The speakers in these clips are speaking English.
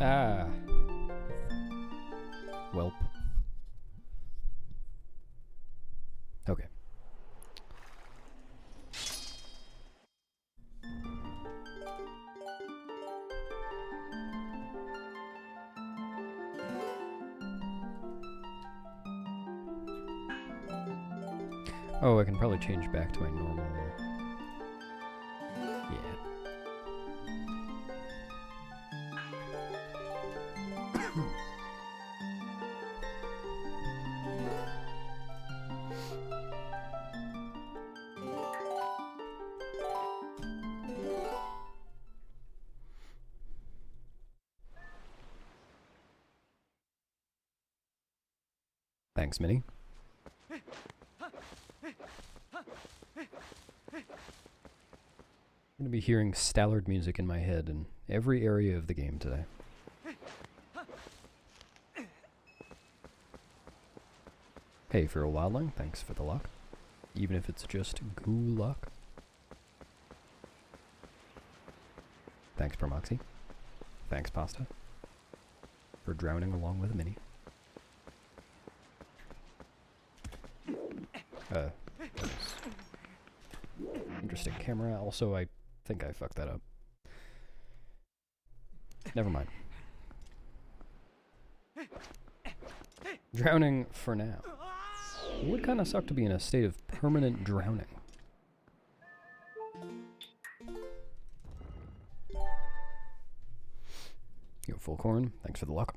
Ah. Welp. Okay. Oh, I can probably change back to my normal... Yeah. Thanks, Minnie. I'm going to be hearing Stallard music in my head in every area of the game today. Hey, for a wildling, thanks for the luck. Even if it's just goo luck. Thanks, Promoxy. Thanks, Pasta. For drowning along with Minnie. Interesting camera. Also, I think I fucked that up. Never mind. Drowning for now. It would kind of suck to be in a state of permanent drowning. Yo, full corn. Thanks for the luck.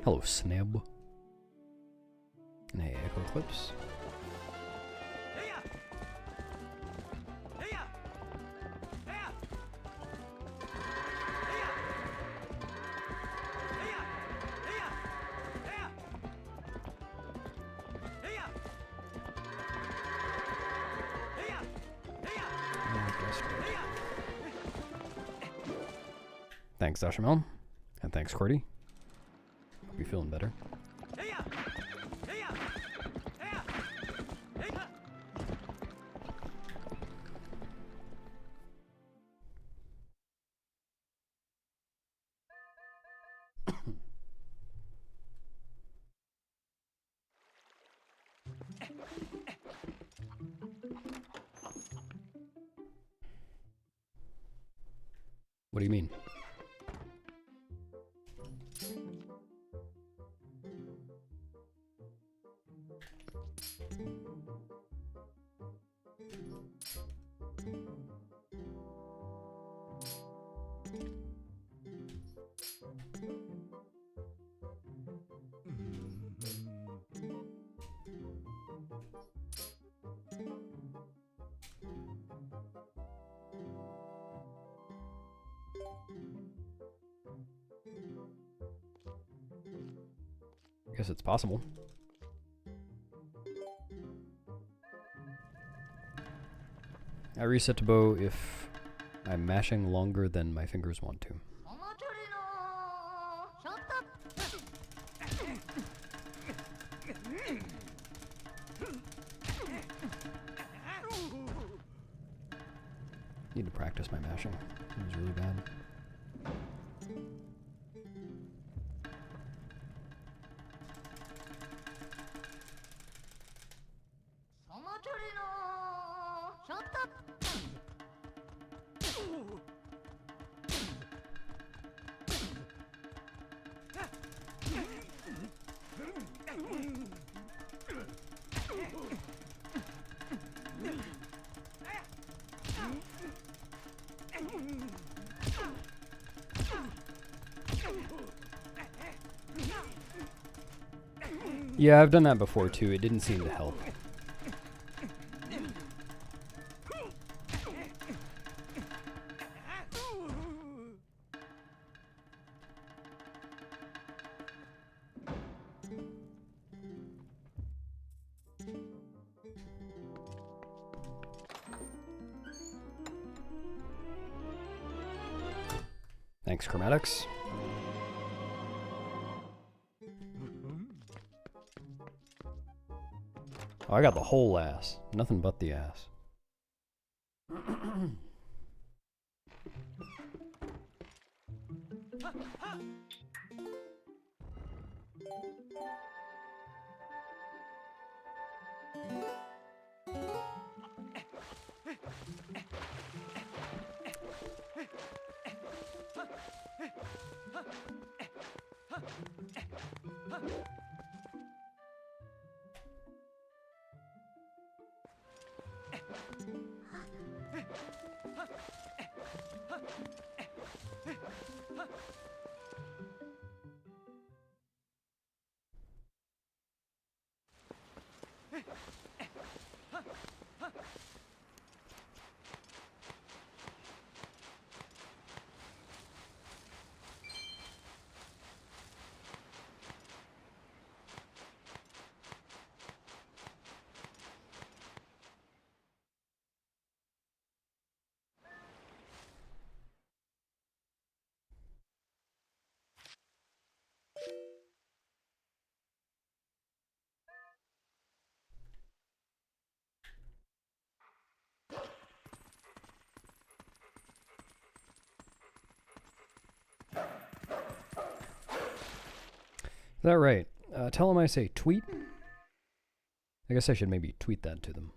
Hello, Snib. And hey, Echo Clips. Thanks, Dashamel. And thanks, Cordy. Hope you're feeling better. What do you mean? I guess it's possible. I reset to bow if I'm mashing longer than my fingers want to. Need to practice my mashing. It was really bad. Yeah, I've done that before too. It didn't seem to help. Thanks, Chromatics. Oh, I got the whole ass. Nothing but the ass. Is that right? Tell them I say tweet. I guess I should maybe tweet that to them.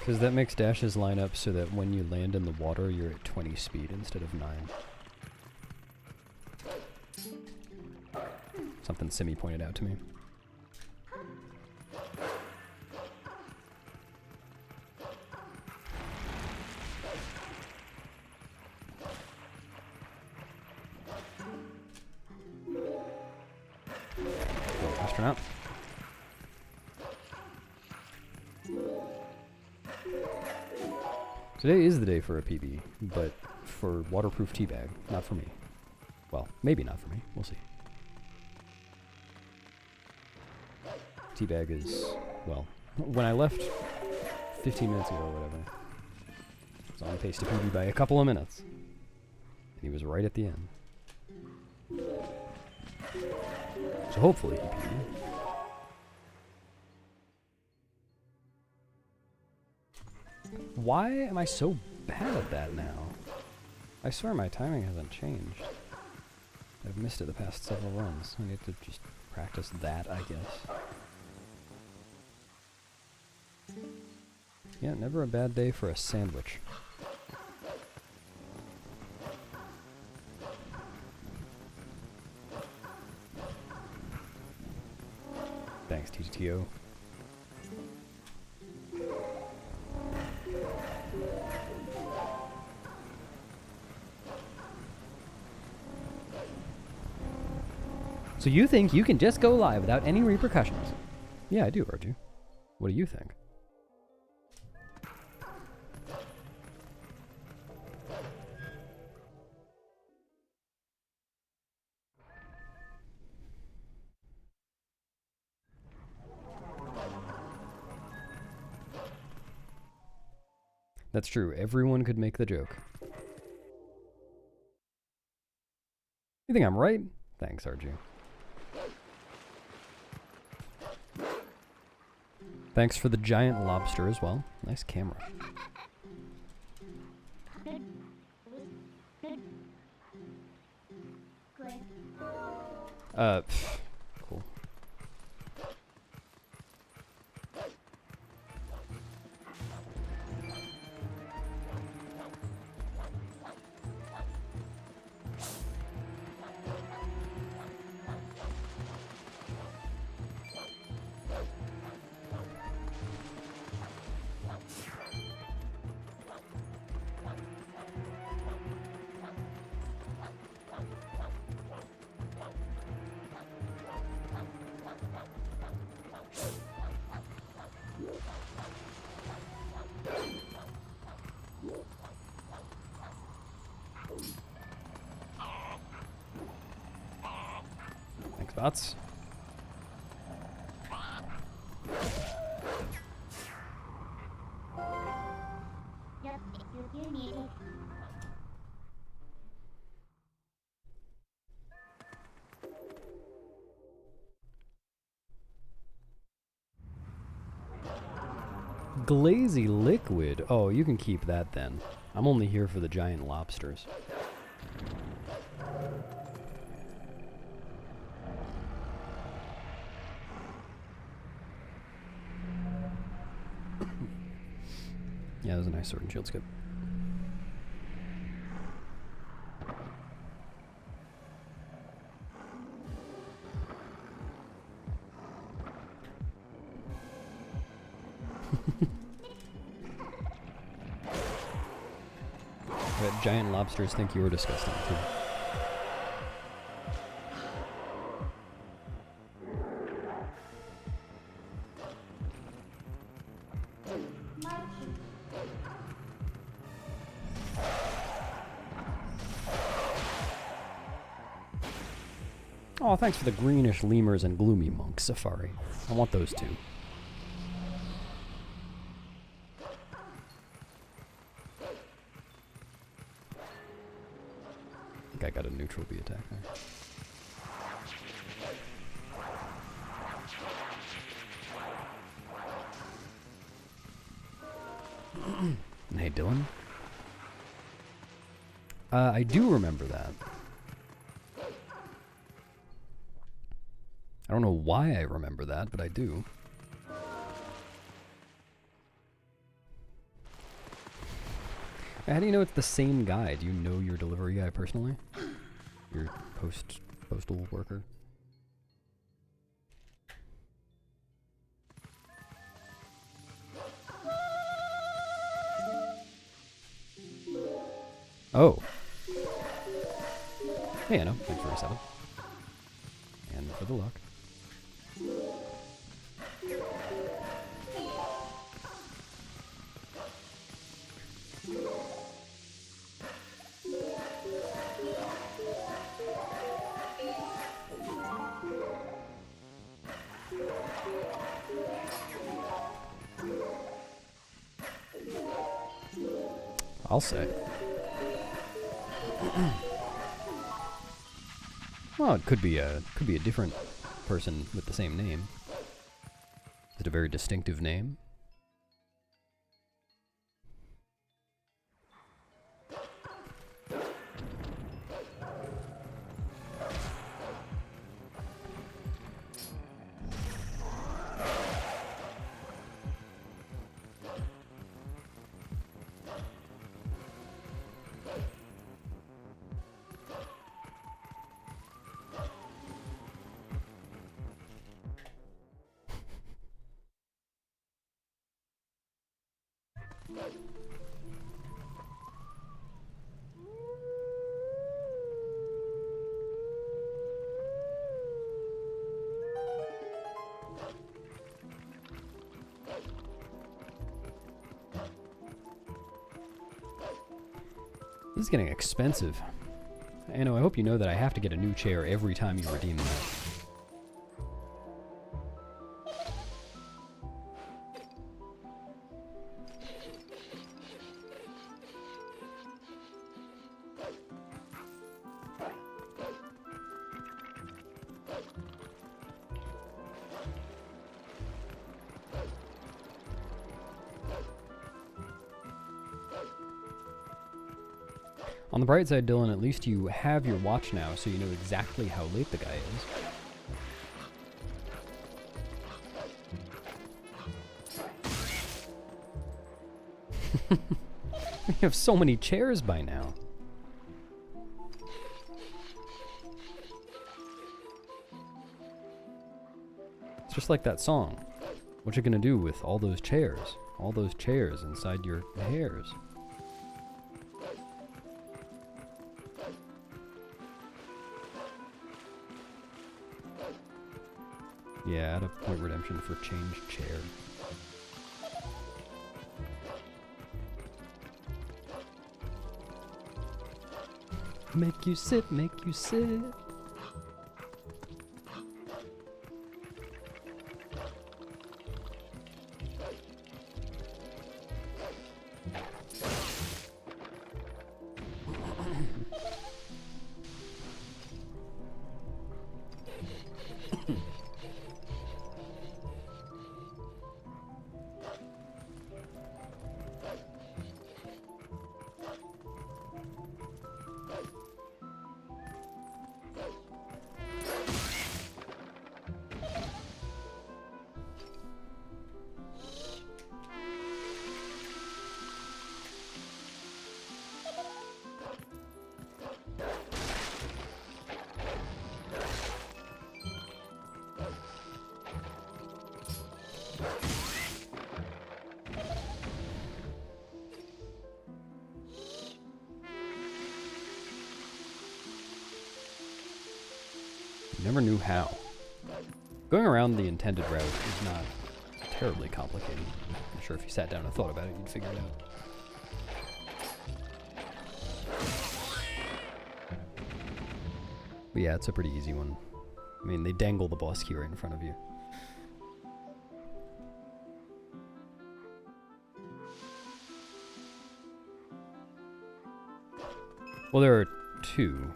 Because that makes dashes line up so that when you land in the water, you're at 20 speed instead of 9. Something Simi pointed out to me. Oh, astronaut. Today is the day for a PB, but for waterproof teabag, not for me. Well, maybe not for me. We'll see. Teabag is, well, when I left 15 minutes ago or whatever, I was on pace to PB by a couple of minutes. And he was right at the end. So hopefully he PB'd. Why am I so bad at that now? I swear my timing hasn't changed. I've missed it the past several runs. I need to just practice that, I guess. Yeah, never a bad day for a sandwich. Thanks, TTO. So you think you can just go live without any repercussions? Yeah, I do, Arju. What do you think? That's true. Everyone could make the joke. You think I'm right? Thanks, Arju. Thanks for the giant lobster as well. Nice camera. Cool. Thanks, bots. Glazy liquid. Oh, you can keep that then. I'm only here for the giant lobsters. Yeah, that was a nice sword and shield skip. But giant lobsters think you were disgusting too. Oh, thanks for the greenish lemurs and gloomy monk safari. I want those two. I think I got a neutral B attack there. Hey, Dylan. I do remember that. I don't know why I remember that, but I do. How do you know it's the same guy? Do you know your delivery guy personally? Your postal worker? Oh. Hey, Anna. Thanks for a 7. And for the luck. I'll say. Well, it could be a different person with the same name. Is it a very distinctive name? This is getting expensive. Anno, I hope you know that I have to get a new chair every time you redeem that. On the bright side, Dylan, at least you have your watch now, so you know exactly how late the guy is. We have so many chairs by now. It's just like that song. What you gonna do with all those chairs? All those chairs inside your hairs. Yeah, add a point redemption for changed chair. Make you sit, make you sit. Never knew how. Going around the intended route is not terribly complicated. I'm sure if you sat down and thought about it, you'd figure it out. But yeah, it's a pretty easy one. I mean, they dangle the boss key right in front of you. Well, there are two.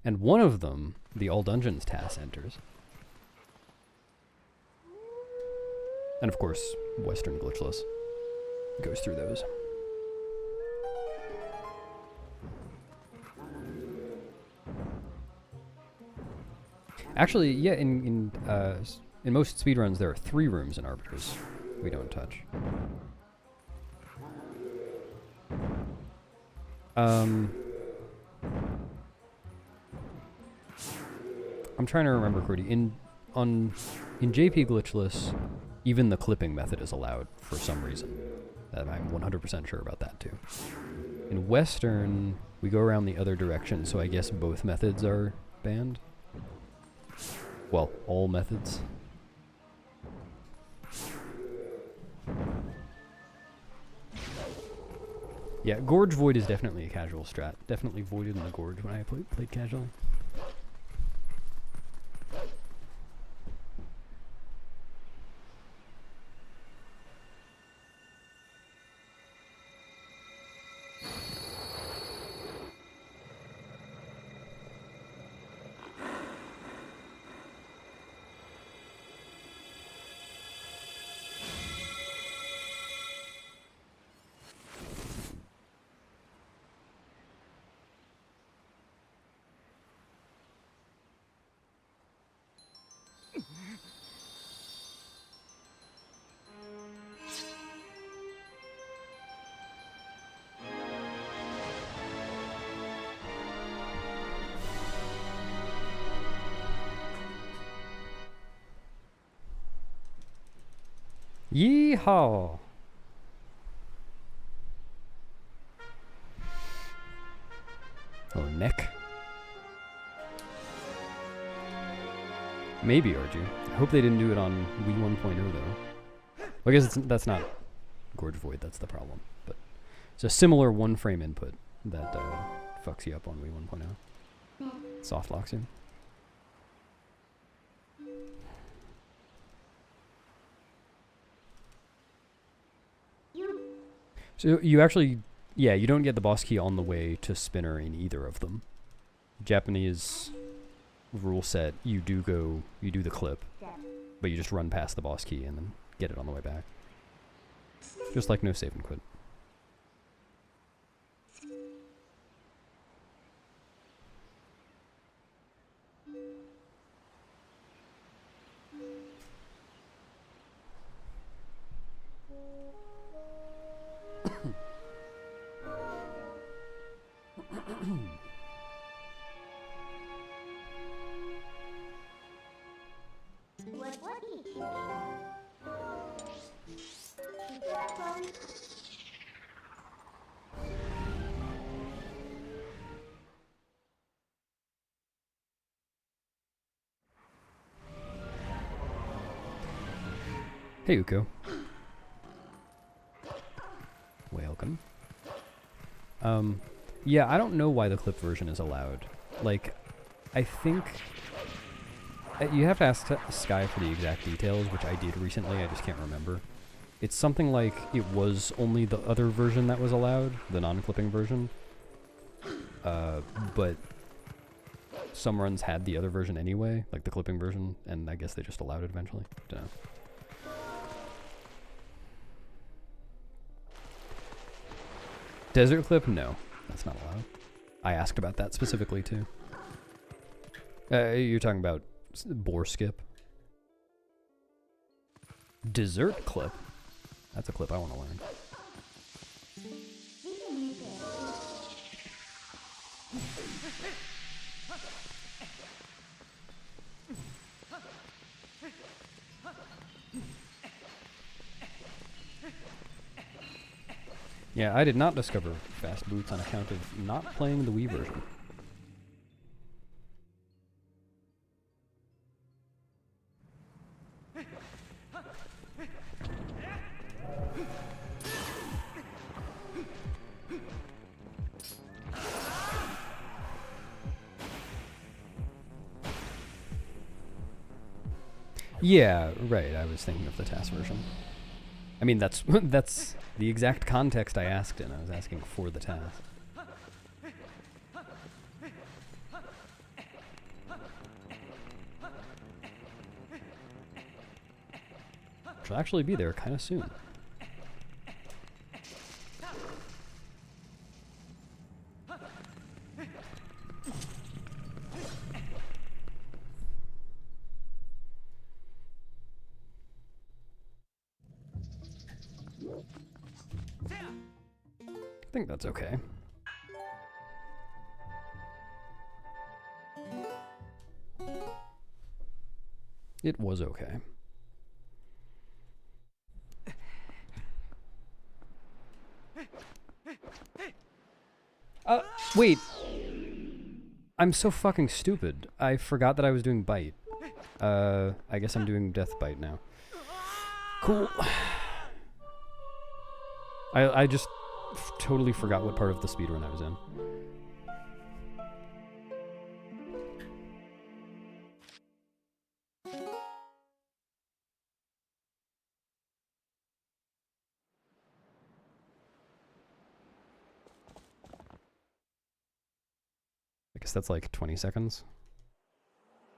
And one of them, the All Dungeons task enters. And of course, Western Glitchless goes through those. Actually, yeah, in most speedruns there are 3 rooms in Arbiters. we don't touch. I'm trying to remember correctly. In JP Glitchless, even the clipping method is allowed for some reason. I'm 100% sure about that too. In Western, we go around the other direction, so I guess both methods are banned. Well, all methods. Yeah, Gorge Void is definitely a casual strat. Definitely voided in the Gorge when I played casually. Yeehaw! Oh, neck. Maybe, RG. I hope they didn't do it on Wii 1.0 though. Well, I guess that's not Gorge Void, that's the problem. But it's a similar one frame input that fucks you up on Wii 1.0. Soft locks you. So you actually, yeah, you don't get the boss key on the way to spinner in either of them. Japanese rule set, you do the clip, but you just run past the boss key and then get it on the way back. Just like no save and quit. Hey, Uko. Welcome. Yeah, I don't know why the clip version is allowed. Like, I think you have to ask Sky for the exact details, which I did recently, I just can't remember. It's something like it was only the other version that was allowed, the non-clipping version. But some runs had the other version anyway, like the clipping version, and I guess they just allowed it eventually. Dunno. Desert clip? No, that's not allowed. I asked about that specifically too. You're talking about boar skip? Dessert clip? That's a clip I want to learn. Yeah, I did not discover fast boots on account of not playing the Wii version. Yeah, right, I was thinking of the TAS version. I mean, that's that's the exact context I asked in. I was asking for the TAS. Which will actually be there kind of soon. think that's okay. It was okay. Wait. I'm so fucking stupid. I forgot that I was doing bite. I guess I'm doing death bite now. Cool. I just totally forgot what part of the speedrun I was in. I guess that's like 20 seconds.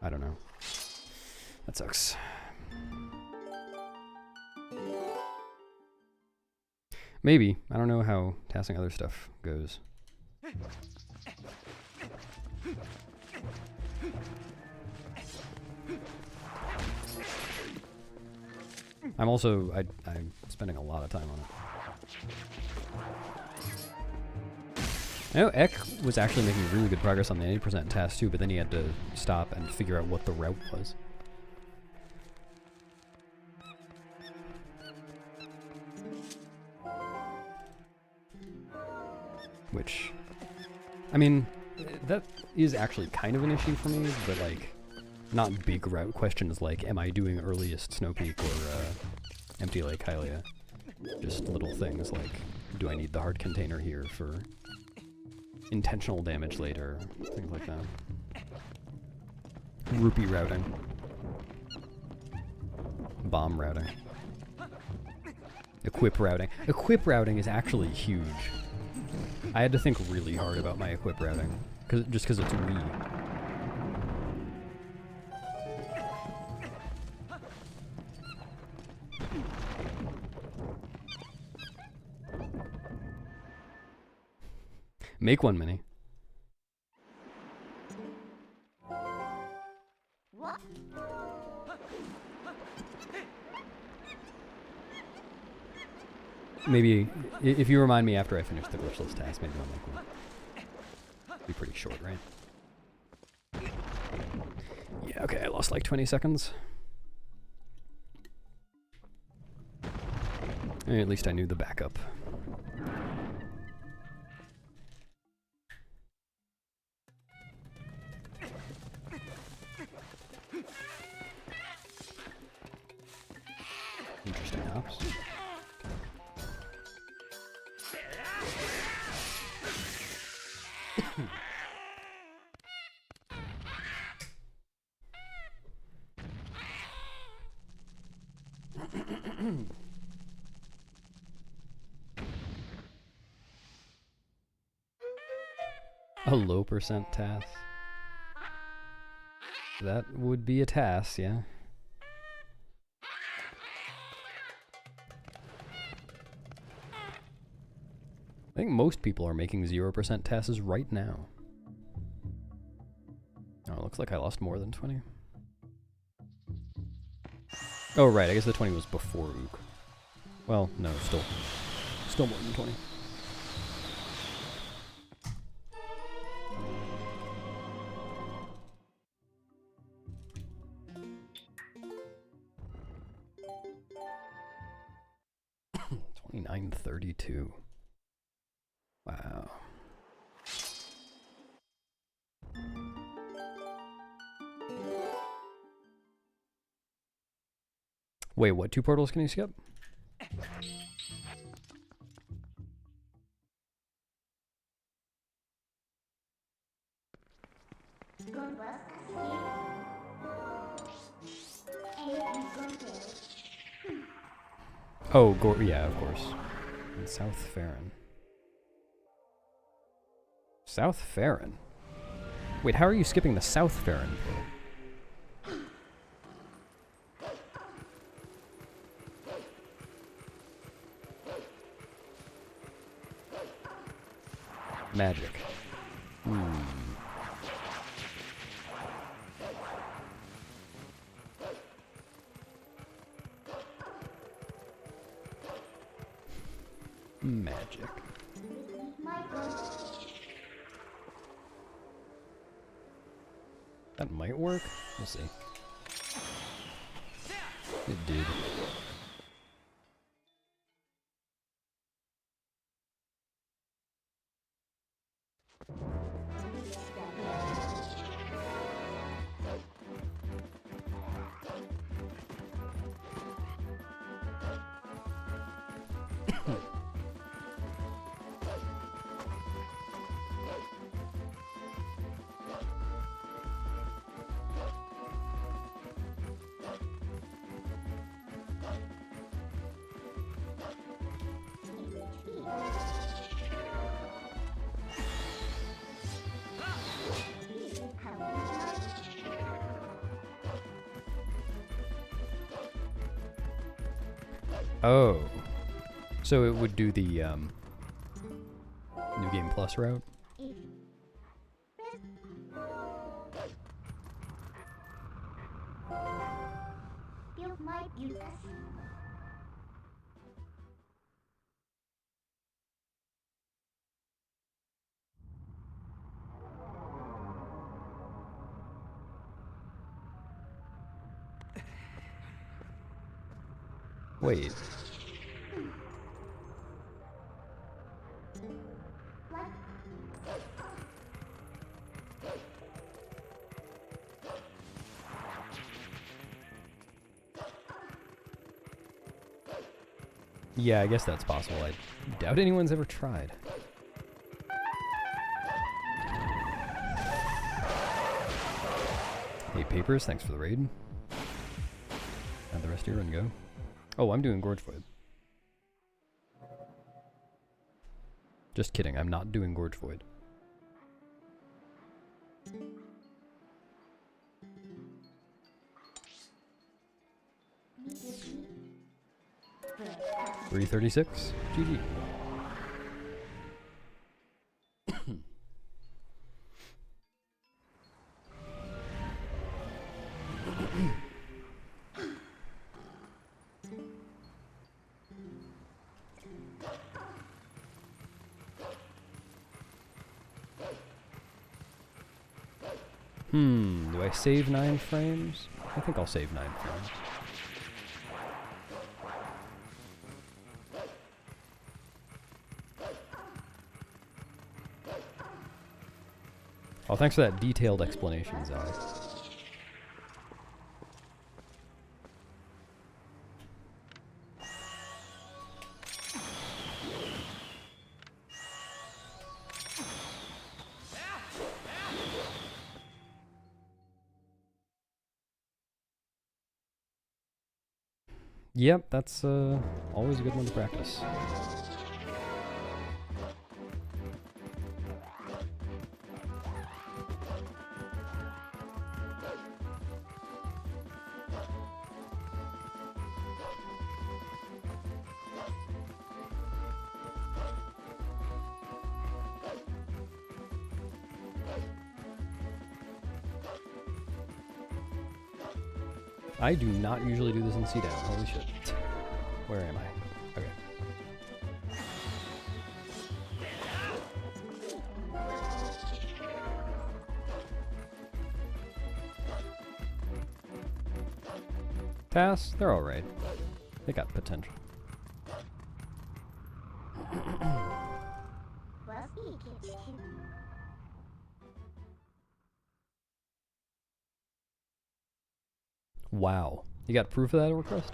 I don't know. That sucks. Maybe. I don't know how tasking other stuff goes. I'm spending a lot of time on it. I know Ek was actually making really good progress on the 80% task too, but then he had to stop and figure out what the route was. Which, I mean, that is actually kind of an issue for me, but like, not big route questions like, am I doing earliest Snow Peak or Empty Lake Hylia? Just little things like, do I need the heart container here for intentional damage later? Things like that. Rupee routing. Bomb routing. Equip routing. Equip routing is actually huge. I had to think really hard about my equip routing, just because it's Wii. Make one, Mini. What? Maybe, if you remind me after I finish the glitchless task, maybe I'll make one. Be pretty short, right? Yeah, okay, I lost like 20 seconds. At least I knew the backup. Interesting hops. A low percent task. That would be a task, yeah. I think most people are making 0% tasks right now. Oh, it looks like I lost more than 20. Oh, right, I guess the 20 was before Ook. Well, no, still more than 20. $29.32. Wow. Wait, what 2 portals can you skip? Oh, yeah, of course. And South Farron. South Farron? Wait, how are you skipping the South Farron portal? Magic. Magic. That might work. We'll see. It did. Oh. So it would do the New Game Plus route? Wait. Yeah, I guess that's possible. I doubt anyone's ever tried. Hey, Papers, thanks for the raid. How'd the rest of your run go? Oh, I'm doing Gorge Void. Just kidding, I'm not doing Gorge Void. $336. GG. Do I save 9 frames? I think I'll save 9 frames. Oh, thanks for that detailed explanation, Zoe. Yep, that's always a good one to practice. I do not usually do this in C-Down. Holy shit. Where am I? Okay. Pass? They're alright. They got potential. Wow. You got proof of that request?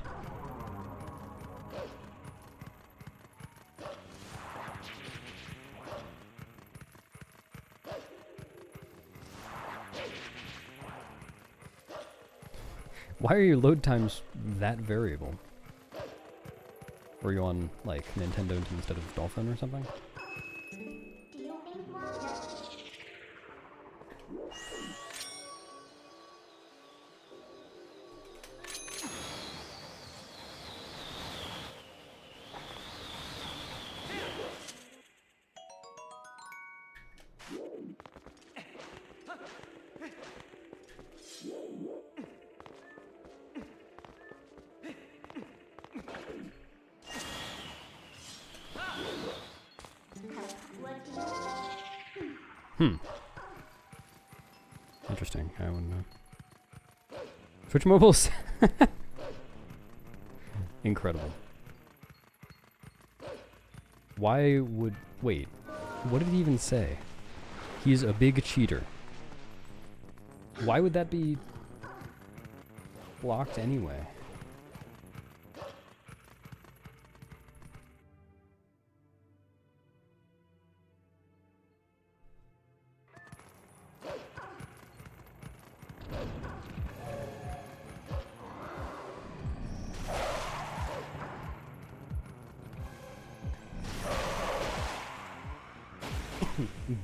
Why are your load times that variable? Were you on, like, Nintendo instead of Dolphin or something? interesting. I wouldn't know. Twitch mobiles? Incredible. Why would... Wait. What did he even say? He's a big cheater. Why would that be blocked anyway?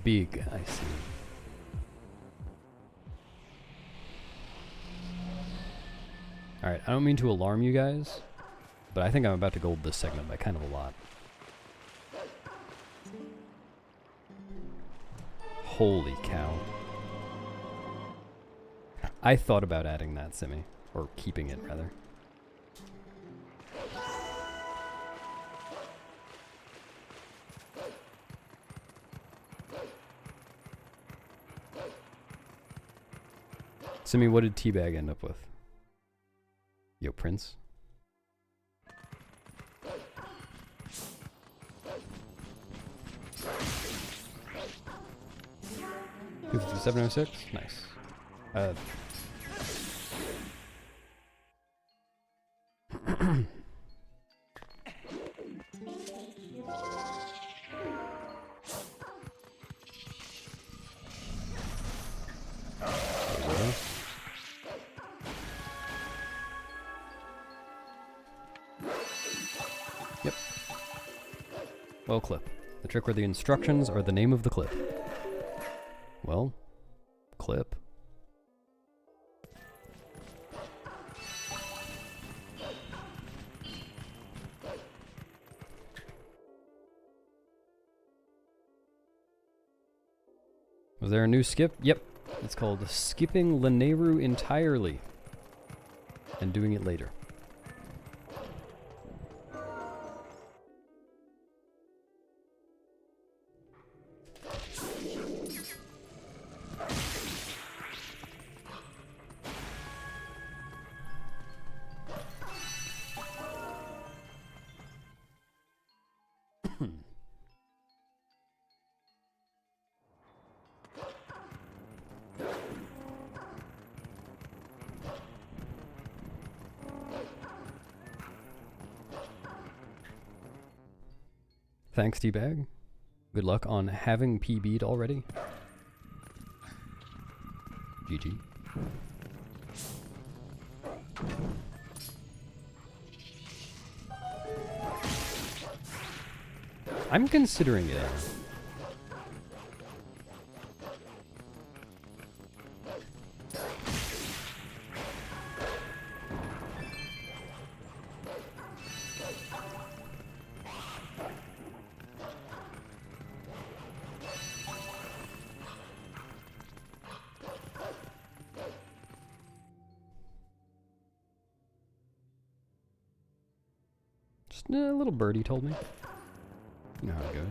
Big, I see. Alright, I don't mean to alarm you guys, but I think I'm about to gold this segment by kind of a lot. Holy cow. I thought about adding that simi, or keeping it rather. Simi, what did Teabag end up with? Yo, Prince? 706? Nice. Yep. Well, clip. The trick where the instructions are the name of the clip. Well, clip. Was there a new skip? Yep. It's called skipping Lanayru entirely and doing it later. Thanks, Teabag. Good luck on having PB'd already. GG. I'm considering it. Just a little birdie told me. You know how it goes.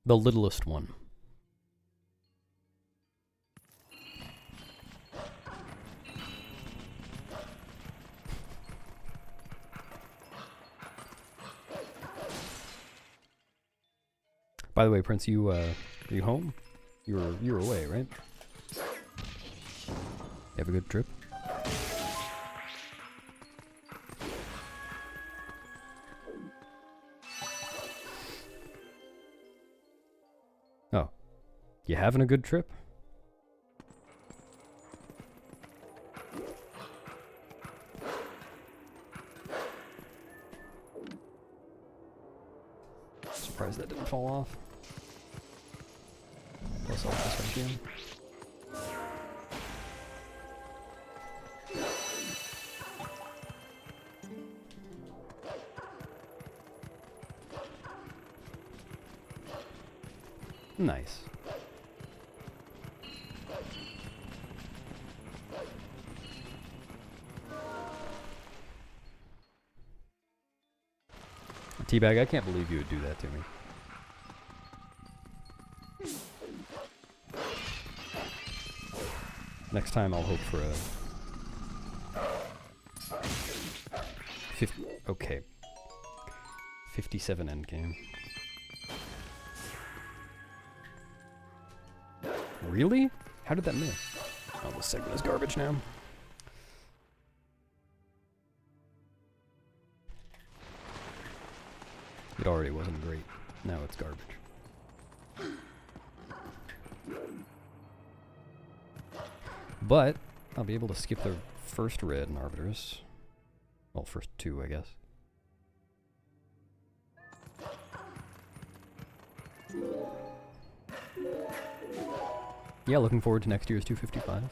The littlest one. By the way, Prince, are you home? You were away, right? You have a good trip? Oh. You having a good trip? Surprised that didn't fall off. Plus all this again. Nice. Teabag, I can't believe you would do that to me. Next time I'll hope for a... Okay. 57 endgame. Really? How did that miss? Oh, this segment is garbage now. It already wasn't great. Now it's garbage. But I'll be able to skip the first red in Arbiters. Well, first two, I guess. Yeah, looking forward to next year's 255.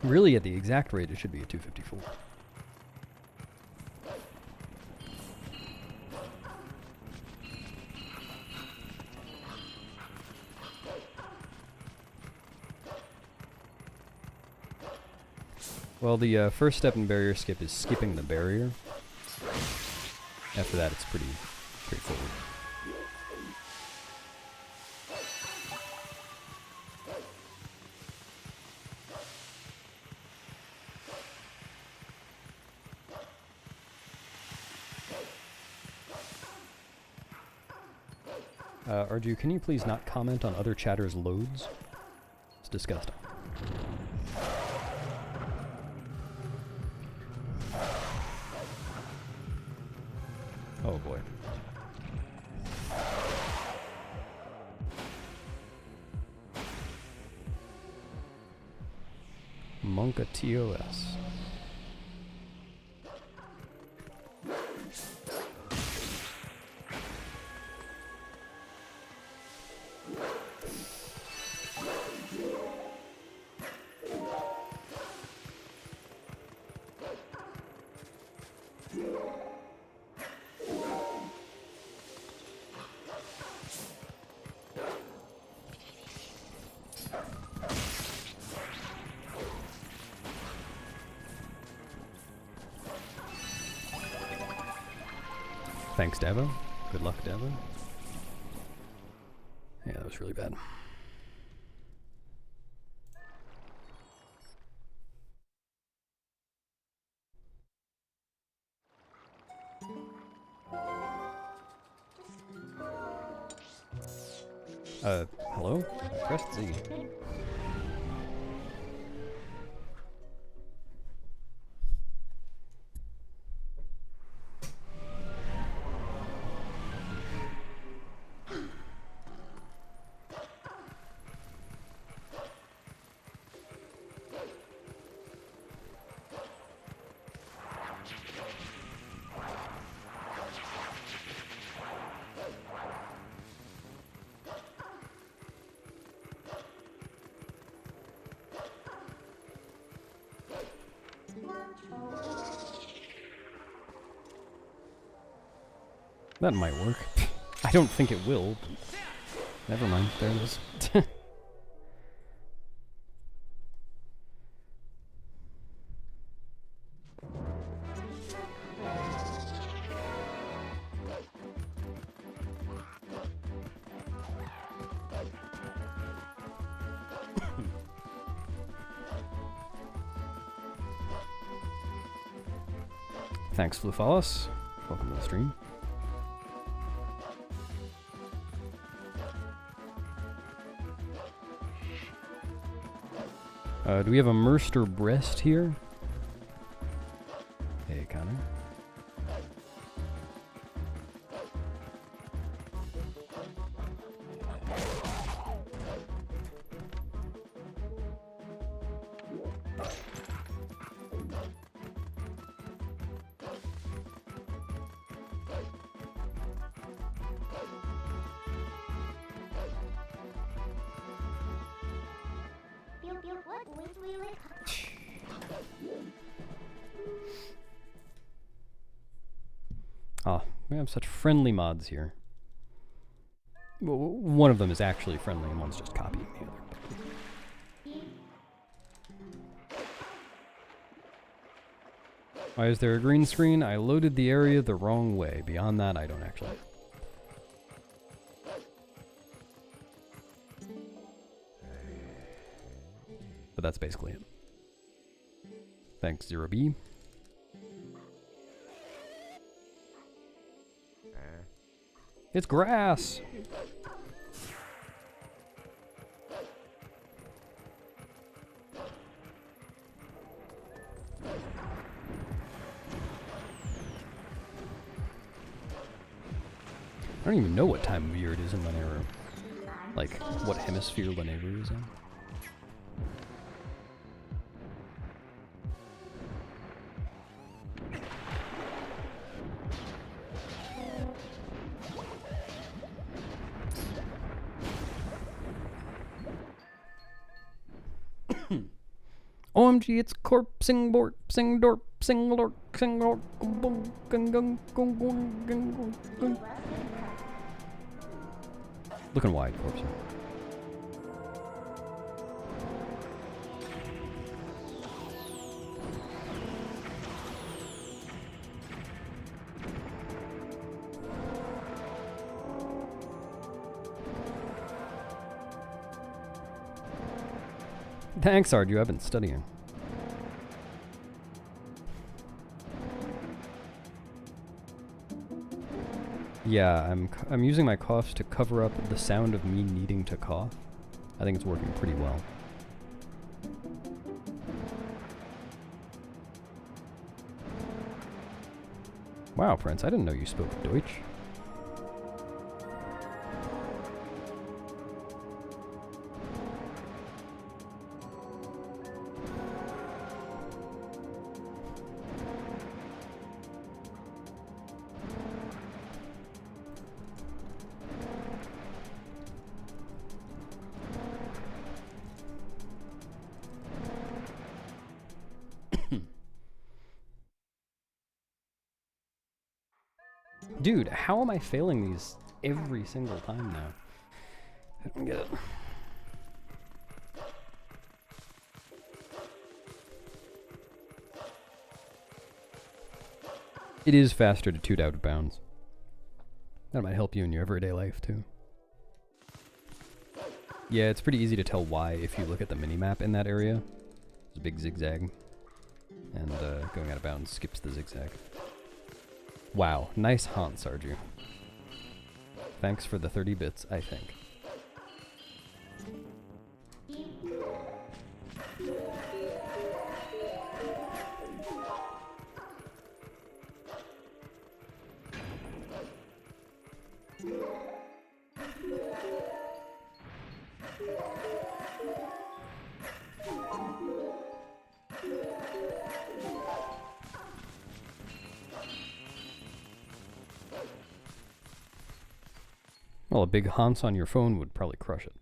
Really, at the exact rate, it should be a 254. Well, the first step in barrier skip is skipping the barrier. After that, it's pretty straightforward. Arju, can you please not comment on other chatters' loads? It's disgusting. Oh boy. Monka TOS. Thanks, Davo. Good luck, Davo. Yeah, that was really bad. Hello? I pressed Z. That might work. I don't think it will, but never mind. There it is. Thanks, Flufalis. Welcome to the stream. Do we have a Merster Breast here? Hey, Connor. Ah, we have such friendly mods here. Well, one of them is actually friendly and one's just copying the other. Why is there a green screen? I loaded the area the wrong way. Beyond that, I don't actually. But that's basically it. Thanks, 0B. It's grass! I don't even know what time of year it is in Lanayru. Like, what hemisphere Lanayru is in. OMG, it's corpsing borp, sing dorp, sing lork, sing lork, gung gung gung gung gung gung gung. Looking wide, corpsing. Thanks, Ardu. I've been studying. Yeah, I'm using my coughs to cover up the sound of me needing to cough. I think it's working pretty well. Wow, Prince, I didn't know you spoke Deutsch. Dude, how am I failing these every single time now? I don't get it. It is faster to toot out of bounds. That might help you in your everyday life, too. Yeah, it's pretty easy to tell why if you look at the minimap in that area. There's a big zigzag. And going out of bounds skips the zigzag. Wow, nice haunt, Sarju. Thanks for the 30 bits, I think. Well, a big Hans on your phone would probably crush it.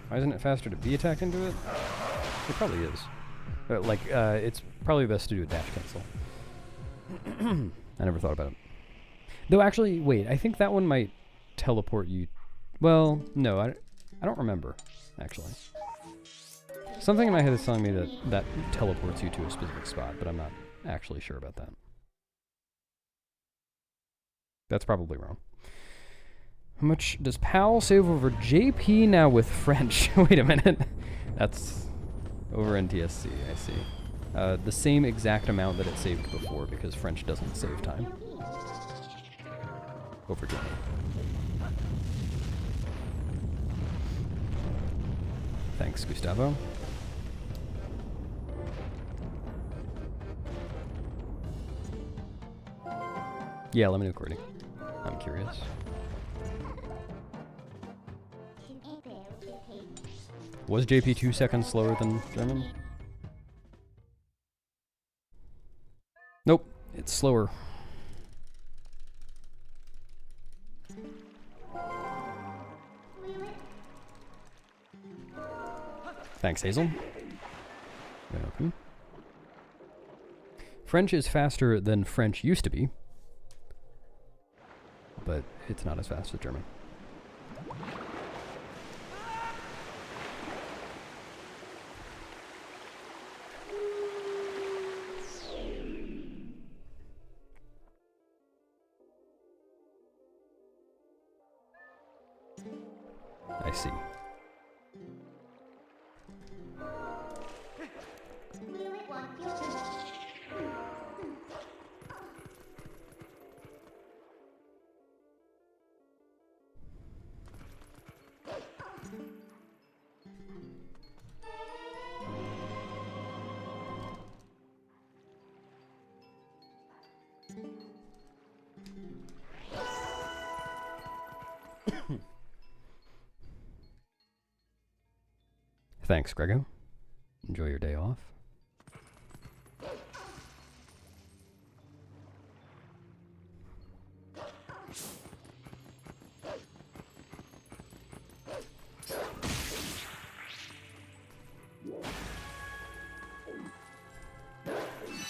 Why isn't it faster to be attacked into it? It probably is. It's probably best to do a dash cancel. I never thought about it. Though actually, wait, I think that one might teleport you. Well, no, I don't remember, actually. Something in my head is telling me that teleports you to a specific spot, but I'm not actually sure about that. That's probably wrong. How much does PAL save over JP now with French? Wait a minute. That's over NTSC, I see. The same exact amount that it saved before, because French doesn't save time. Over JP. Thanks, Gustavo. Yeah, let me know, Courtney. I'm curious. Was JP 2 seconds slower than German? Nope, it's slower. Thanks, Hazel. Welcome. French is faster than French used to be, but it's not as fast as German. I see. Thanks, Grego. Enjoy your day off.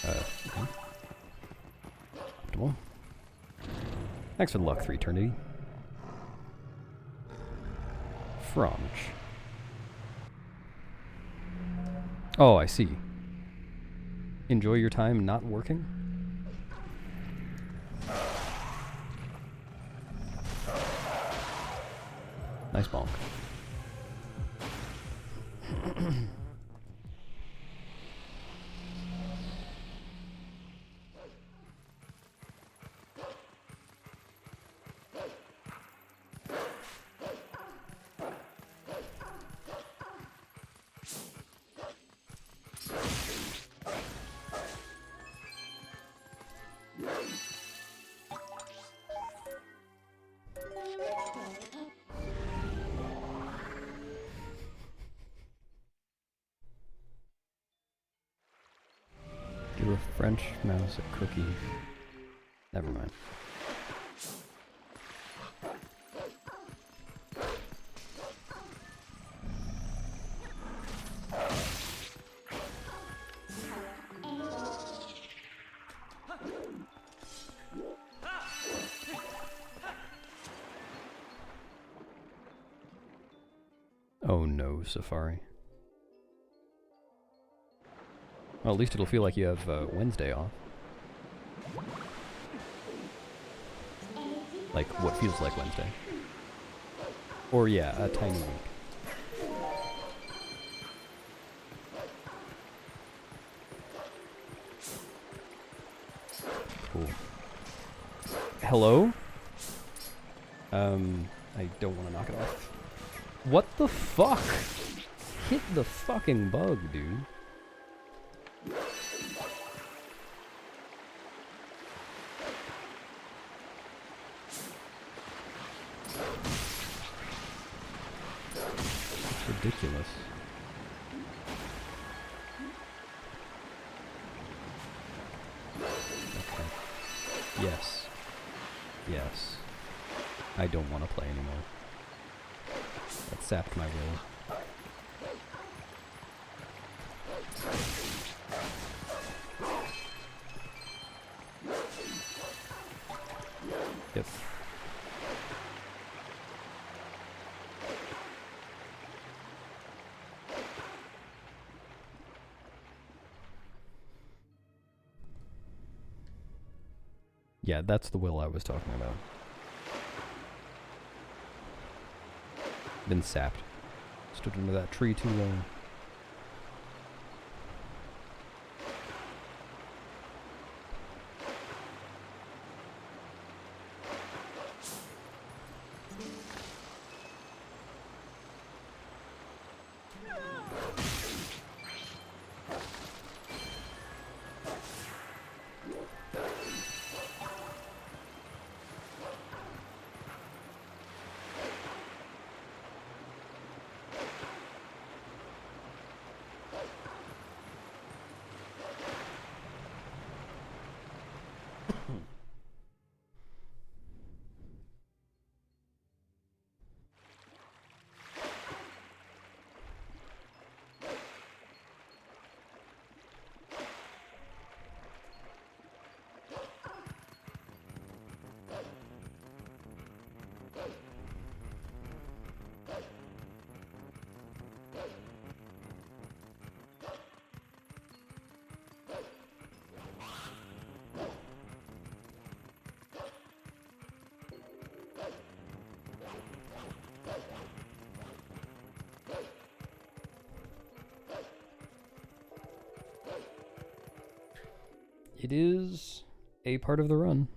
Okay. Optimal. Thanks for the luck, 3 eternity. Franch. Oh, I see. Enjoy your time not working? Nice bonk. Do a French mouse a cookie. Never mind. Oh no, Safari. Well, at least it'll feel like you have Wednesday off. Like, what feels like Wednesday. Or yeah, a tiny week. Cool. Hello? I don't want to knock it off. What the fuck? Hit the fucking bug, dude. It's ridiculous. Okay. Yes. Yes. I don't want to play anymore. That sapped my will. Yep. Yeah, that's the will I was talking about. Been sapped. Stood under that tree too long. It is a part of the run.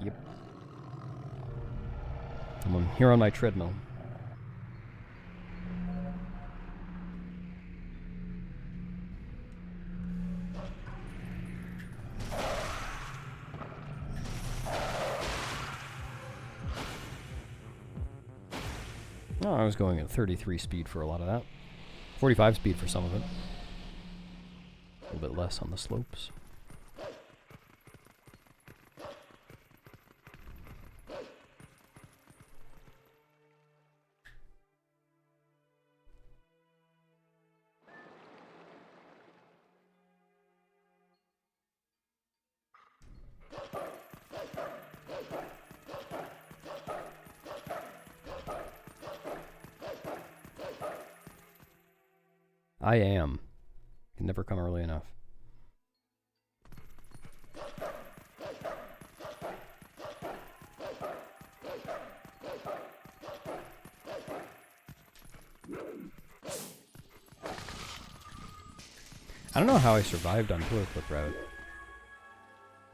Yep. I'm here on my treadmill. Oh, I was going at 33 speed for a lot of that. 45 speed for some of it. A little bit less on the slopes. I am. Can never come early enough. I don't know how I survived on Pillar Clip route.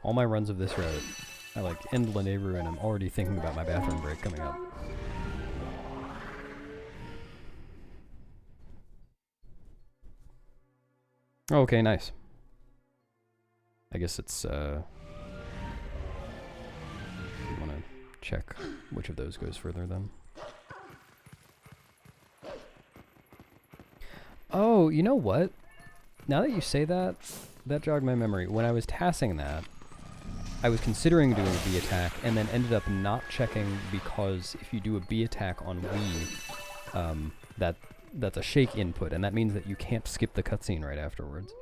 All my runs of this route, I like end Lenebru and I'm already thinking about my bathroom break coming up. Okay, nice. I guess it's, you want to check which of those goes further then. Oh, you know what? Now that you say that, that jogged my memory. When I was tassing that, I was considering doing a B attack and then ended up not checking because if you do a B attack on Wii, that's a shake input, and that means that you can't skip the cutscene right afterwards.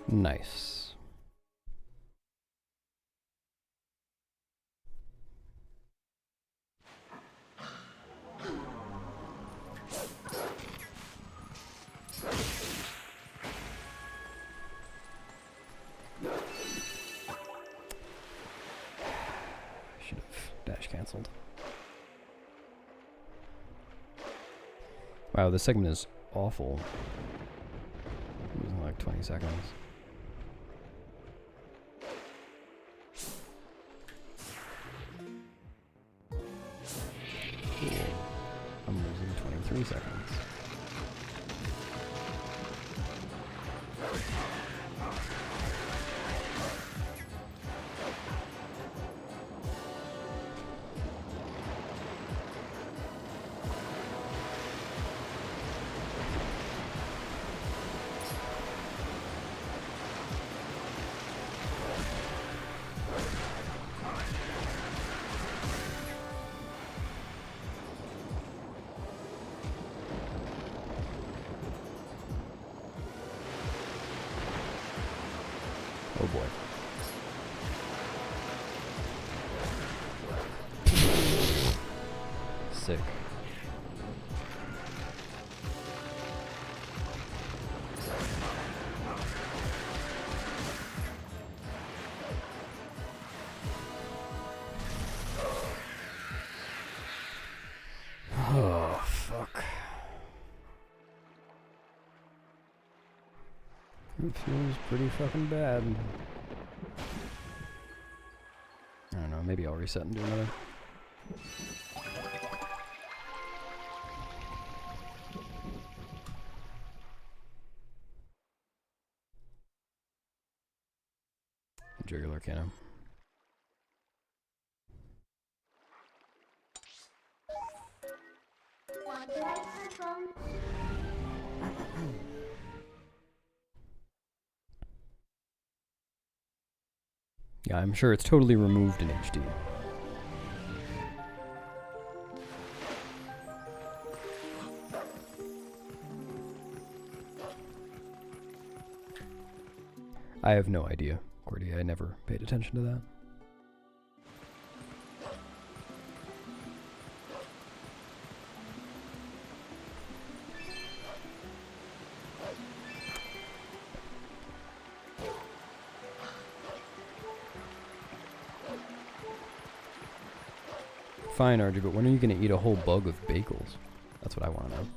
Nice. Should have dash canceled. Wow, this segment is awful. I'm losing like 20 seconds. Cool. I'm losing 23 seconds. Oh boy. Sick. Oh, fuck. It feels pretty fucking bad. I don't know, maybe I'll reset and do another. Jugular cannon. Yeah, I'm sure it's totally removed in HD. I have no idea, Gordy. I never paid attention to that. Fine, RJ, but when are you going to eat a whole bug of bagels? That's what I want to know.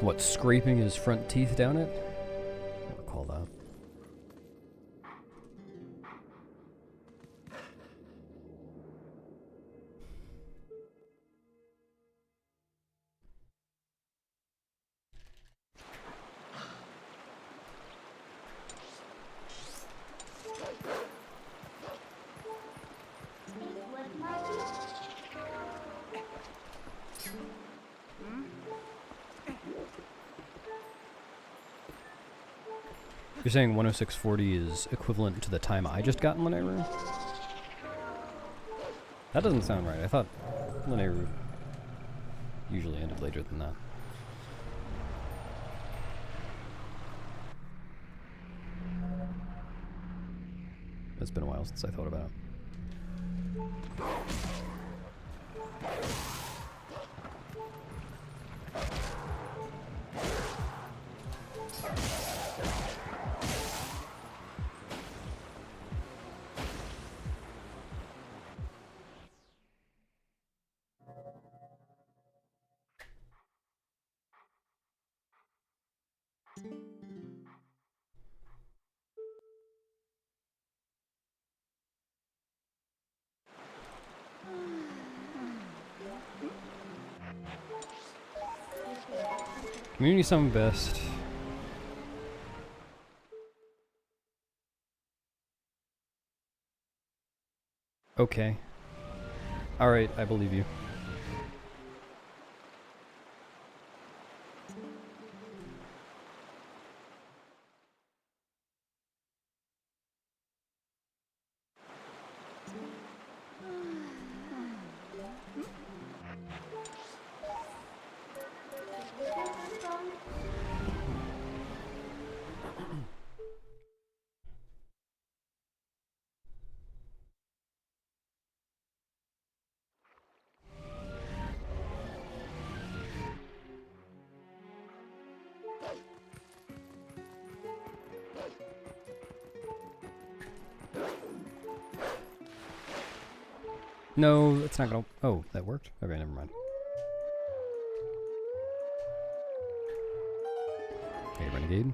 What, scraping his front teeth down it? I don't recall that. You're saying 106.40 is equivalent to the time I just got in Linear? That doesn't sound right. I thought Linear usually ended later than that. It's been a while since I thought about it. Community Summon Best. Okay. Alright, I believe you. No, it's not gonna... Oh, that worked? Okay, never mind. Hey, Renegade.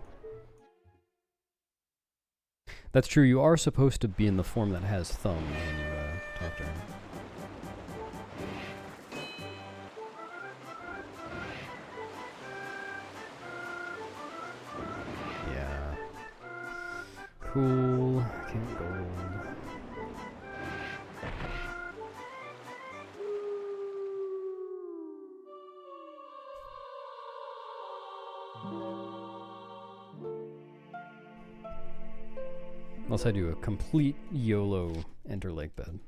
That's true, you are supposed to be in the form that has thumb when you talk to her. Yeah. Cool. Can't gold. Unless I do a complete YOLO enter lake bed.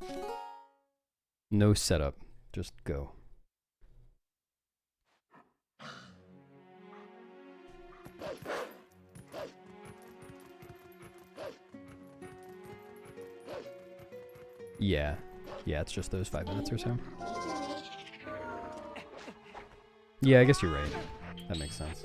No setup, just go. Yeah, it's just those 5 minutes or so. Yeah, I guess you're right. That makes sense.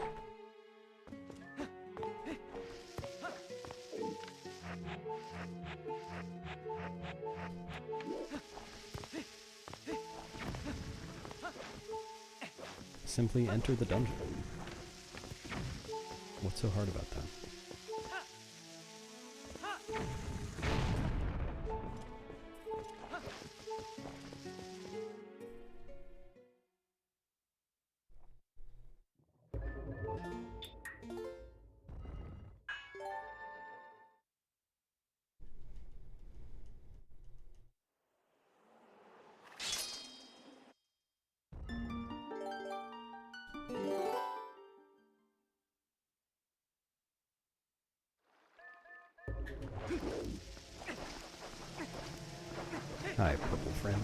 Simply enter the dungeon. What's so hard about that? Hi, purple friend.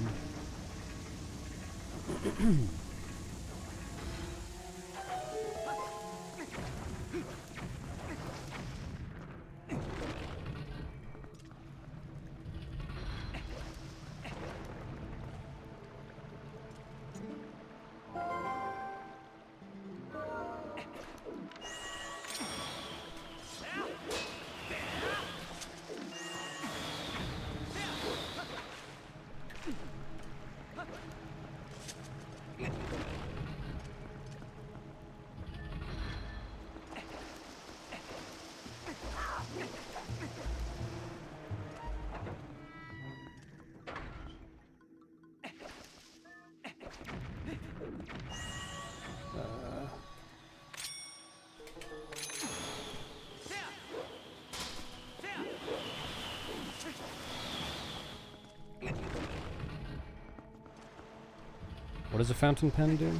What does a fountain pen do?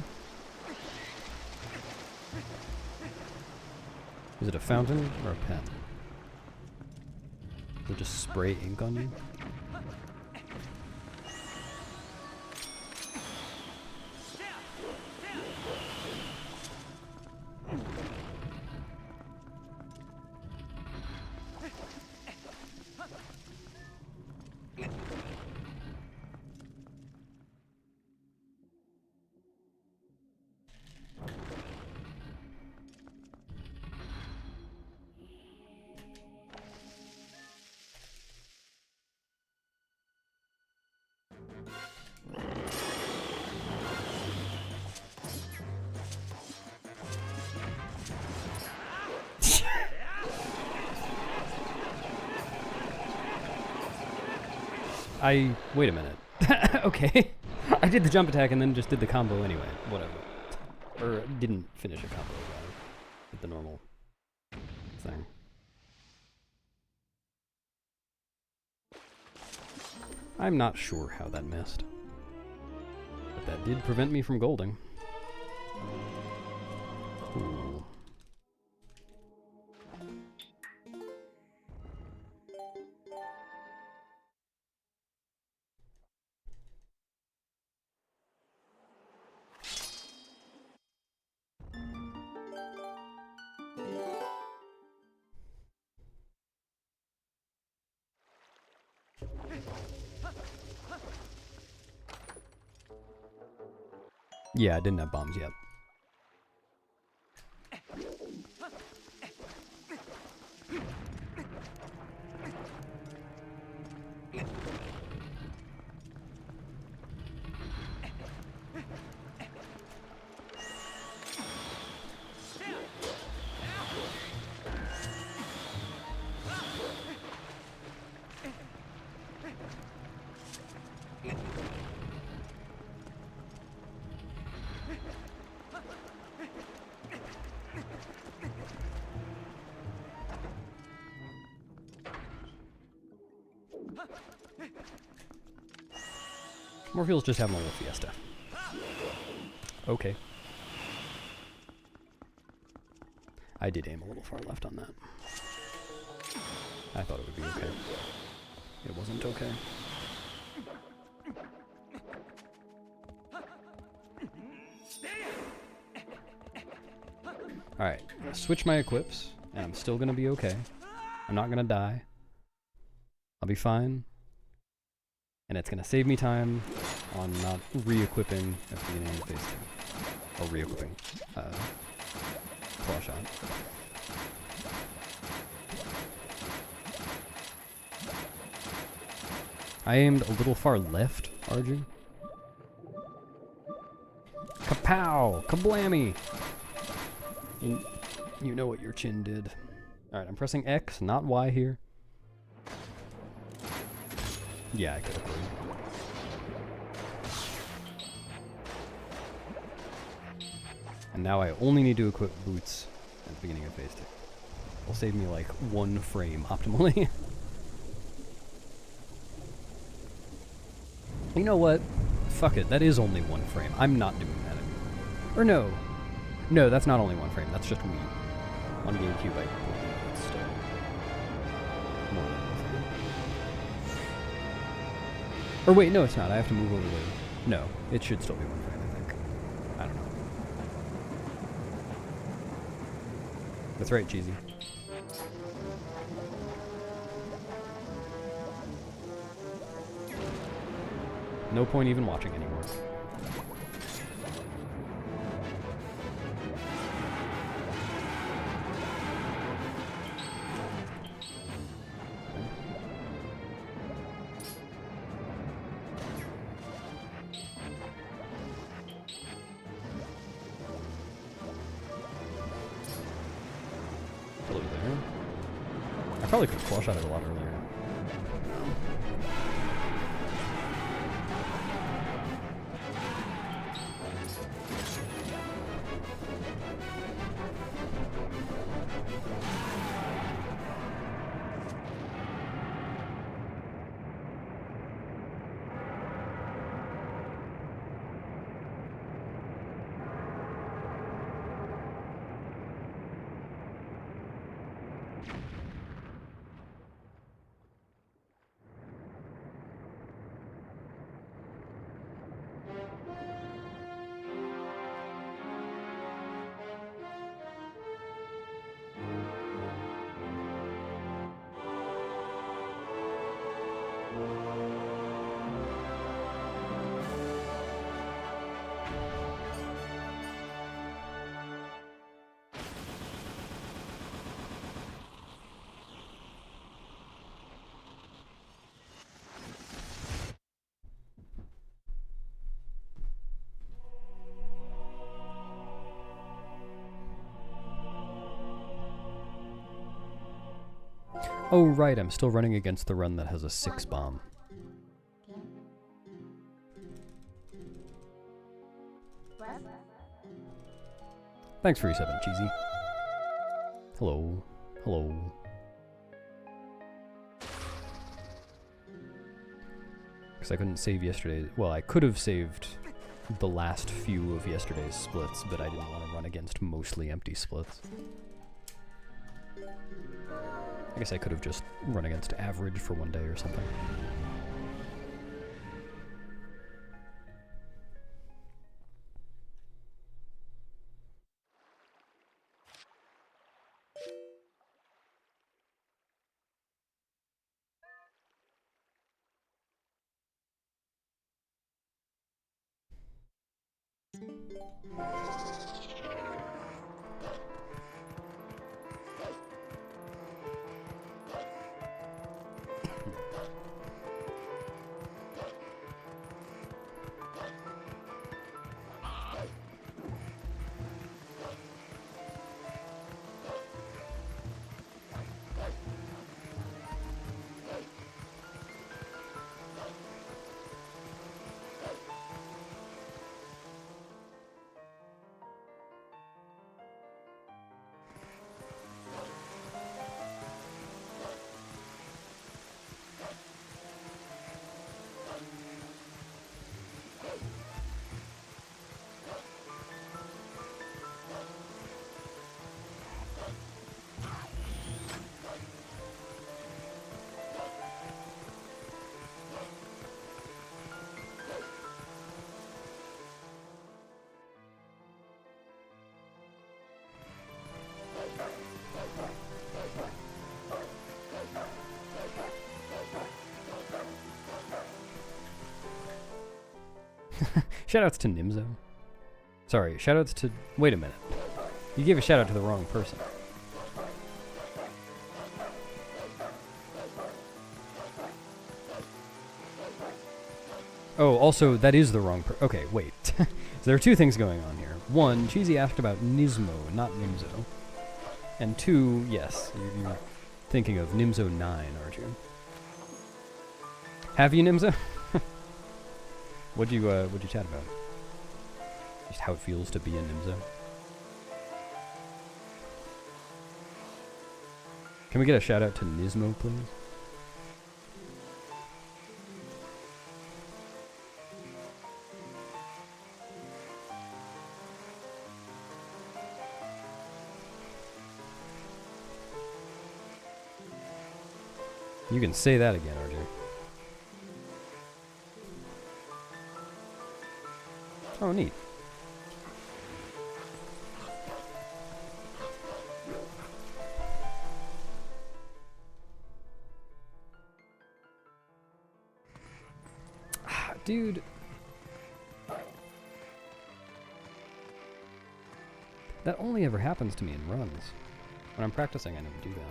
Is it a fountain or a pen? Does it just spray ink on you? Wait a minute. Okay. I did the jump attack and then just did the combo anyway. Whatever. Or didn't finish a combo, rather. Did the normal thing. I'm not sure how that missed. But that did prevent me from golding. Cool. Yeah, I didn't have bombs yet. Morpheal's just having a little fiesta. Okay. I did aim a little far left on that. I thought it would be okay. It wasn't okay. Alright, I'm gonna switch my equips, and I'm still gonna be okay. I'm not gonna die. I'll be fine. And it's gonna save me time on not re-equipping at the beginning of phase 2. Or re-equipping. Claw shot. I aimed a little far left, RG. Kapow! Kablammy! You know what your chin did. Alright, I'm pressing X, not Y here. Yeah, I could have played. And now I only need to equip boots at the beginning of phase 2. It'll save me like 1 frame optimally. You know what? Fuck it, that is only 1 frame. I'm not doing that anymore. Or no. No, that's not only 1 frame, that's just Wii. On GameCube, I believe it's still more than 1 frame. Or wait, no it's not, I have to move over there. No, it should still be 1 frame, I think. I don't know. That's right, Cheesy. No point even watching anymore. Hello there. I probably could have claw shot it a lot earlier. Oh right, I'm still running against the run that has a 6 bomb. Thanks for E7, Cheesy. Hello. Hello. Because I couldn't save yesterday. Well, I could have saved the last few of yesterday's splits, but I didn't want to run against mostly empty splits. I guess I could have just run against average for 1 day or something. Shoutouts to Nimzo. Sorry, shoutouts to... Wait a minute. You gave a shoutout to the wrong person. Oh, also, that is the wrong okay, wait. So there are two things going on here. One, Cheesy asked about Nismo, not Nimzo. And two, yes, you're thinking of Nimzo 9, aren't you? Have you, Nimzo? What'd you chat about? Just how it feels to be a Nimzo? Can we get a shout out to Nismo, please? You can say that again, RJ. Oh, neat. Dude. That only ever happens to me in runs. When I'm practicing, I never do that.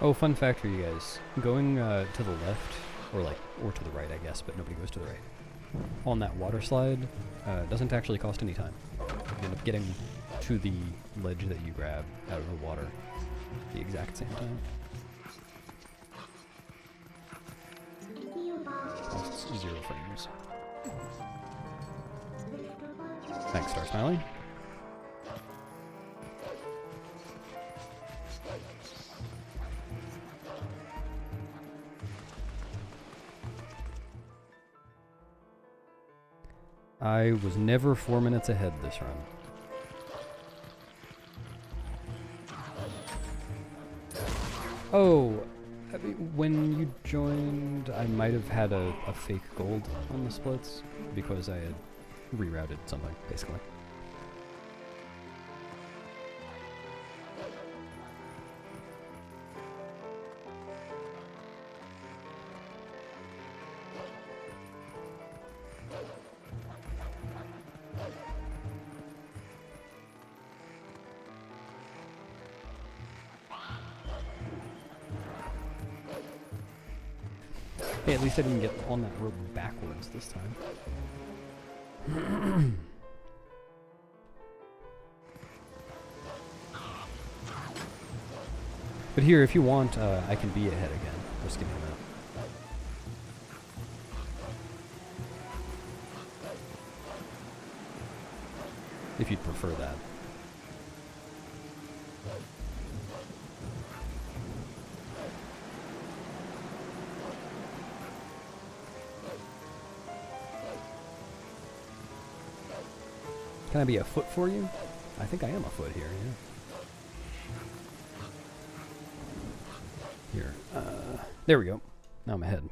Oh, fun fact for you guys. Going to the left, or to the right, I guess, but nobody goes to the right. On that water slide, doesn't actually cost any time. You end up getting to the ledge that you grab out of the water at the exact same time. Costs 0 frames. Thanks, Star Smiley. I was never 4 minutes ahead this run. Oh, I mean, when you joined, I might have had a fake gold on the splits because I had rerouted something, basically. Hey, at least I didn't get on that rope backwards this time. But here, if you want, I can be ahead again. Just give me a minute. If you'd prefer that. Can I be a foot for you? I think I am a foot here, yeah. Here. There we go. Now I'm ahead.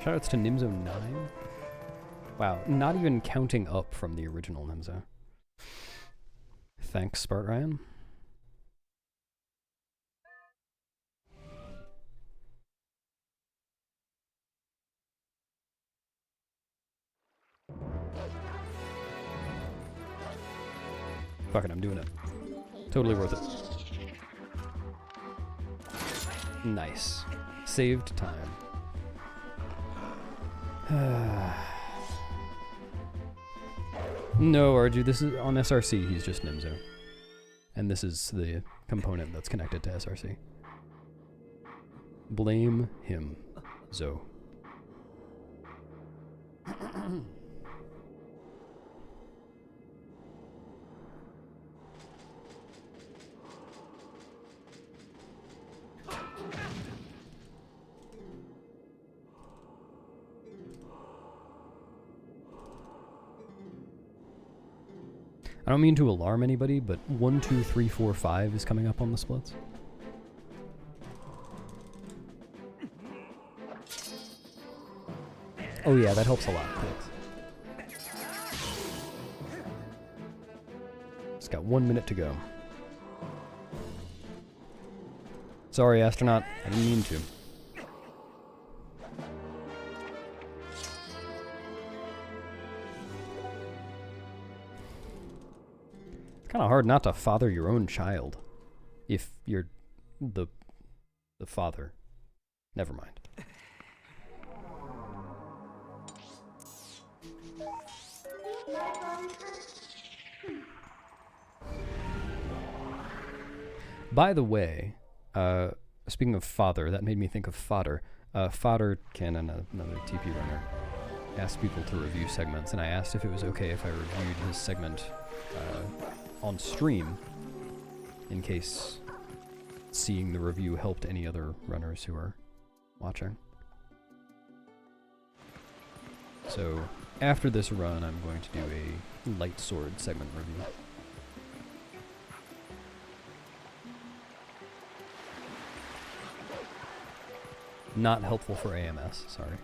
Shoutouts to Nimzo 9. Wow, not even counting up from the original Nimzo. Thanks, Spart Ryan. Fuck it, I'm doing it. Totally worth it. Nice. Saved time. No, Arju, this is on SRC, he's just Nimzo. And this is the component that's connected to SRC. Blame him, Zo. I don't mean to alarm anybody, but 1, 2, 3, 4, 5 is coming up on the splits. Oh yeah, that helps a lot, thanks. Just got 1 minute to go. Sorry, astronaut. I didn't mean to. It's kind of hard not to father your own child if you're the father. Never mind. By the way, speaking of father, that made me think of fodder. Fodder Cannon, another TP runner, asked people to review segments, and I asked if it was okay if I reviewed his segment on stream, in case seeing the review helped any other runners who are watching. So after this run, I'm going to do a light sword segment review. Not helpful for AMS, sorry.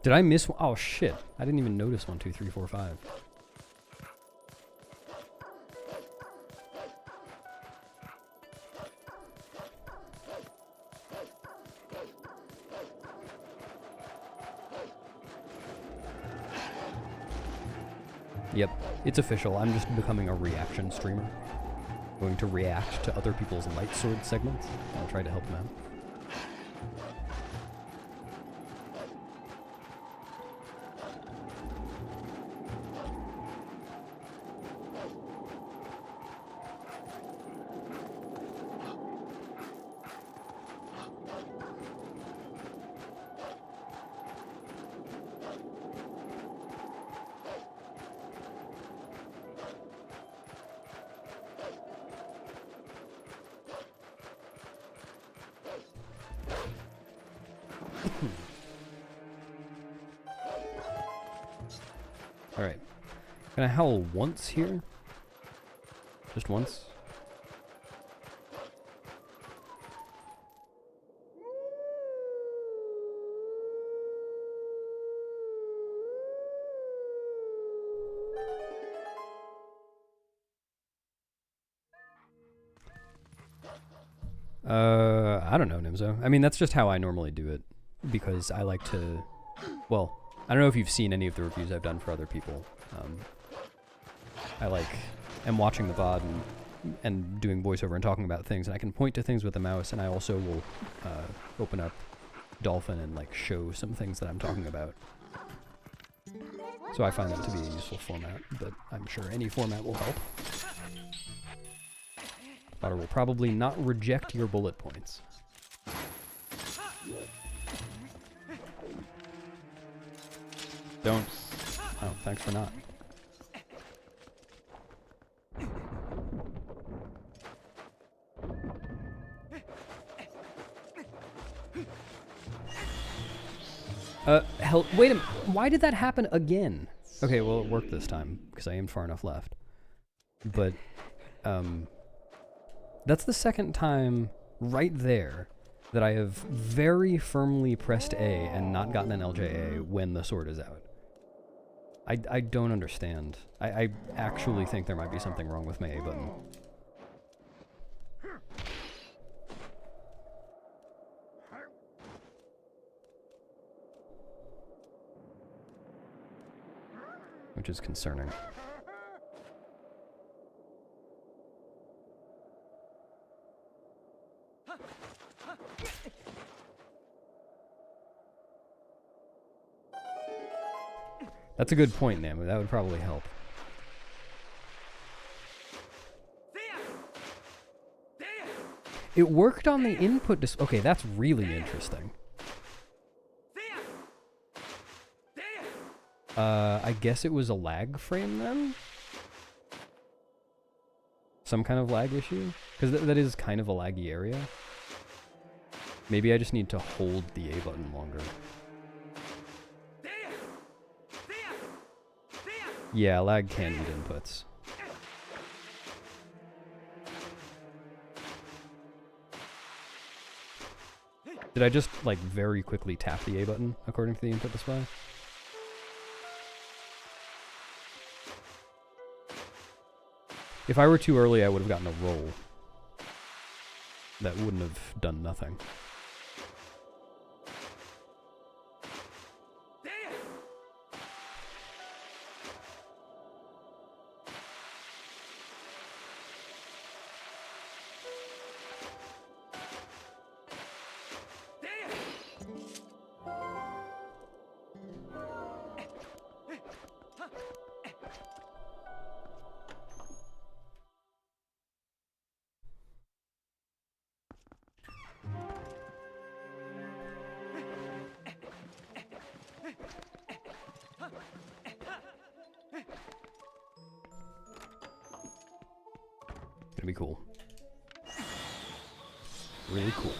Did I miss one? Oh shit, I didn't even notice 1, 2, 3, 4, 5. Yep, it's official. I'm just becoming a reaction streamer. Going to react to other people's light sword segments. I'll try to help them out. Alright. Can I howl once here? Just once? I don't know, Nimzo. I mean, that's just how I normally do it, because I like to, well, I don't know if you've seen any of the reviews I've done for other people. I am watching the VOD and doing voiceover and talking about things, and I can point to things with the mouse, and I also will open up Dolphin and show some things that I'm talking about. So I find that to be a useful format, but I'm sure any format will help. Fodder will probably not reject your bullet points. Don't. Oh, thanks for not. Hell, wait a minute. Why did that happen again? Okay, well, it worked this time, because I aimed far enough left. But, that's the second time right there that I have very firmly pressed A and not gotten an LJA when the sword is out. I don't understand. I actually think there might be something wrong with my A button. Which is concerning. That's a good point, Namu. That would probably help. It worked on the input display. Okay, that's really interesting. I guess it was a lag frame then? Some kind of lag issue? Because that is kind of a laggy area. Maybe I just need to hold the A button longer. Yeah, lag can eat inputs. Did I just, like, very quickly tap the A button according to the input display? If I were too early, I would have gotten a roll. That wouldn't have done nothing. Gonna be cool. Really cool.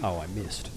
Oh, I missed.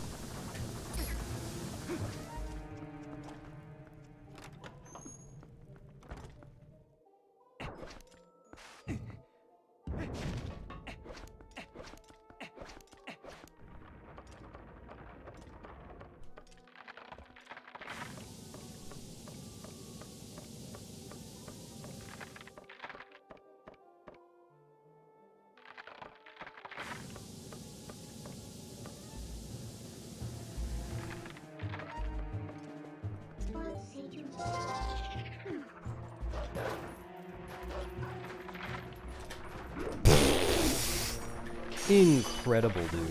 Incredible, dude.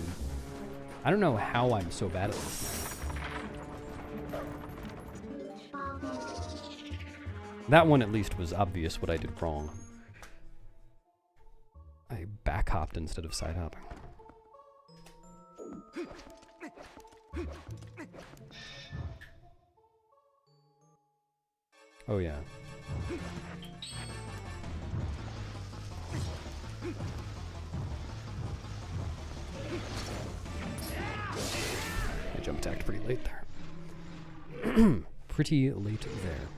I don't know how I'm so bad at this now. That one at least was obvious what I did wrong. I back hopped instead of side hopping. Oh yeah. I jump attacked pretty late there. Pretty late there.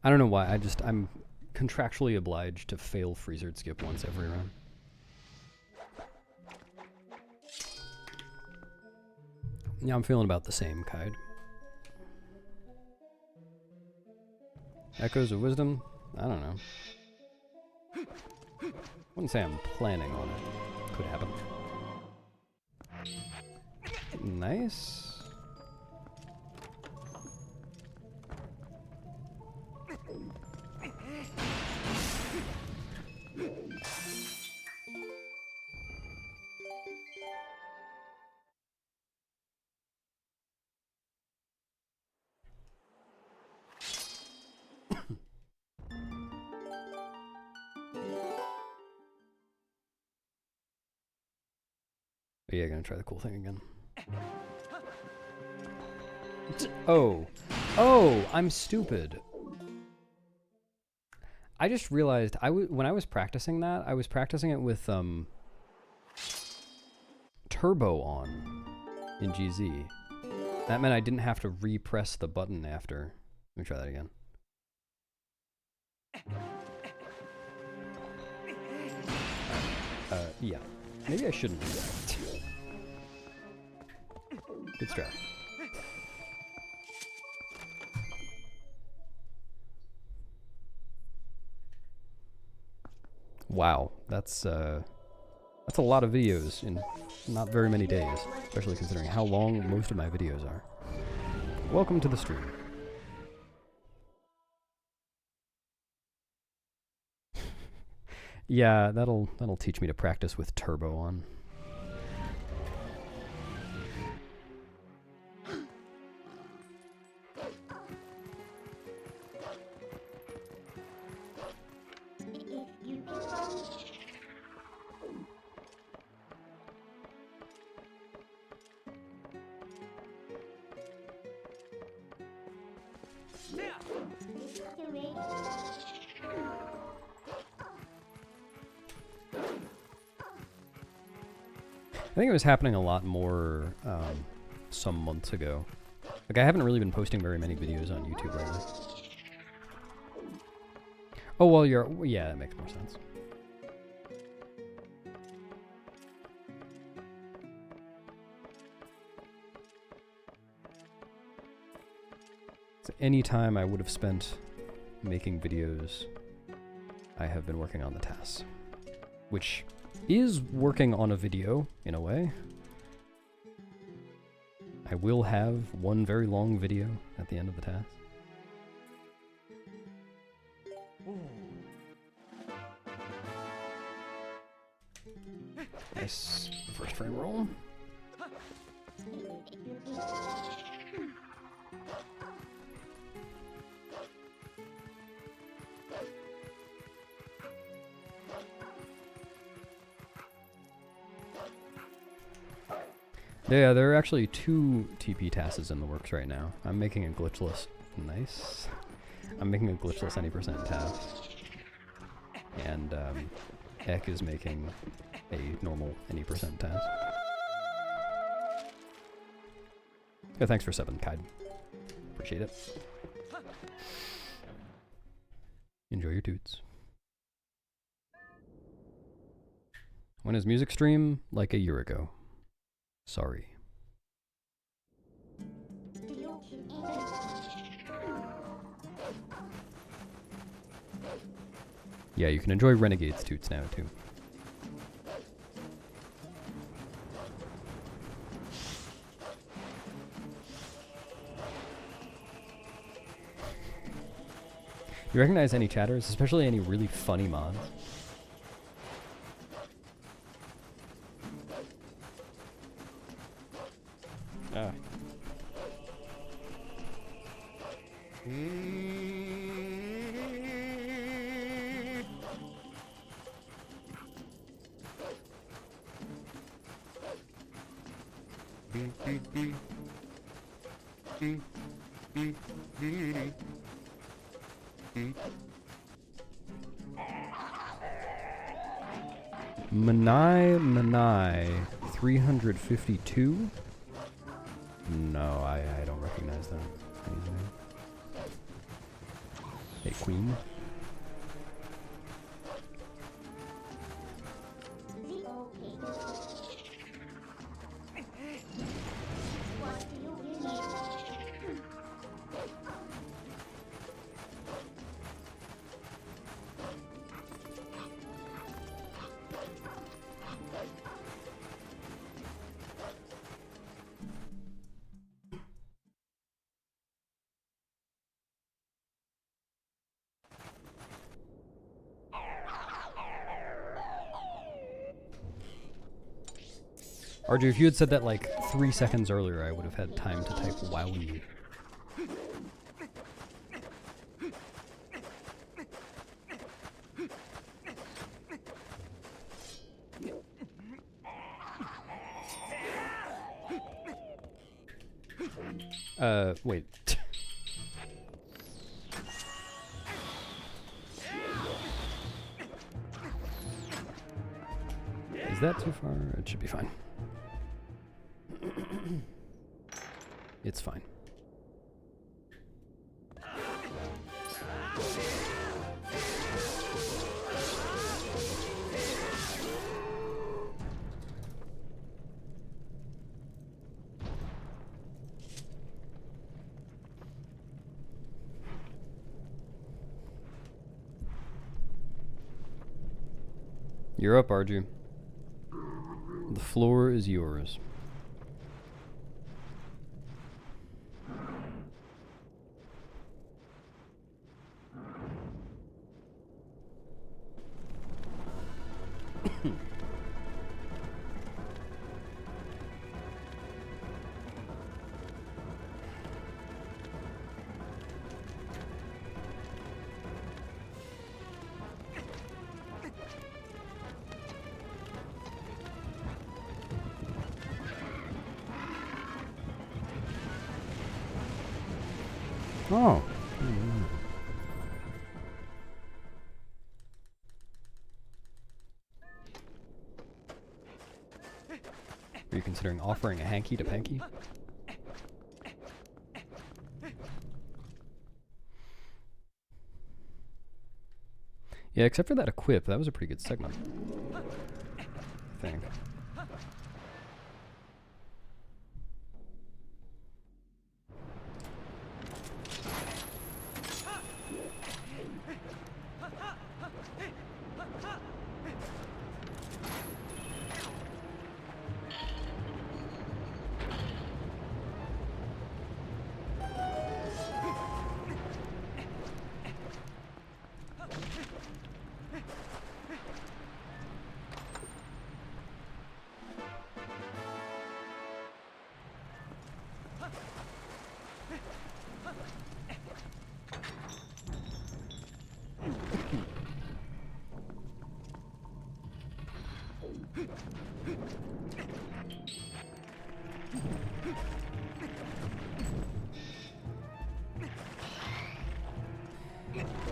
I don't know why, I'm contractually obliged to fail freezered skip once every round. Yeah, I'm feeling about the same, Kaid. Echoes of Wisdom? I don't know. Wouldn't say I'm planning on it. Could happen. Nice. But yeah, gonna try the cool thing again. Oh. Oh, I'm stupid. I just realized when I was practicing that, I was practicing it with turbo on in GZ. That meant I didn't have to repress the button after. Let me try that again. Yeah. Maybe I shouldn't do that. Good strat. Wow, that's a lot of videos in not very many days, especially considering how long most of my videos are. Welcome to the stream. Yeah, that'll teach me to practice with turbo on. I think it was happening a lot more some months ago. Like, I haven't really been posting very many videos on YouTube lately. Oh, well, yeah, that makes more sense. So any time I would have spent making videos, I have been working on the tasks, which is working on a video, in a way. I will have one very long video at the end of the task. Nice first frame roll. Yeah, there are actually 2 TP tasks in the works right now. I'm making a glitchless. Nice. I'm making a glitchless any % task. And Ek is making a normal any % task. Yeah, thanks for 7, Kaid. Appreciate it. Enjoy your toots. When is music stream? Like a year ago. Sorry. Yeah, you can enjoy Renegade's toots now, too. You recognize any chatters, especially any really funny mods? Ah. Manai 352? No, I don't recognize that. Hey, Queen. RJ, if you had said that like 3 seconds earlier, I would have had time to type wowie. Wait. Is that too far? It should be fine. It's fine. You're up, Arju. The floor is yours. Oh. Are you considering offering a hanky to Panky? Yeah, except for that equip, that was a pretty good segment. I think.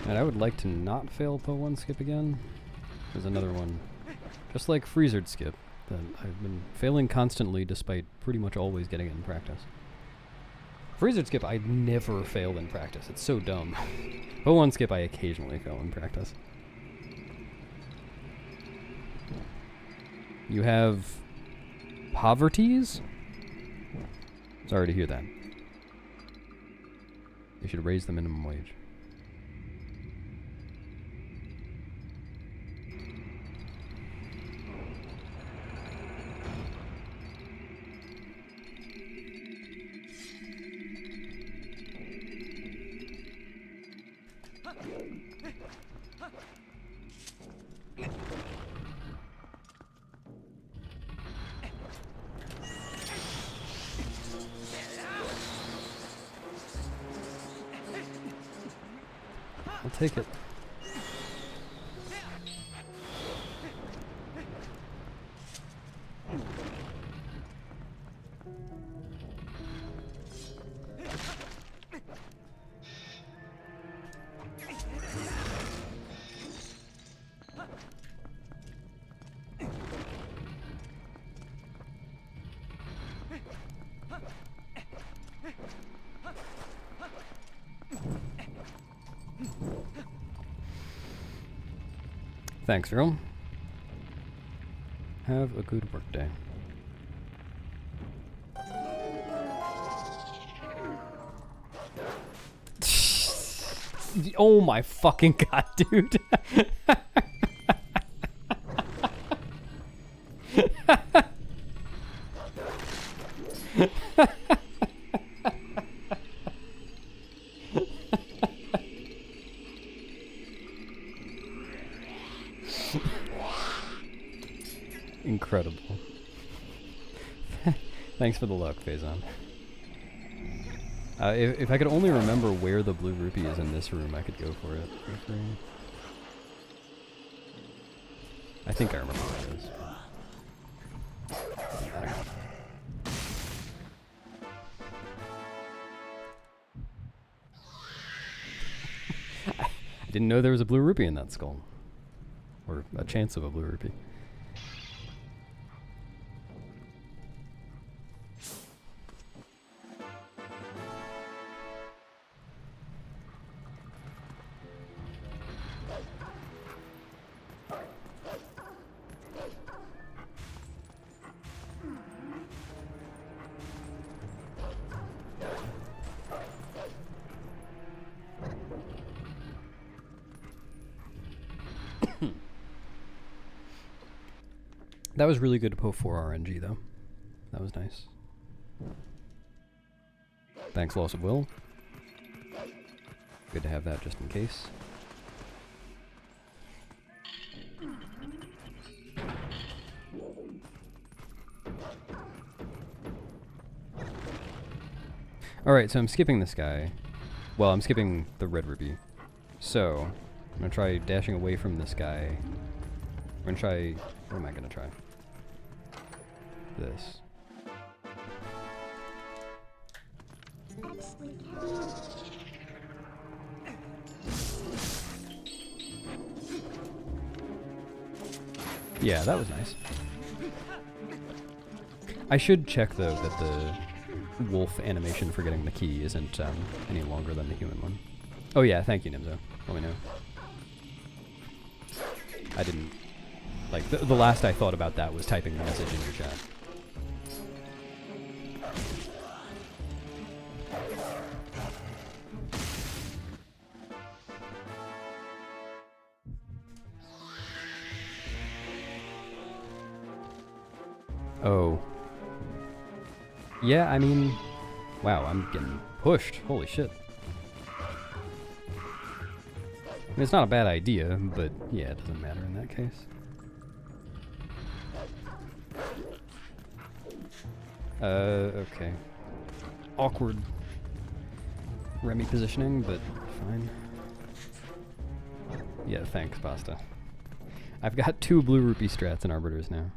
And I would like to not fail Po1 skip again. There's another one, just like Freezered skip, that I've been failing constantly despite pretty much always getting it in practice. Freezered skip I never fail in practice, it's so dumb. Po1 skip I occasionally fail in practice. You have poverties? Sorry to hear that. They should raise the minimum wage. I'll take it. Thanks, Earl. Have a good work day. Oh my fucking god, dude. Incredible. Thanks for the luck, Faison. If I could only remember where the blue rupee is in this room, I could go for it for free. I think I remember where it is. I didn't know there was a blue rupee in that skull. Or a chance of a blue rupee. That was really good to PO4 RNG though. That was nice. Thanks, Loss of Will. Good to have that just in case. Alright, so I'm skipping this guy. Well, I'm skipping the red ruby. So, I'm gonna try dashing away from this guy. I'm gonna try... What am I gonna try? This. Yeah, that was nice. I should check, though, that the wolf animation for getting the key isn't any longer than the human one. Oh yeah, thank you, Nimzo. Let me know. I didn't... Like, the last I thought about that was typing the message in your chat. Oh. Yeah, I mean... Wow, I'm getting pushed. Holy shit. I mean, it's not a bad idea, but yeah, it doesn't matter in that case. Okay. Awkward Remy positioning, but fine. Yeah, thanks, Pasta. I've got 2 blue rupee strats and arbiters now.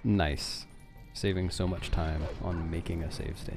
Nice. Saving so much time on making a save state.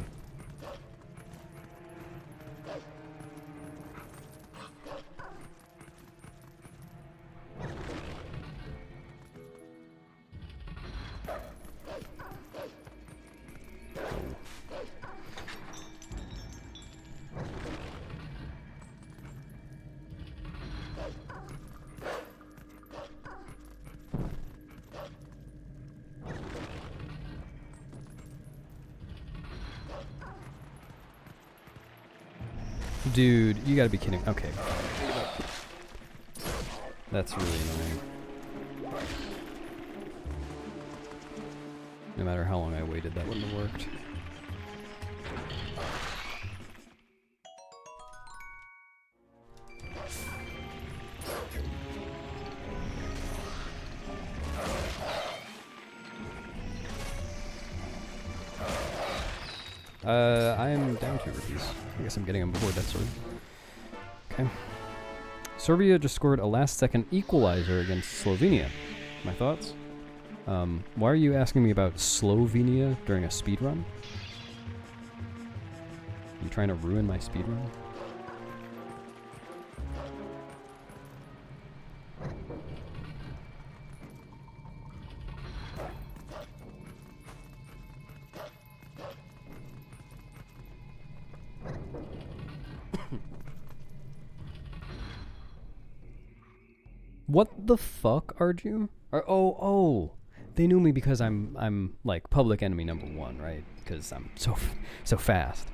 Dude, you gotta be kidding. Okay. That's really annoying. No matter how long I waited, that wouldn't have worked. I am down 2 rupees. I guess I'm getting him before that sword. Okay. Serbia just scored a last-second equalizer against Slovenia. My thoughts? Why are you asking me about Slovenia during a speedrun? You trying to ruin my speedrun? What the fuck, Arju? Oh, they knew me because I'm like public enemy #1, right? Because I'm so fast.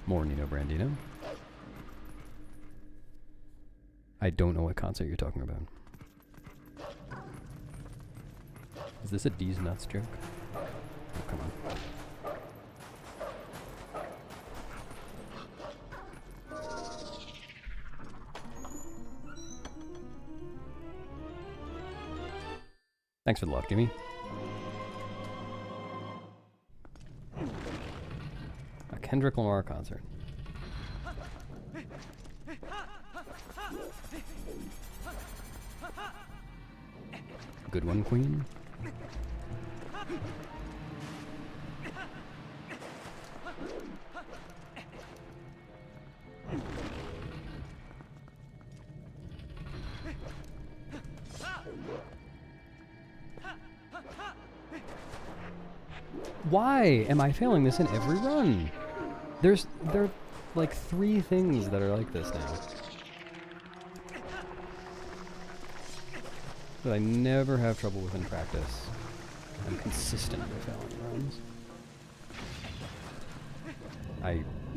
More Nino Brandino. I don't know what concert you're talking about. Is this a D's Nuts joke? Oh, come on. Thanks for the luck, Jimmy. A Kendrick Lamar concert. Good one, Queen. Why am I failing this in every run? There are like 3 things that are like this now. That I never have trouble with in practice. I'm consistently failing runs.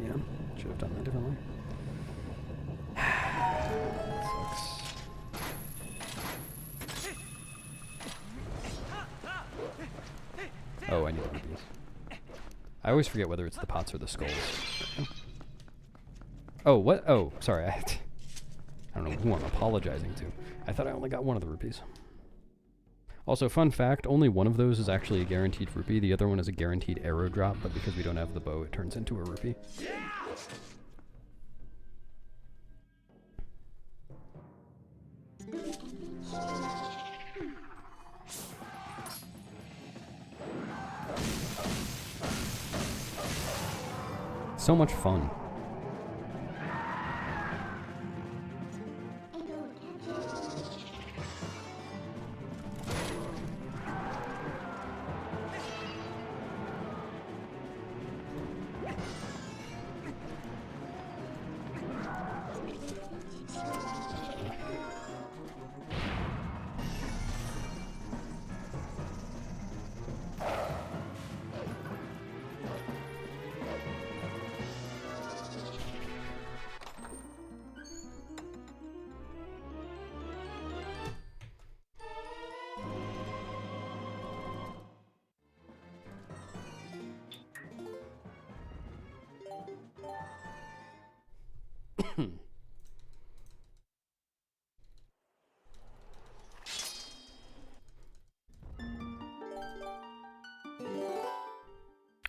Yeah, should have done that differently. Sucks. I always forget whether it's the pots or the skulls. Oh, what? Oh, sorry. I don't know who I'm apologizing to. I thought I only got one of the rupees. Also, fun fact, only one of those is actually a guaranteed rupee. The other one is a guaranteed arrow drop, but because we don't have the bow, it turns into a rupee. So much fun.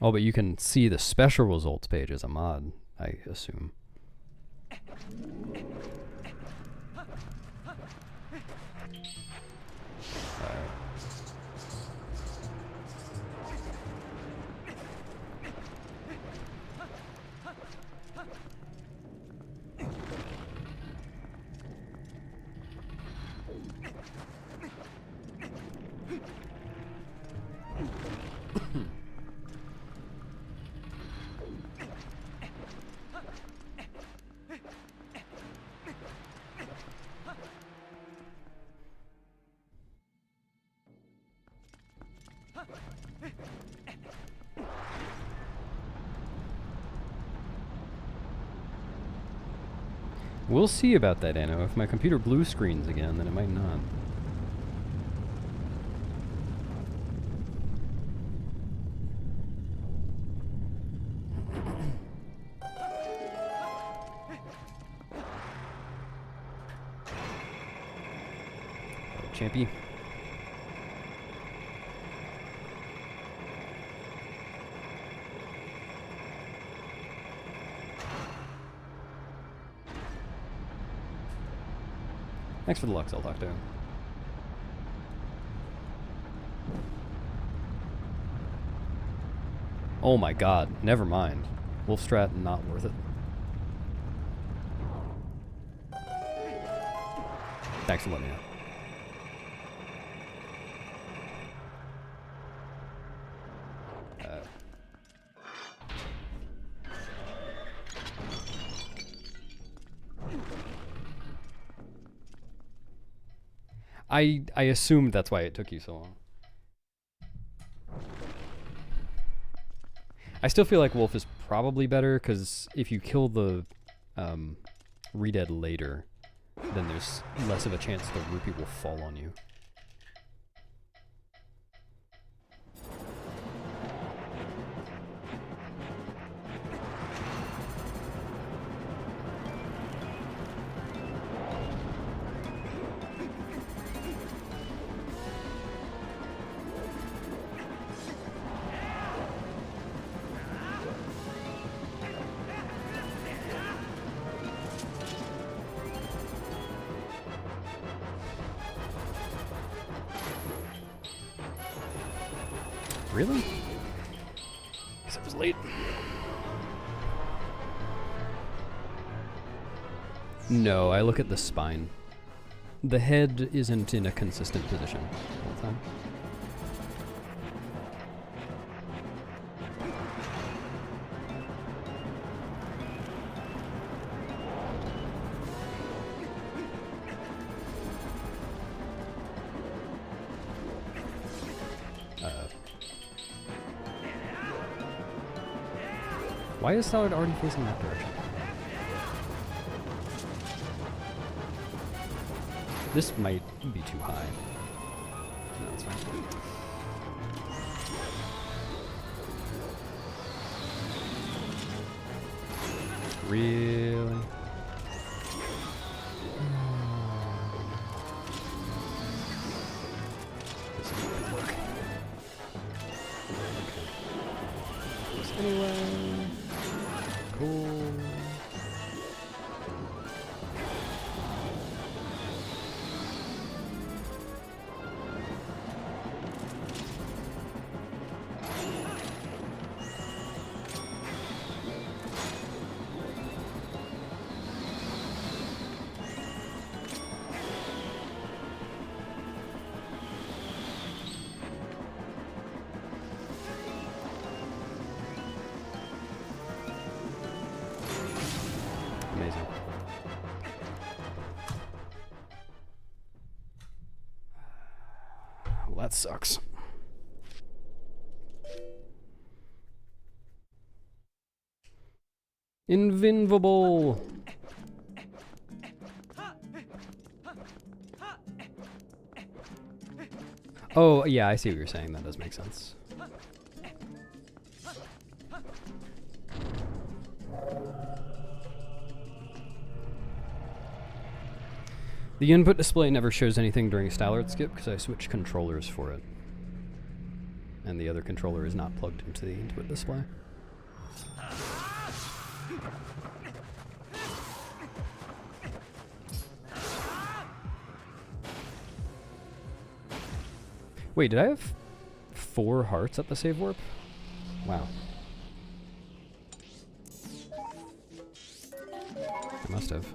Oh, but you can see the special results page as a mod, I assume. We'll see about that, Anno. If my computer blue screens again, then it might not. Champy. Thanks for the Lux, I'll talk to him. Oh my god, never mind. Wolf strat, not worth it. Thanks for letting me know. I assumed that's why it took you so long. I still feel like Wolf is probably better, because if you kill the Redead later, then there's less of a chance the rupee will fall on you. Really? Guess I was late. No, I look at the spine. The head isn't in a consistent position all the time. Why is Salad already facing that direction? This might be too high. No, it's fine. Really? This is a good look. Okay. This anyway. Cool. Amazing. Well, that sucks. Invincible. Oh, yeah, I see what you're saying. That does make sense. The input display never shows anything during style art skip because I switched controllers for it. And the other controller is not plugged into the input display. Wait, did I have 4 hearts at the save warp? Wow. I must have.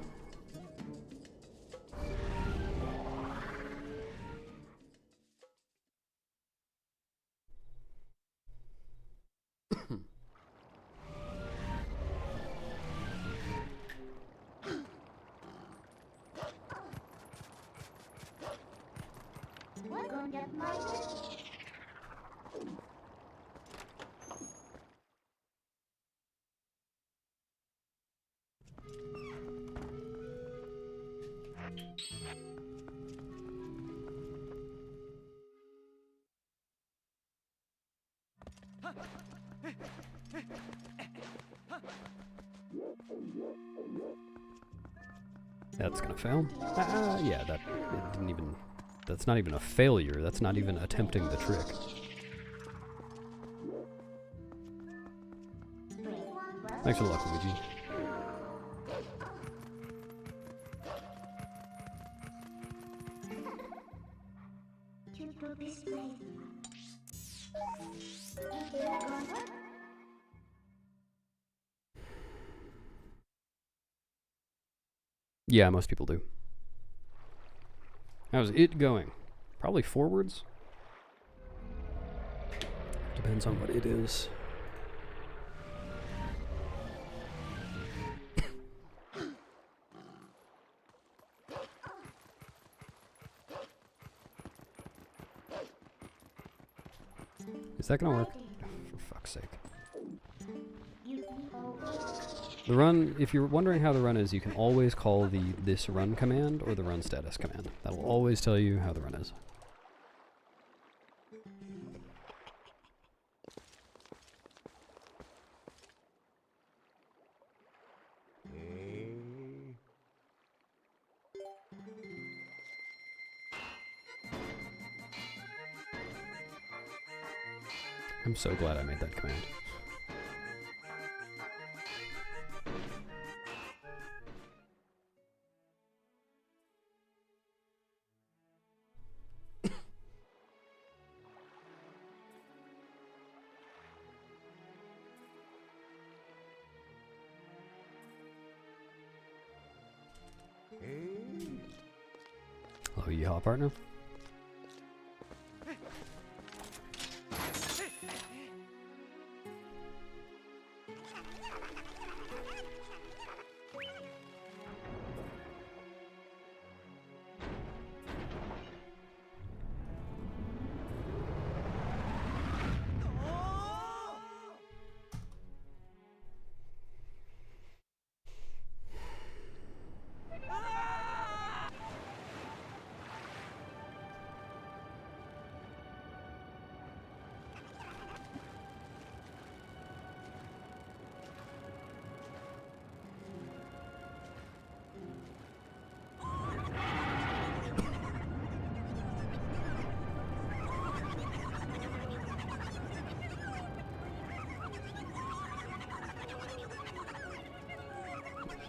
That's gonna fail. Yeah, that it didn't even. That's not even a failure. That's not even attempting the trick. Thanks for the luck, Luigi. Yeah, most people do. How's it going? Probably forwards? Depends on what it is. Is that gonna work? For fuck's sake. The run, if you're wondering how the run is, you can always call the this run command or the run status command. That'll always tell you how the run is. I'm so glad I made that command. Hello, yeehaw, partner.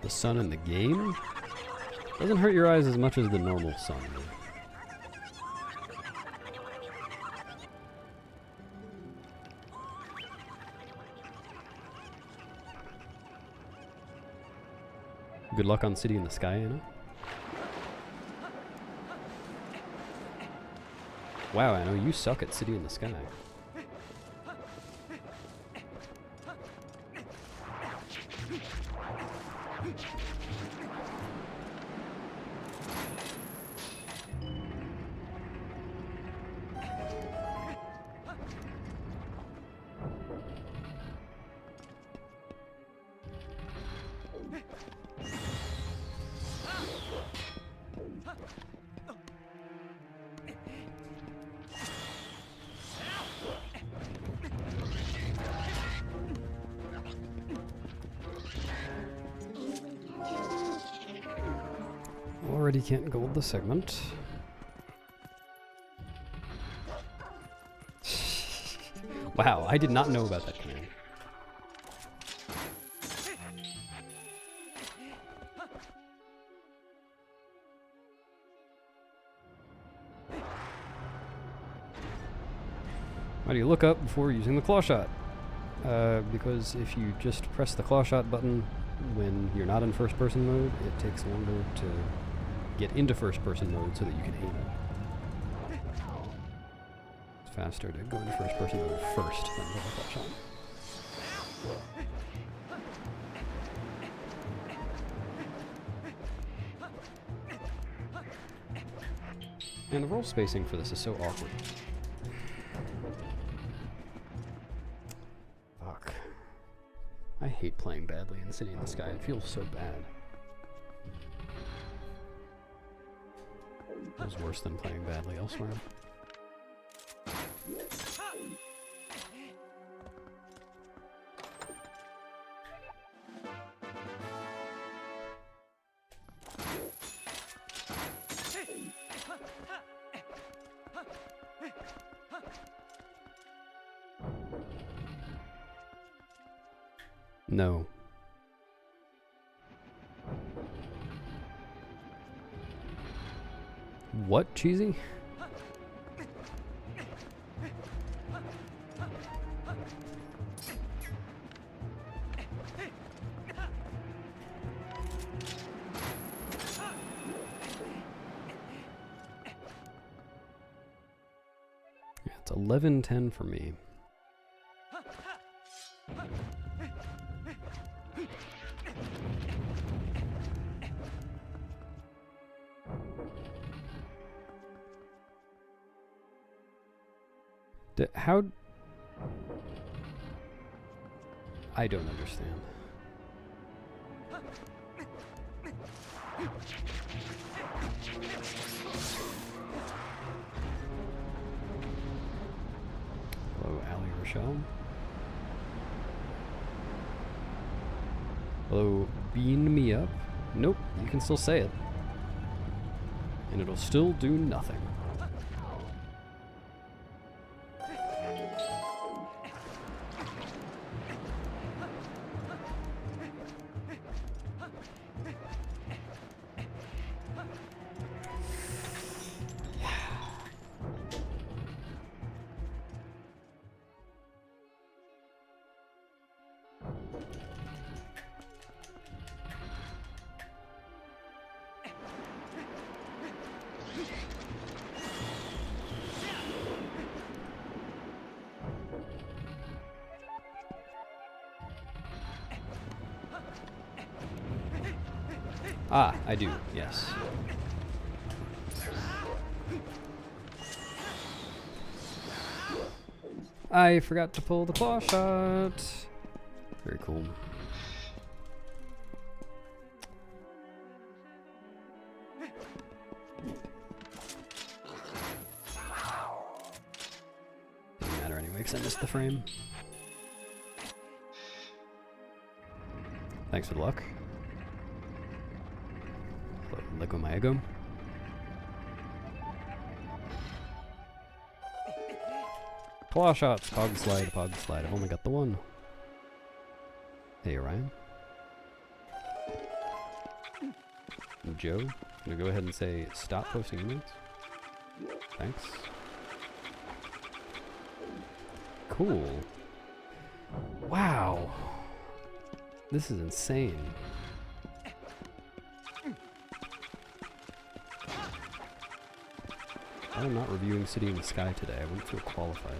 the sun in the game doesn't hurt your eyes as much as the normal sun. Good luck on City in the Sky, Anna. Wow, Anna, you suck at City in the Sky. Already can't gold the segment. Wow, I did not know about that command. Why do you look up before using the claw shot? Because if you just press the claw shot button when you're not in first person mode, it takes longer to get into first person mode so that you can aim it. It's faster to go into first person mode first than with the claw shot. And the roll spacing for this is so awkward. Fuck. I hate playing badly in City in the Sky. It feels so bad. It was worse than playing badly elsewhere. No. What, Cheesy? Yeah, it's 11-10 for me. How? I don't understand. Hello, Ali Rochelle. Hello, bean me up. Nope, you can still say it. And it'll still do nothing. Ah, I do, yes. I forgot to pull the claw shot. Very cool. Doesn't matter anyway, because I missed the frame. Thanks for the luck. Let go my ego. Claw shots, pog slide, pog slide. I've only got the one. Hey, Orion. Joe, gonna go ahead and say stop posting emails. Thanks. Cool. Wow. This is insane. I'm not reviewing City in the Sky today. I wouldn't feel qualified.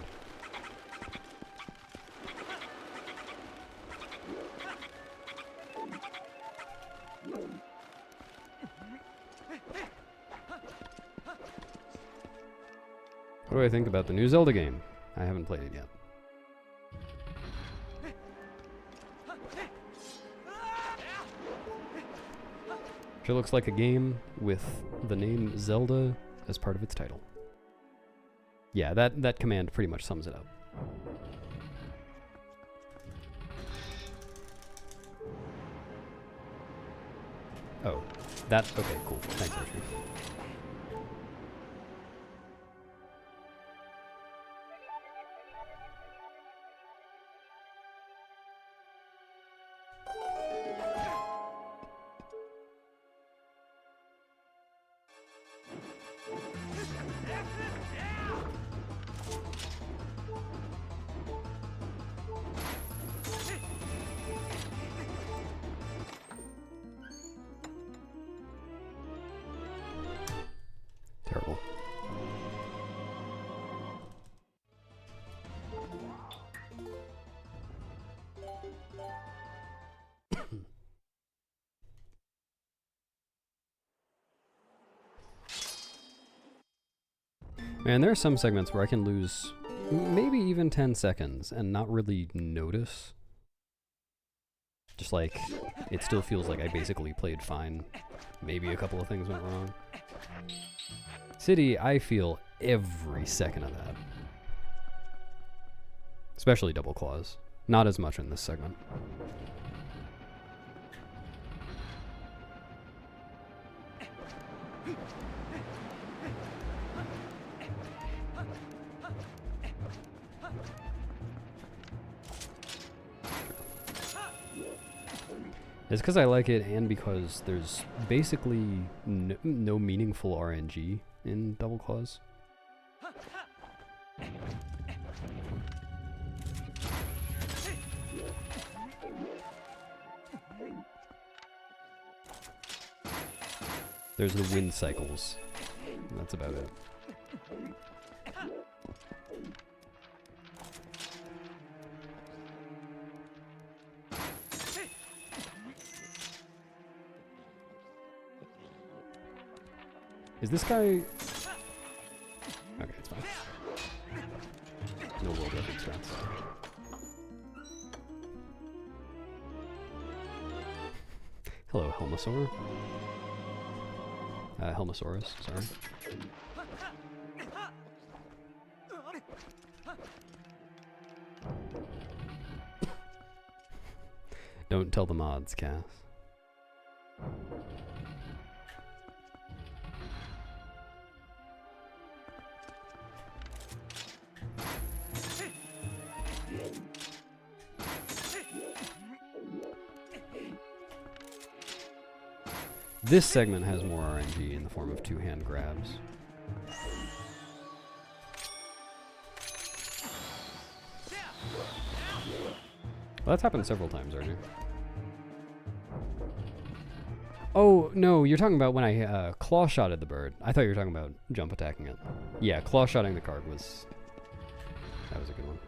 What do I think about the new Zelda game? I haven't played it yet. Sure looks like a game with the name Zelda as part of its title. Yeah, that command pretty much sums it up. Oh, okay, cool. Thanks, Archie. Terrible. Man, there are some segments where I can lose maybe even 10 seconds and not really notice. Just like, it still feels like I basically played fine. Maybe a couple of things went wrong. City, I feel every second of that. Especially double claws. Not as much in this segment. It's because I like it and because there's basically no meaningful RNG in double claws. There's the wind cycles. That's about it. Is this guy... Okay, it's fine. No world record strats. Hello, Helmasaur. Helmasaurus, sorry. Don't tell the mods, Cass. This segment has more RNG in the form of two-hand grabs. Well, that's happened several times already. Oh, no, you're talking about when I claw-shotted the bird. I thought you were talking about jump attacking it. Yeah, claw-shotting the card was... That was a good one.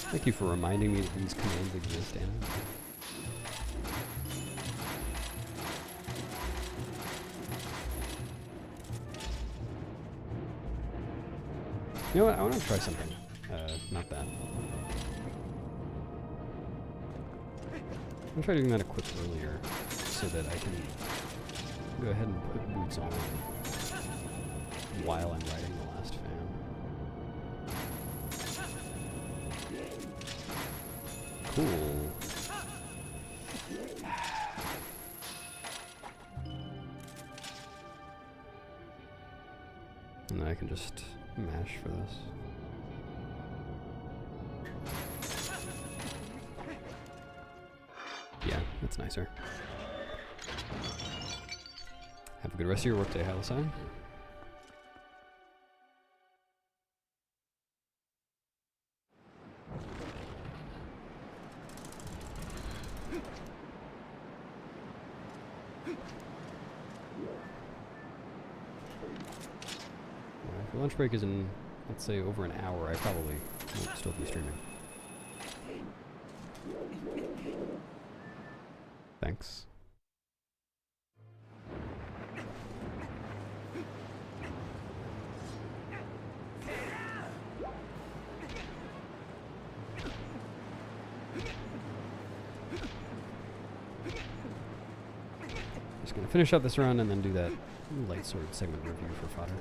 Thank you for reminding me that these commands exist, Anna. You know what? I want to try something. Not that. I'm trying doing that a quick earlier so that I can go ahead and put boots on while I'm riding the last fan. Cool. And then I can just mash for this. That's nicer. Have a good rest of your workday, Halasai. If your lunch break is in, let's say, over an hour, I probably won't still be streaming. Thanks. Just gonna finish up this run and then do that light sword segment review for fodder.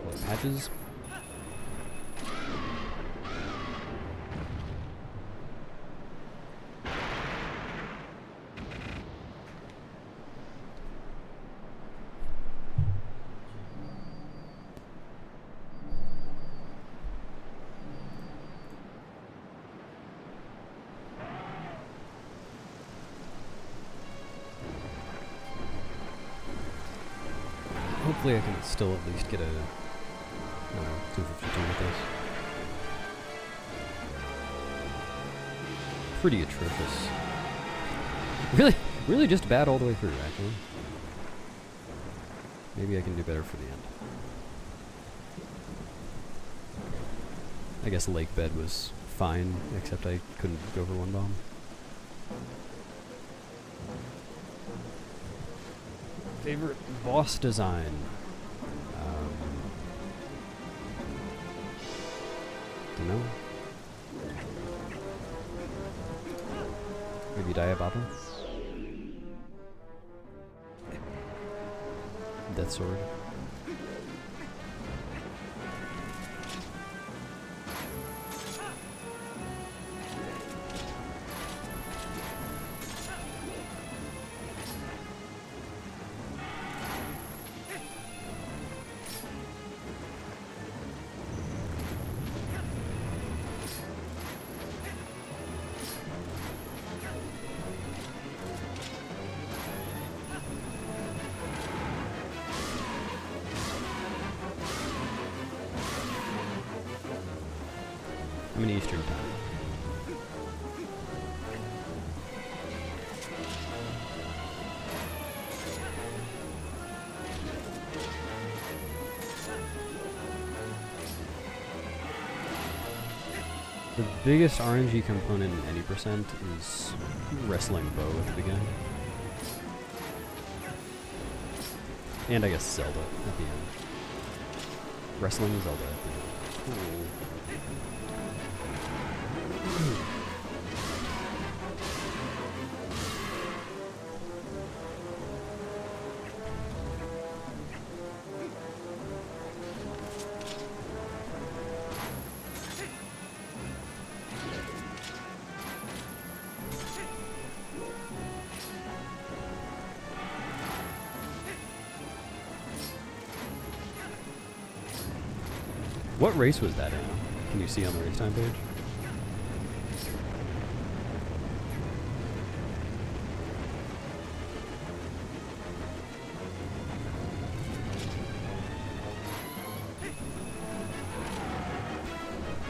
What, patches? Hopefully I can still at least get a 252 with this. Pretty atrocious. Really just bad all the way through, actually. Maybe I can do better for the end. I guess Lake Bed was fine, except I couldn't go for one bomb. Favorite boss design? Dunno. Maybe Diababa? Death Sword. I'm in Eastern time. The biggest RNG component in any percent is wrestling bow at the beginning. And I guess Zelda at the end. Wrestling Zelda at the end. Cool. What race was that in? Can you see on the race time page?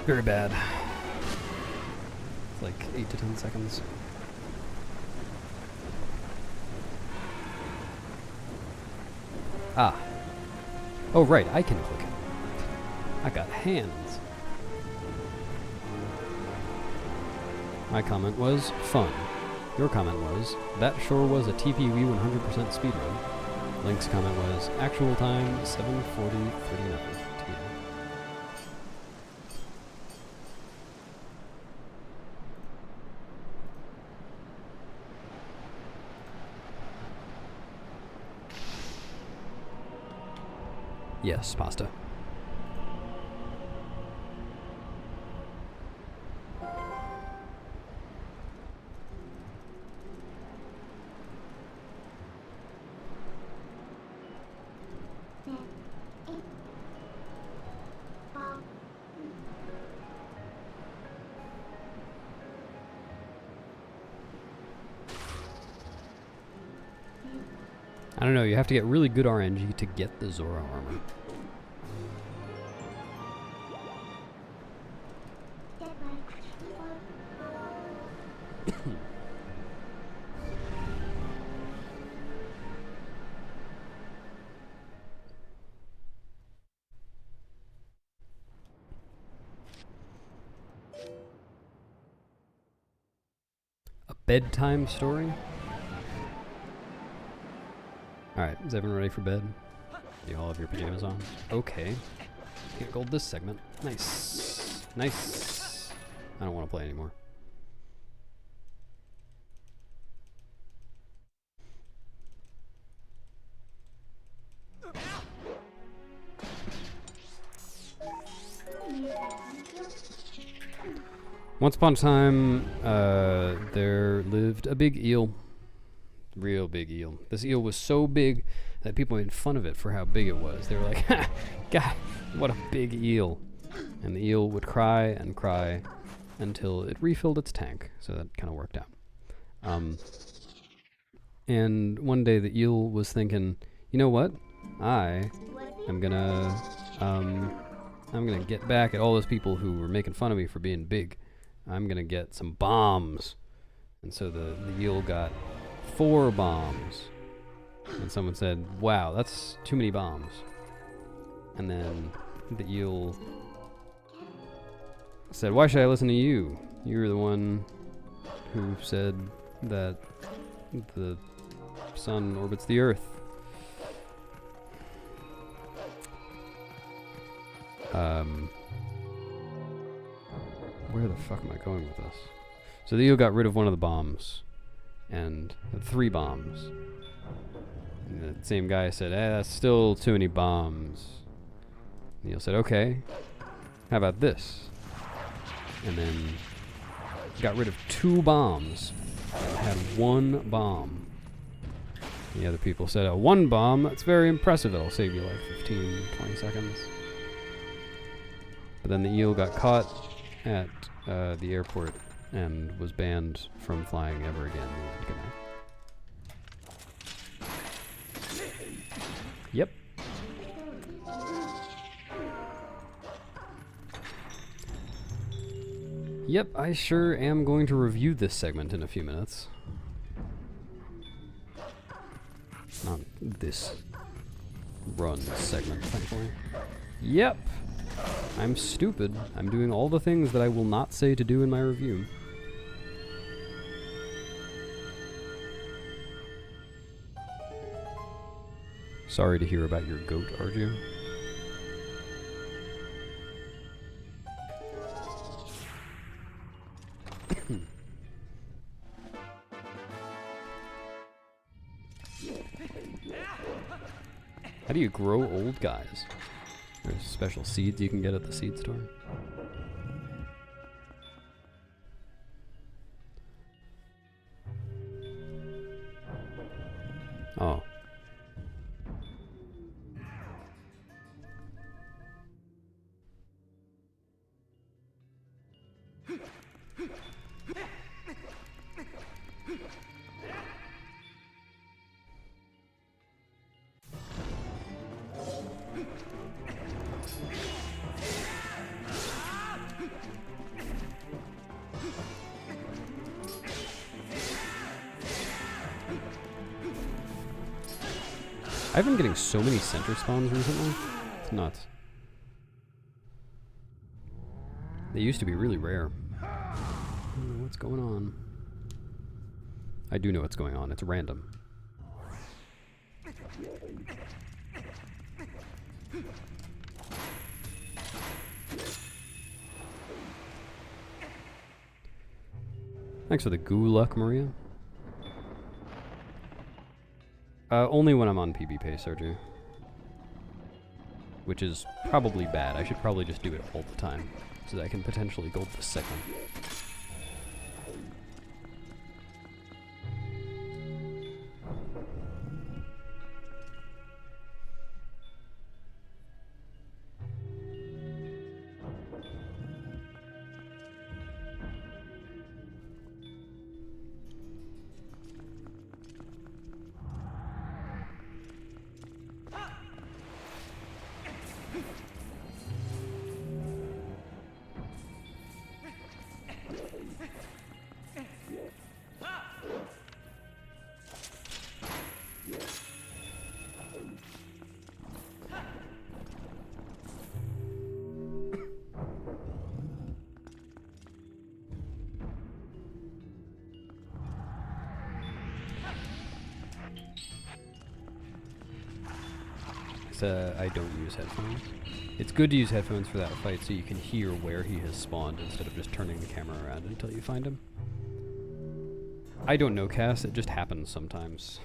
Very bad. It's like 8 to 10 seconds. Ah. Oh, right, I can click it. I got hands. My comment was, fun. Your comment was, that sure was a TPV 100% speedrun. Link's comment was, actual time 7:40:39 PM. Yes, pasta. I don't know, you have to get really good RNG to get the Zora armor. A bedtime story? Alright, is everyone ready for bed? You all have your pajamas on? Okay. Get gold this segment. Nice. Nice. I don't want to play anymore. Once upon a time, there lived a big eel. Real big eel. This eel was so big that people made fun of it for how big it was. They were like, ha, God, what a big eel. And the eel would cry and cry until it refilled its tank. So that kind of worked out. And one day the eel was thinking, you know what? I'm gonna get back at all those people who were making fun of me for being big. I'm gonna get some bombs. And so the eel got 4 bombs. And someone said, wow, that's too many bombs. And then the eel said, why should I listen to you? You're the one who said that the sun orbits the earth. Where the fuck am I going with this? So the eel got rid of one of the bombs and had 3 bombs. And the same guy said, that's still too many bombs. And the eel said, okay, how about this? And then got rid of 2 bombs and had 1 bomb. The other people said, 1 bomb, that's very impressive. It'll save you like 15, 20 seconds. But then the eel got caught at the airport and was banned from flying ever again. Good night. Yep. Yep, I sure am going to review this segment in a few minutes. Not this run segment, thankfully. Yep! I'm stupid. I'm doing all the things that I will not say to do in my review. Sorry to hear about your goat, Arju. How do you grow old guys? There's special seeds you can get at the seed store. Oh. I've been getting so many center spawns recently. It's nuts. They used to be really rare. I don't know what's going on. I do know what's going on. It's random. Thanks for the goo luck, Maria. Only when I'm on PB pace, Sergio. Which is probably bad. I should probably just do it all the time, so that I can potentially gold this segment. fact, I don't use headphones. It's good to use headphones for that fight so you can hear where he has spawned instead of just turning the camera around until you find him. I don't know, Cass. It just happens sometimes.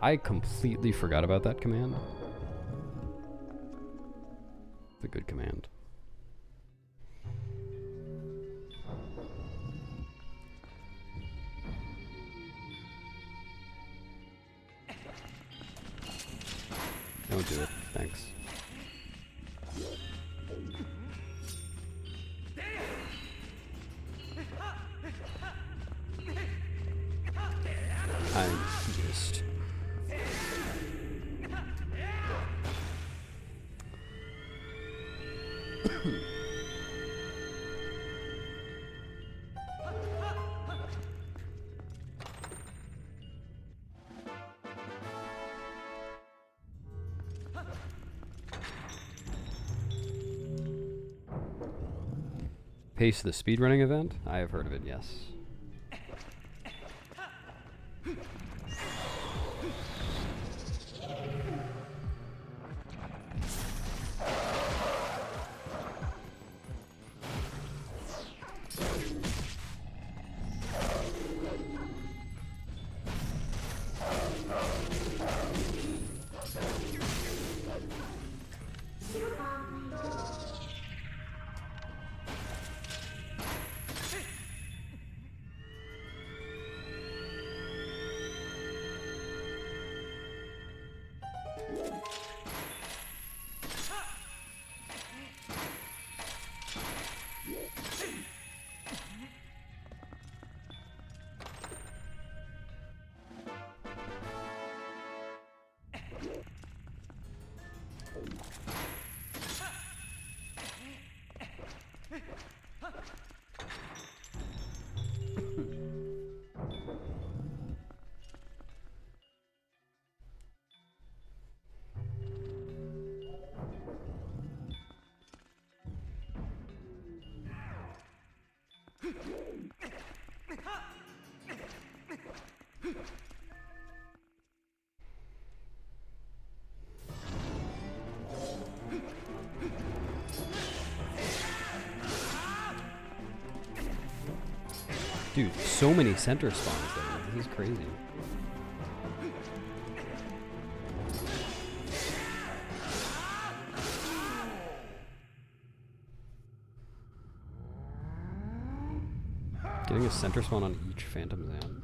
I completely forgot about that command. It's a good command. Don't do it. Thanks. I missed. Pace the speedrunning event? I have heard of it, yes. Dude, so many center spawns there. This is crazy. Getting a center spawn on each Phantom Zan.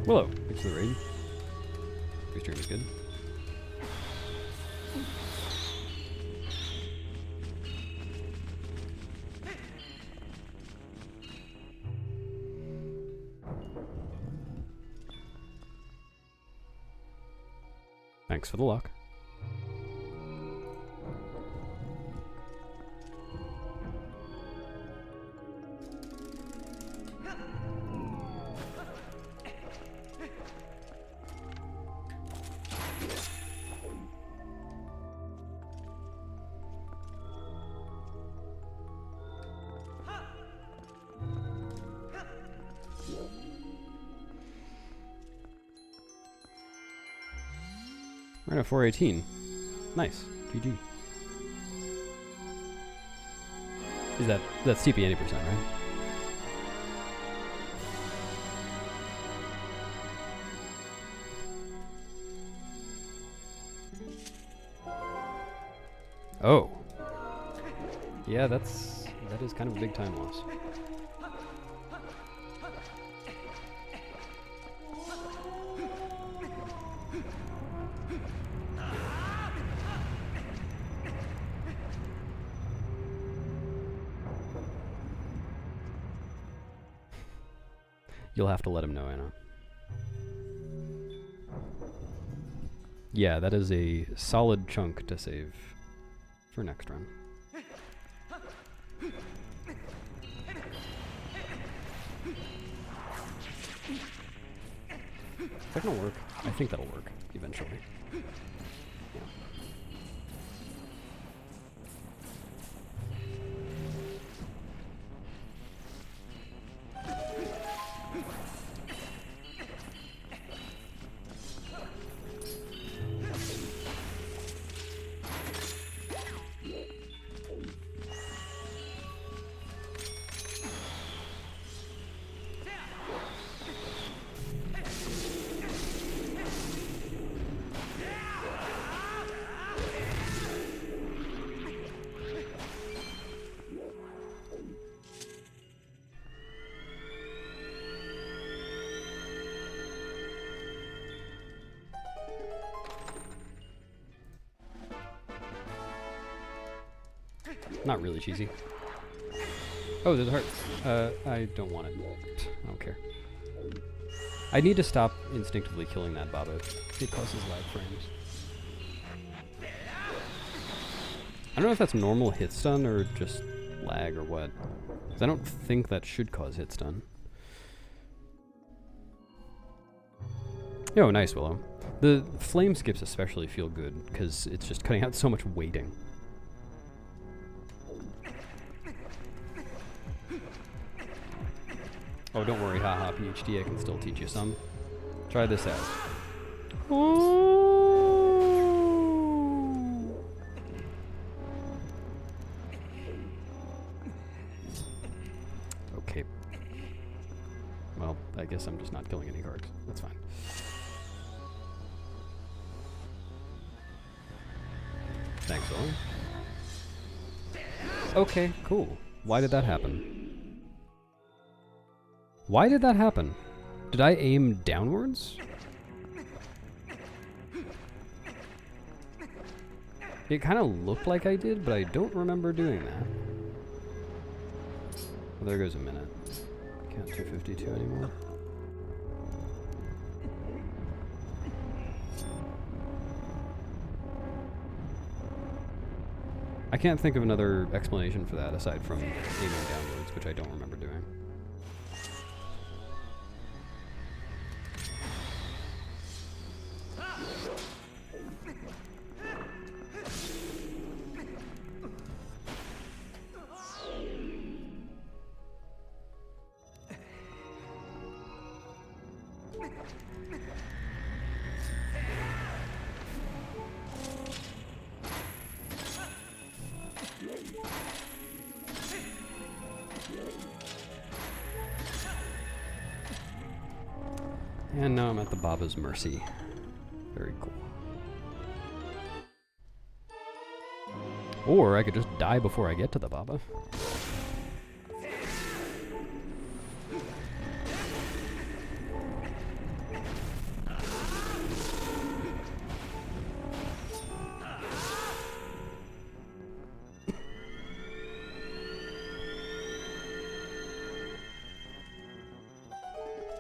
Willow, thanks for the raid. Your stream is good. Thanks for the luck. We're at 418. Nice. GG. That's TP any percent, right? Oh. Yeah, that is kind of a big time loss. You'll have to let him know, Anna. Yeah, that is a solid chunk to save for next run. Is that gonna work? I think that'll work eventually. Yeah. Not really cheesy. Oh, there's a heart. I don't want it. I don't care. I need to stop instinctively killing that Baba. It causes lag frames. I don't know if that's normal hit stun or just lag or what. 'Cause I don't think that should cause hit stun. Oh, nice, Willow. The flame skips especially feel good because it's just cutting out so much waiting. Oh, don't worry, haha, PhD, I can still teach you some. Try this out. Okay. Well, I guess I'm just not killing any cards. That's fine. Thanks, Owen. Okay, cool. Why did that happen? Why did that happen? Did I aim downwards? It kind of looked like I did, but I don't remember doing that. Well, there goes a minute. Can't 252 anymore. I can't think of another explanation for that aside from aiming downwards, which I don't remember doing. And now I'm at the Baba's mercy. Very cool. Or I could just die before I get to the Baba.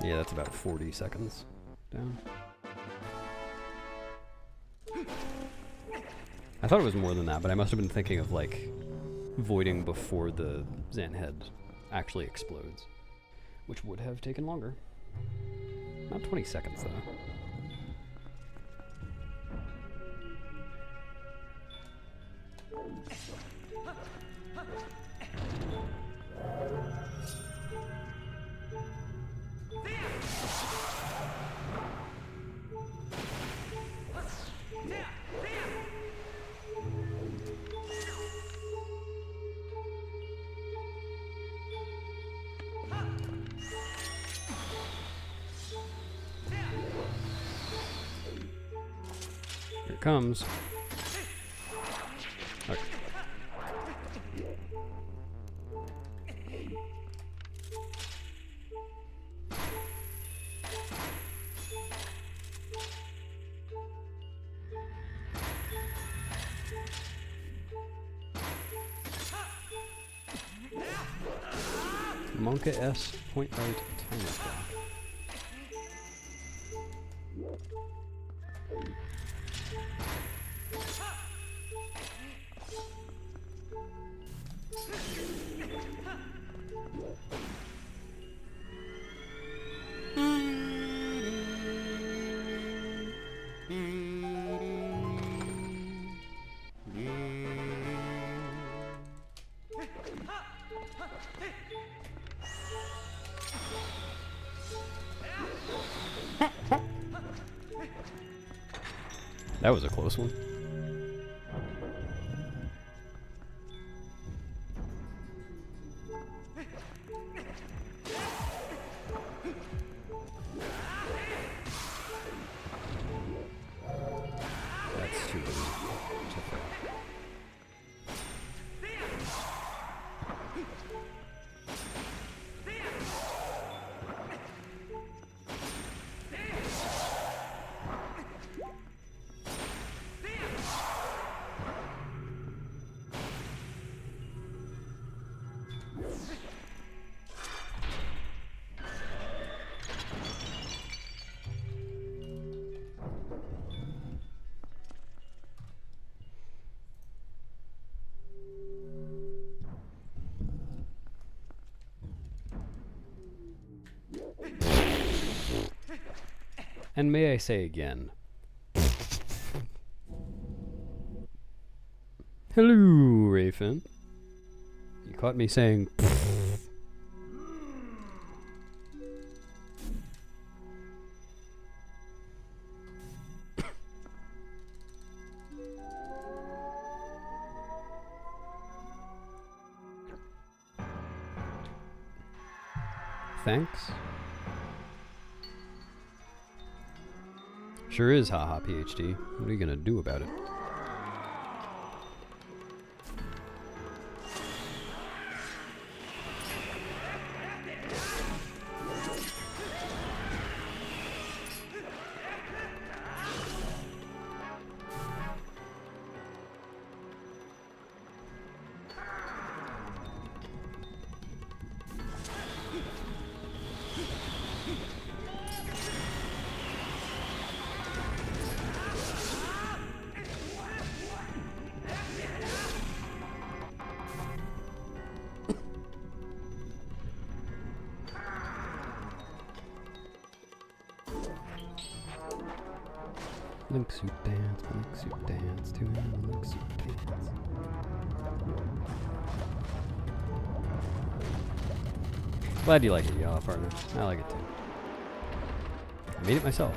Yeah, that's about 40 seconds down. I thought it was more than that, but I must have been thinking of, like, voiding before the Zan head actually explodes, which would have taken longer. Not 20 seconds, though. Here it comes. Okay. Monka S point right timer clock. That was a close one. That's too easy. And may I say again, hello, Rayfin. You caught me saying thanks. Sure is, haha, PhD. What are you gonna do about it? Link suit dance, to him, link suit dance. Glad you like it, y'all, partner. I like it too. I made it myself.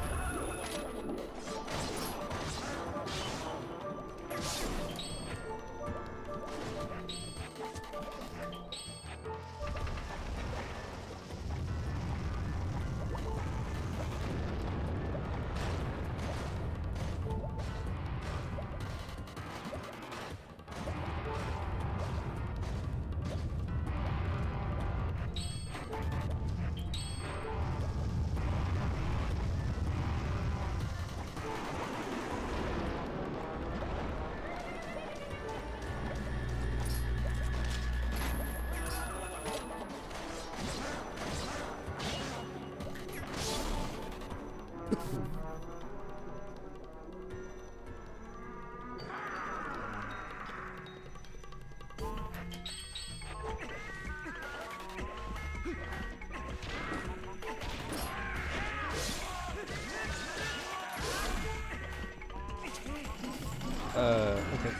Okay.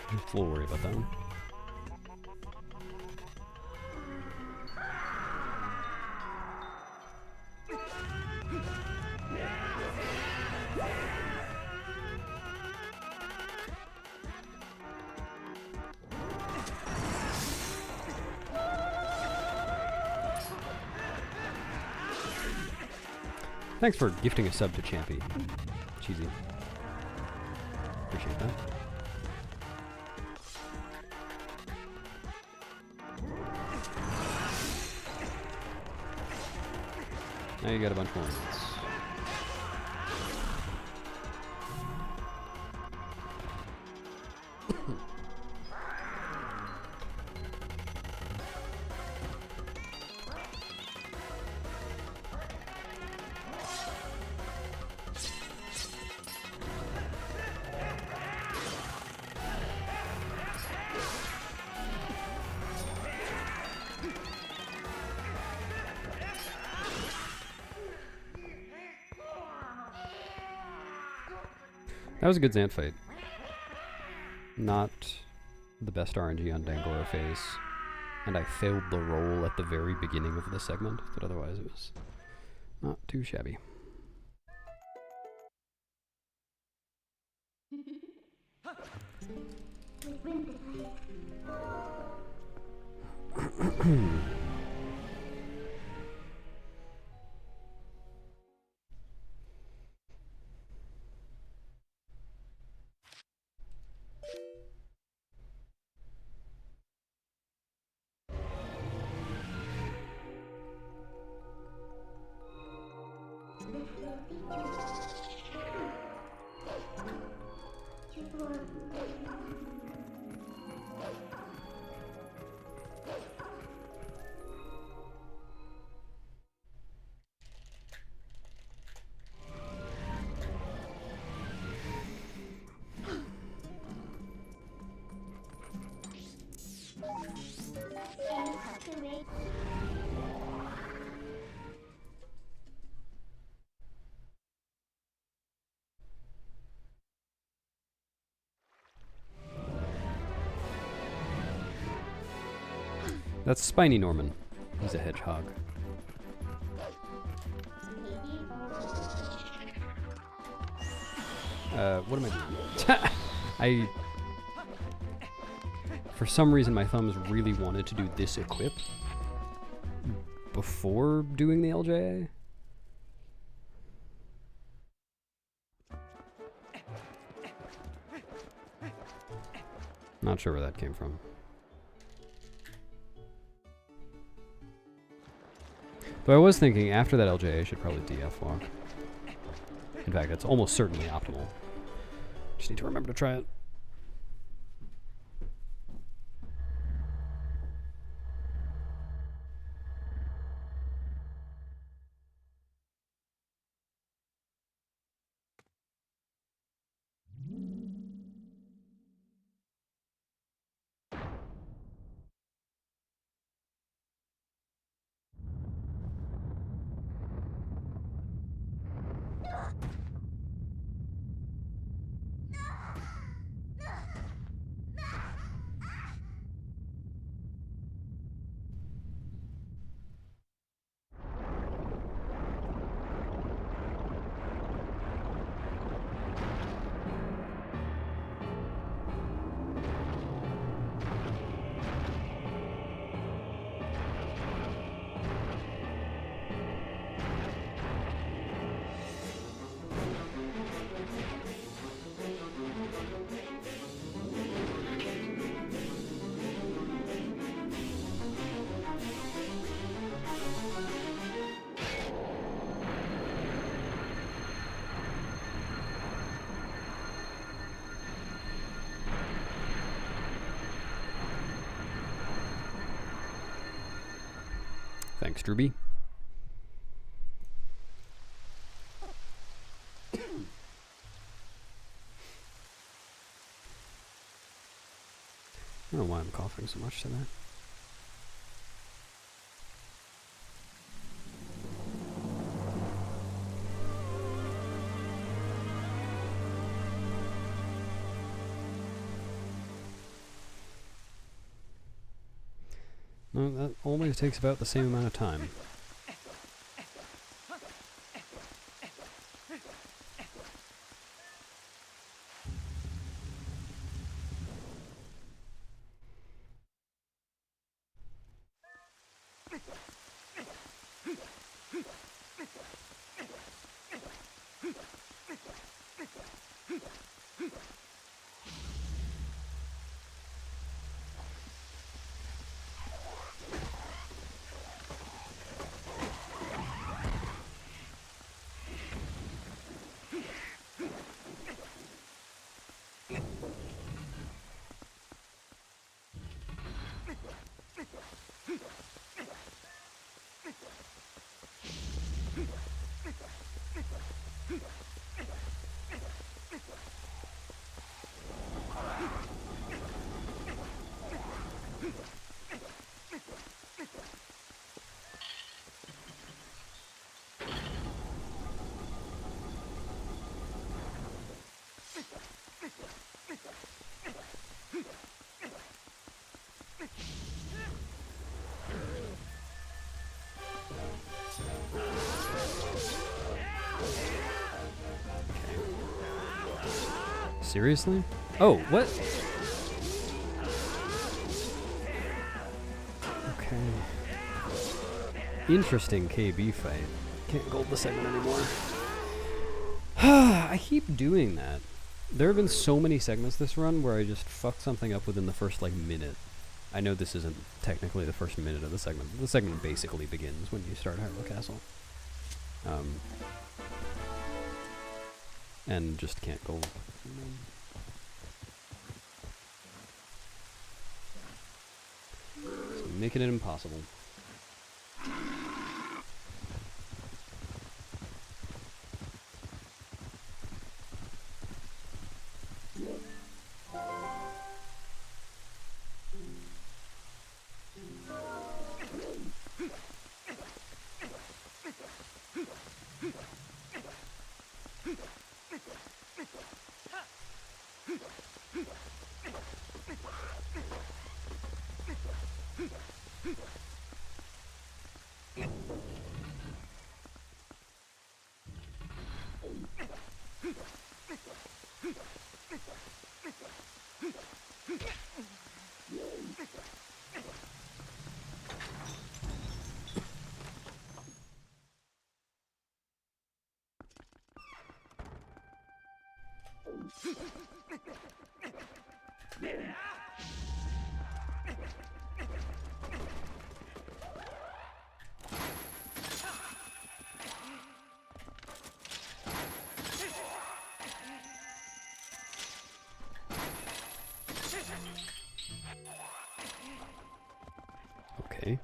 I'm a little worried about that one. Thanks for gifting a sub to Champy. Cheesy. Appreciate that. Now you got a bunch more units. That was a good Xant fight. Not the best RNG on Dangler phase. And I failed the roll at the very beginning of the segment, but otherwise it was not too shabby. That's Spiny Norman. He's a hedgehog. What am I doing? For some reason, my thumbs really wanted to do this equip before doing the LJA. Not sure where that came from. But I was thinking after that LJA, I should probably DF walk. In fact, it's almost certainly optimal. Just need to remember to try it. Thanks, Drewby. I don't know why I'm coughing so much today. Well, that always takes about the same amount of time. Seriously? Oh, what? Okay. Interesting KB fight. Can't gold the segment anymore. I keep doing that. There have been so many segments this run where I just fuck something up within the first, like, minute. I know this isn't technically the first minute of the segment, but the segment basically begins when you start Hyrule Castle. And just can't gold. So making it impossible. Okay.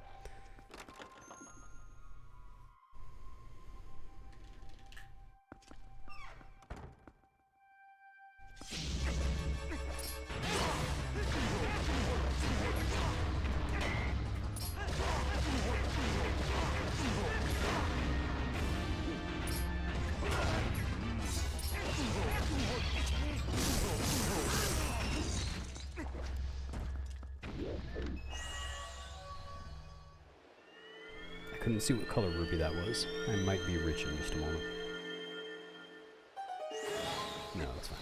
I couldn't see what color ruby that was. I might be rich in just a moment. No, that's fine.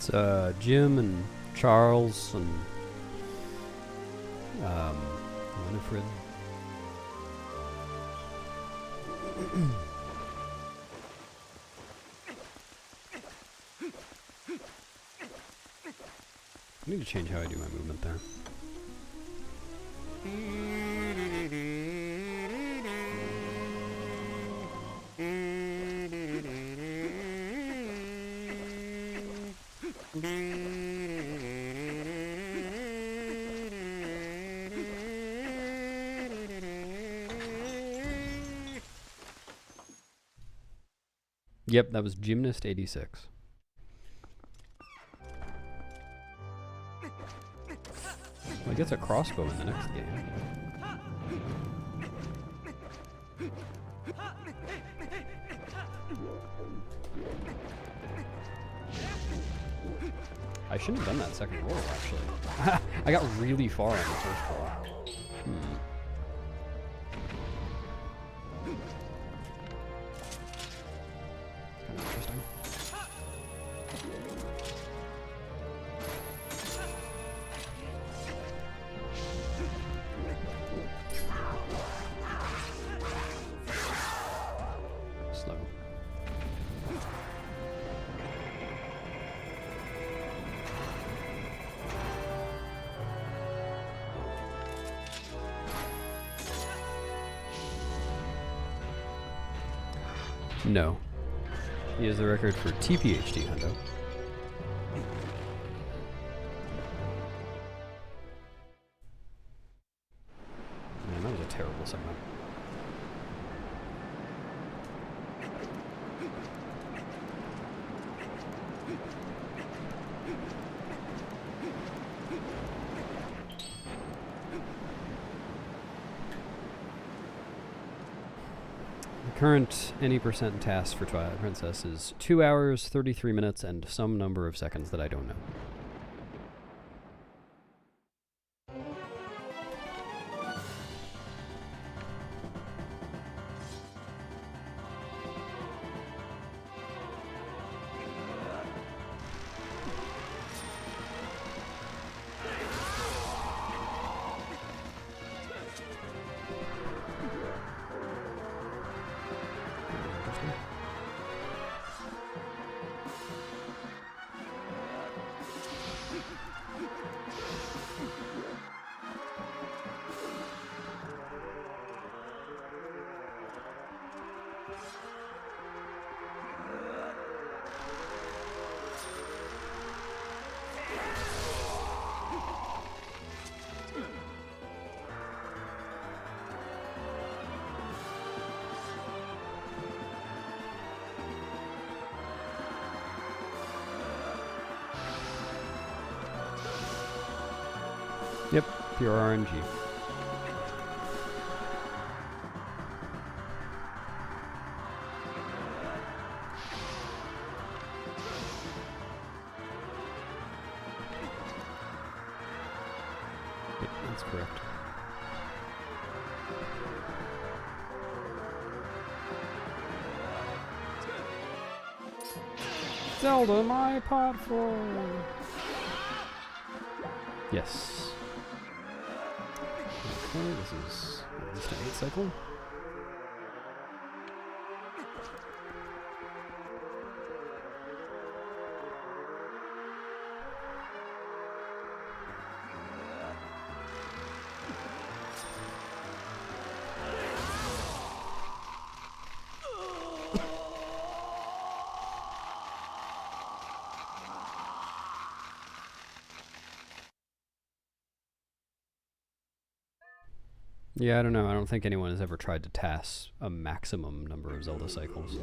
It's Jim and Charles and Winifred. I need to change how I do my movement there. Yep, that was Gymnast 86. Well, he gets a crossbow in the next game. I shouldn't have done that second roll, actually. I got really far on the first roll. Kind of interesting. Slow. No. He has the record for TPHD, Hundo. Man, that was a terrible segment. Current any percent task for Twilight Princess is 2 hours, 33 minutes, and some number of seconds that I don't know. Yep, pure RNG. Yep, that's correct. Zelda, my platform! Yes. Okay, this is at least an 8 cycle. Yeah, I don't know. I don't think anyone has ever tried to task a maximum number of Zelda cycles.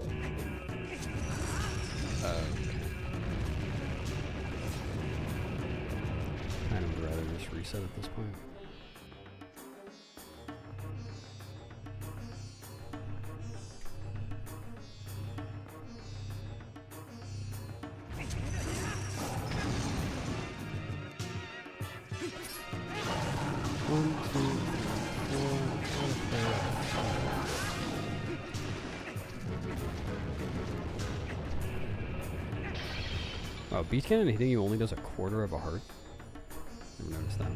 Kind of rather just reset at this point. Oh, beat cannon hitting you only does a quarter of a heart? Never noticed that.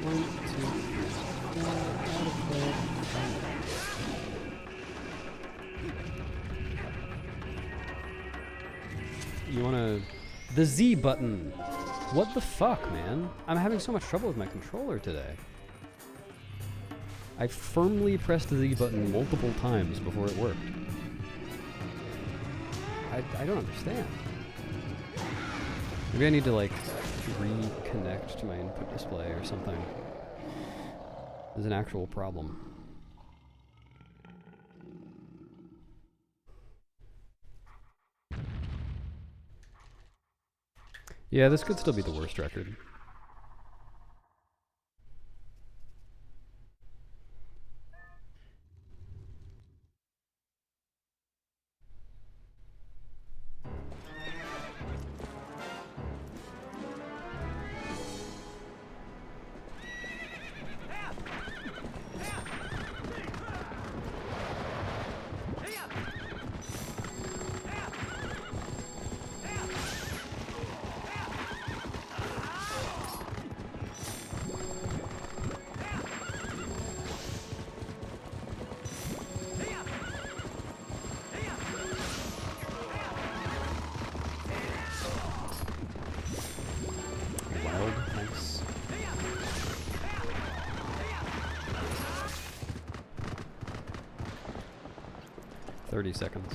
One, two, three, four, out of there. You wanna... The Z button! What the fuck, man? I'm having so much trouble with my controller today. I firmly pressed the Z button multiple times before it worked. I don't understand. Maybe I need to, like, reconnect to my input display or something. There's an actual problem. Yeah, this could still be the worst record. Wild, thanks. "30 seconds.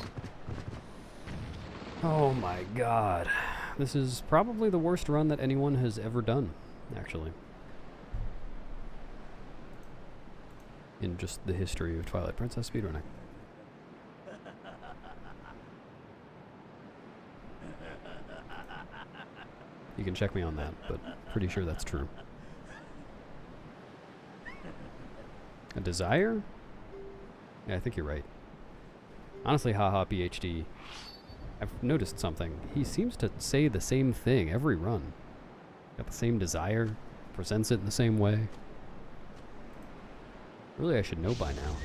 Oh my god. This is probably the worst run that anyone has ever done, actually. In just the history of Twilight Princess speedrunning. You can check me on that, but pretty sure that's true. A desire? Yeah, I think you're right. Honestly, haha, PhD. I've noticed something. He seems to say the same thing every run. Got the same desire, presents it in the same way. Really, I should know by now.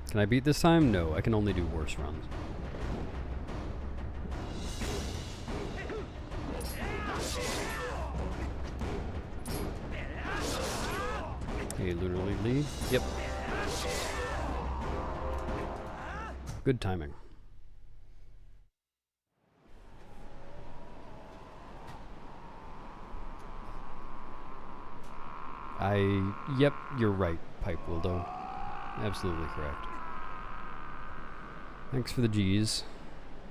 Can I beat this time? No, I can only do worse runs. Hey, Lunar Lead. Yep. Good timing. Yep, you're right, Pipe Wildo. Absolutely correct. Thanks for the G's.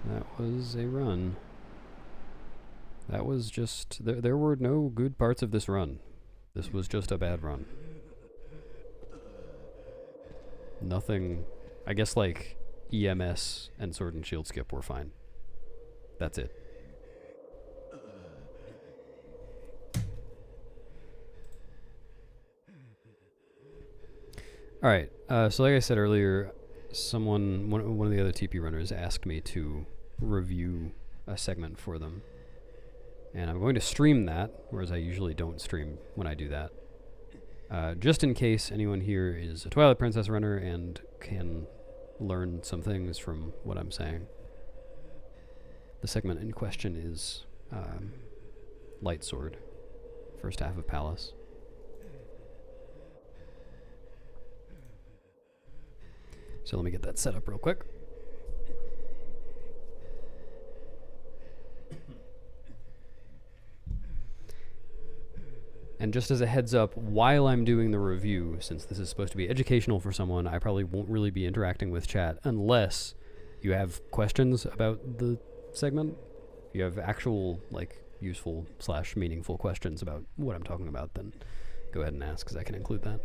That was a run. That was just... There were no good parts of this run. This was just a bad run. Nothing... I guess, like, EMS and Sword and Shield skip were fine. That's it. Alright, so like I said earlier, one of the other TP runners asked me to review a segment for them. And I'm going to stream that, whereas I usually don't stream when I do that. Just in case anyone here is a Twilight Princess runner and can learn some things from what I'm saying. The segment in question is Light Sword, first half of Palace. So let me get that set up real quick. And just as a heads up, while I'm doing the review, since this is supposed to be educational for someone, I probably won't really be interacting with chat unless you have questions about the segment. If you have actual, like, useful / meaningful questions about what I'm talking about, then go ahead and ask, because I can include that.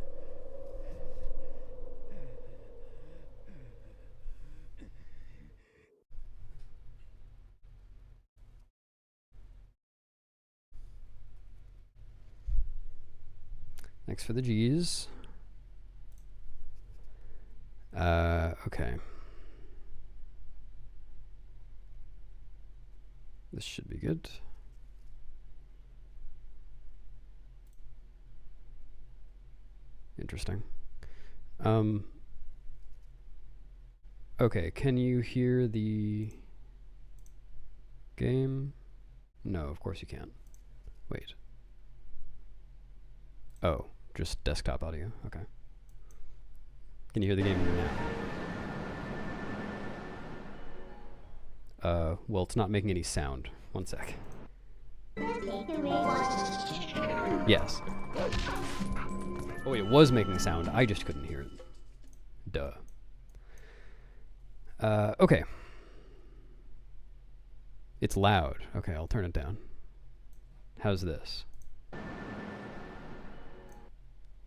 Thanks for the G's. Okay. This should be good. Interesting. Okay, can you hear the game? No, of course you can't. Wait. Oh, just desktop audio. Okay. Can you hear the game now? Well, it's not making any sound. One sec. Yes. Oh wait, it was making sound. I just couldn't hear it. Duh. Okay. It's loud. Okay, I'll turn it down. How's this?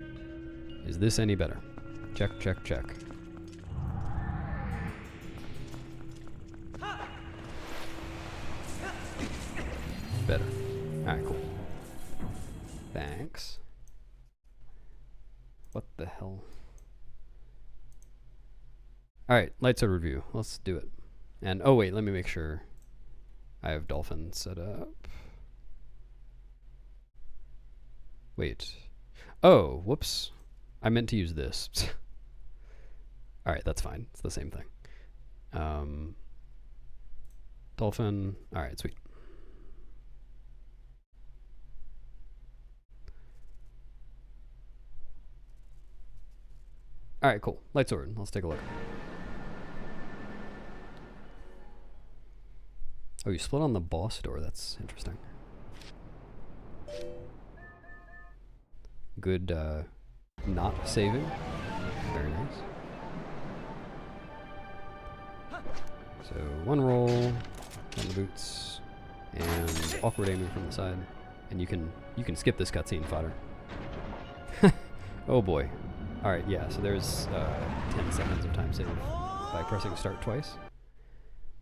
Is this any better? Check, check, check. Better. Alright, cool. Thanks. What the hell? Alright, light sword review. Let's do it. And, oh wait, let me make sure I have Dolphin set up. Wait. Oh, whoops. I meant to use this. Alright, that's fine. It's the same thing. Dolphin. Alright, sweet. Alright, cool. Light sword. Let's take a look. Oh, you split on the boss door. That's interesting. Good, not saving. Very nice. So, one roll on the boots, and awkward aiming from the side. And you can skip this cutscene fodder. Oh boy. Alright, yeah, so there's 10 seconds of time save by pressing start twice.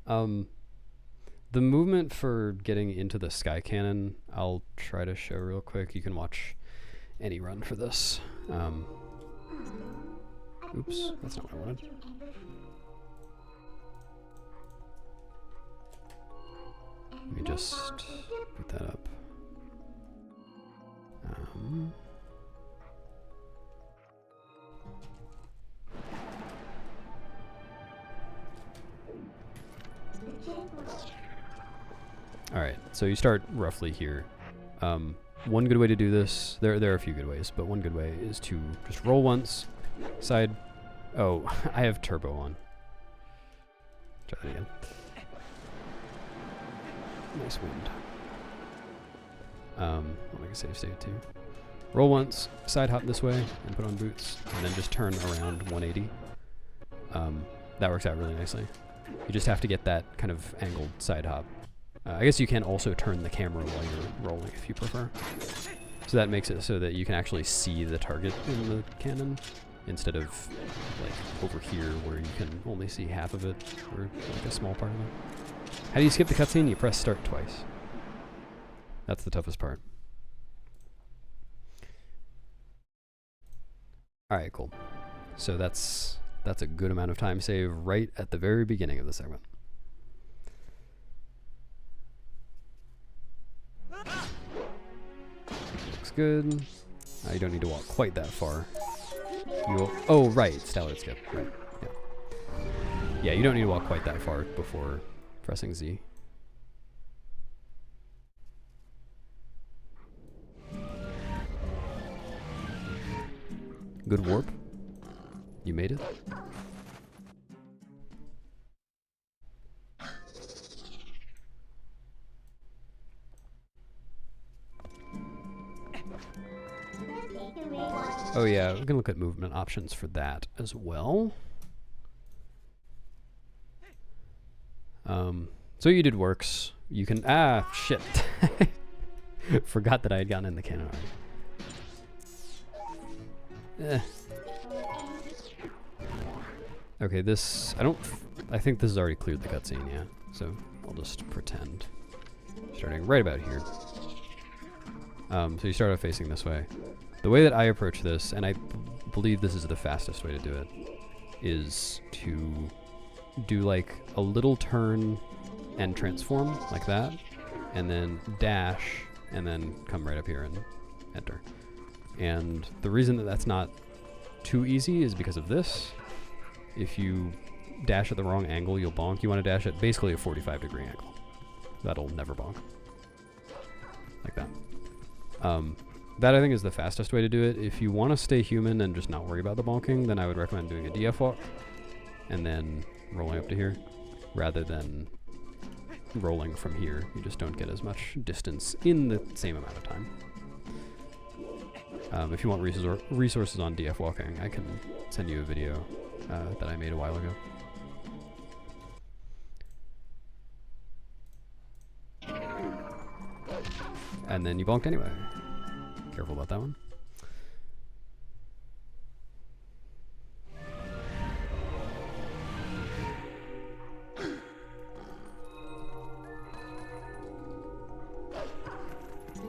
The movement for getting into the sky cannon, I'll try to show real quick. You can watch any run for this. Oops, that's not what I wanted. Let me just put that up. Alright, so you start roughly here. One good way to do this, there are a few good ways, but one good way is to just roll once, side. Oh, I have turbo on. Try that again. Nice wind. I'll make a save state too. Roll once, side hop this way, and put on boots, and then just turn around 180. That works out really nicely. You just have to get that kind of angled side hop. I guess you can also turn the camera while you're rolling if you prefer. So that makes it so that you can actually see the target in the cannon instead of like over here where you can only see half of it or like a small part of it. How do you skip the cutscene? You press start twice. That's the toughest part. Alright, cool. So that's a good amount of time save right at the very beginning of the segment. Looks good. You don't need to walk quite that far. Oh, right, staggered skip. Right. Yeah. Yeah, you don't need to walk quite that far before pressing Z. Good warp. You made it. Oh yeah, we can look at movement options for that as well. So you did works. You can shit. Forgot that I had gotten in the cannon already. Okay, this I think this has already cleared the cutscene, yeah. So I'll just pretend. Starting right about here. So you start off facing this way. The way that I approach this, and I believe this is the fastest way to do it, is to do like a little turn and transform like that, and then dash, and then come right up here and enter. And the reason that that's not too easy is because of this. If you dash at the wrong angle, you'll bonk. You want to dash at basically a 45-degree angle. That'll never bonk. Like that. That I think is the fastest way to do it. If you want to stay human and just not worry about the bonking, then I would recommend doing a DF walk and then rolling up to here rather than rolling from here. You just don't get as much distance in the same amount of time. If you want resources on DF walking, I can send you a video that I made a while ago. And then you bonked anyway. Careful about that one.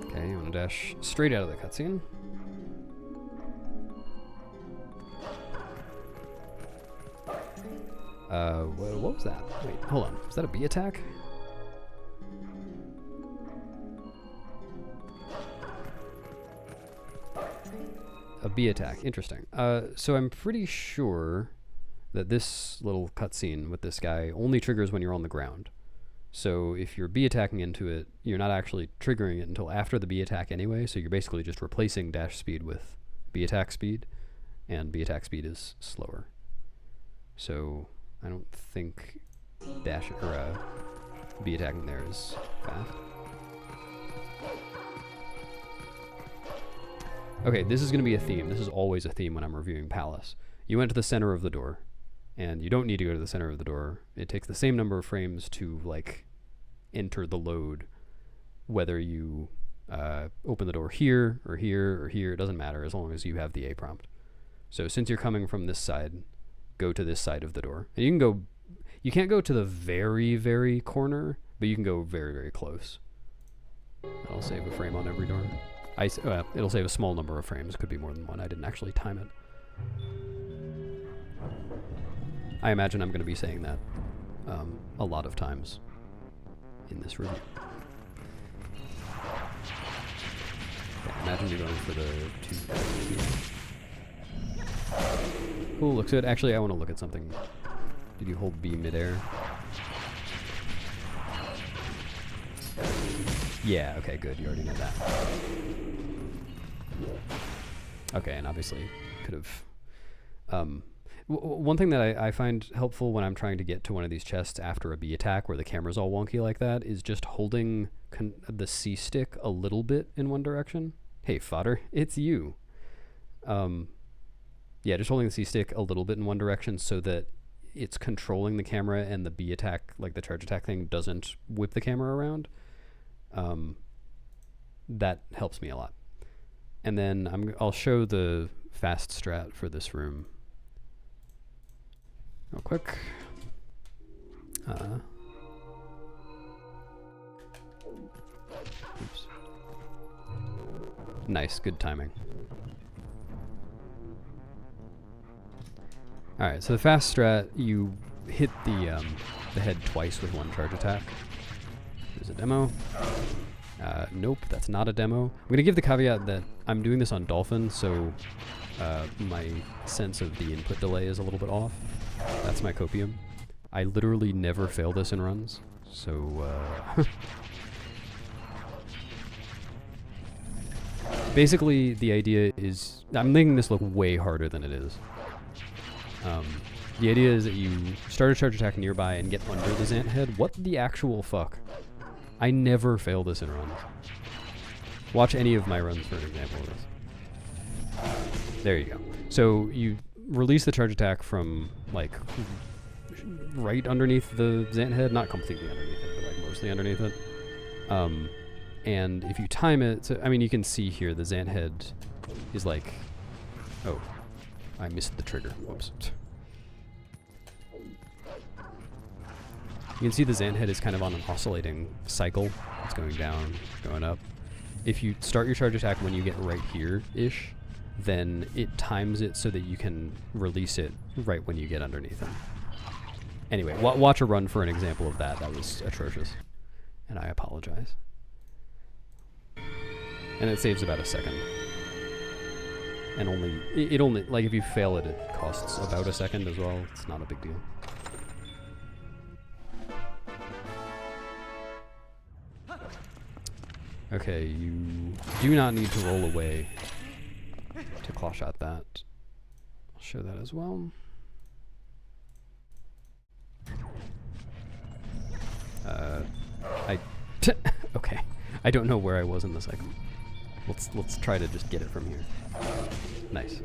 Okay, you want to dash straight out of the cutscene. What was that? Wait, hold on. Was that a B attack? A B attack. Interesting. So I'm pretty sure that this little cutscene with this guy only triggers when you're on the ground. So if you're B attacking into it, you're not actually triggering it until after the B attack anyway, so you're basically just replacing dash speed with B attack speed, and B attack speed is slower. So I don't think dash or B attacking there is fast. Okay, this is going to be a theme. This is always a theme when I'm reviewing Palace. You went to the center of the door, and you don't need to go to the center of the door. It takes the same number of frames to, like, enter the load, whether you open the door here, or here, or here. It doesn't matter as long as you have the A prompt. So since you're coming from this side, go to this side of the door. And you can't go to the very, very corner, but you can go very, very close. I'll save a frame on every door. It'll save a small number of frames. Could be more than one. I didn't actually time it. I imagine I'm going to be saying that a lot of times in this review. Okay, imagine you're going for the 2. Cool, looks good. Actually, I want to look at something. Did you hold B midair? Yeah, okay, good. You already know that. Okay, and obviously could have... one thing that I find helpful when I'm trying to get to one of these chests after a B attack where the camera's all wonky like that is just holding the C stick a little bit in one direction. Hey, fodder, it's you. Yeah, just holding the C stick a little bit in one direction so that it's controlling the camera and the B attack, like the charge attack thing, doesn't whip the camera around. That helps me a lot. And then I'll show the fast strat for this room real quick. Oops. Nice, good timing. Alright, so the fast strat, you hit the head twice with one charge attack. There's a demo. Nope, that's not a demo. I'm going to give the caveat that I'm doing this on Dolphin, so my sense of the input delay is a little bit off. That's my copium. I literally never fail this in runs, so... Basically, the idea is... I'm making this look way harder than it is. The idea is that you start a charge attack nearby and get under the Zant head. What the actual fuck? I never fail this in runs. Watch any of my runs for an example of this. There you go. So you release the charge attack from, like, right underneath the Zant head. Not completely underneath it, but, like, mostly underneath it. And if you time it... So, I mean, you can see here the Zant head is like... Oh. I missed the trigger. Whoops. You can see the Zant head is kind of on an oscillating cycle. It's going down, going up. If you start your charge attack when you get right here-ish, then it times it so that you can release it right when you get underneath it. Anyway, watch a run for an example of that. That was atrocious. and I apologize. And it saves about a second. And it only, like if you fail it, it costs about a second as well. It's not a big deal. Okay, you do not need to roll away to claw shot that. I'll show that as well. Okay. I don't know where I was in the second. Let's try to just get it from here. Nice.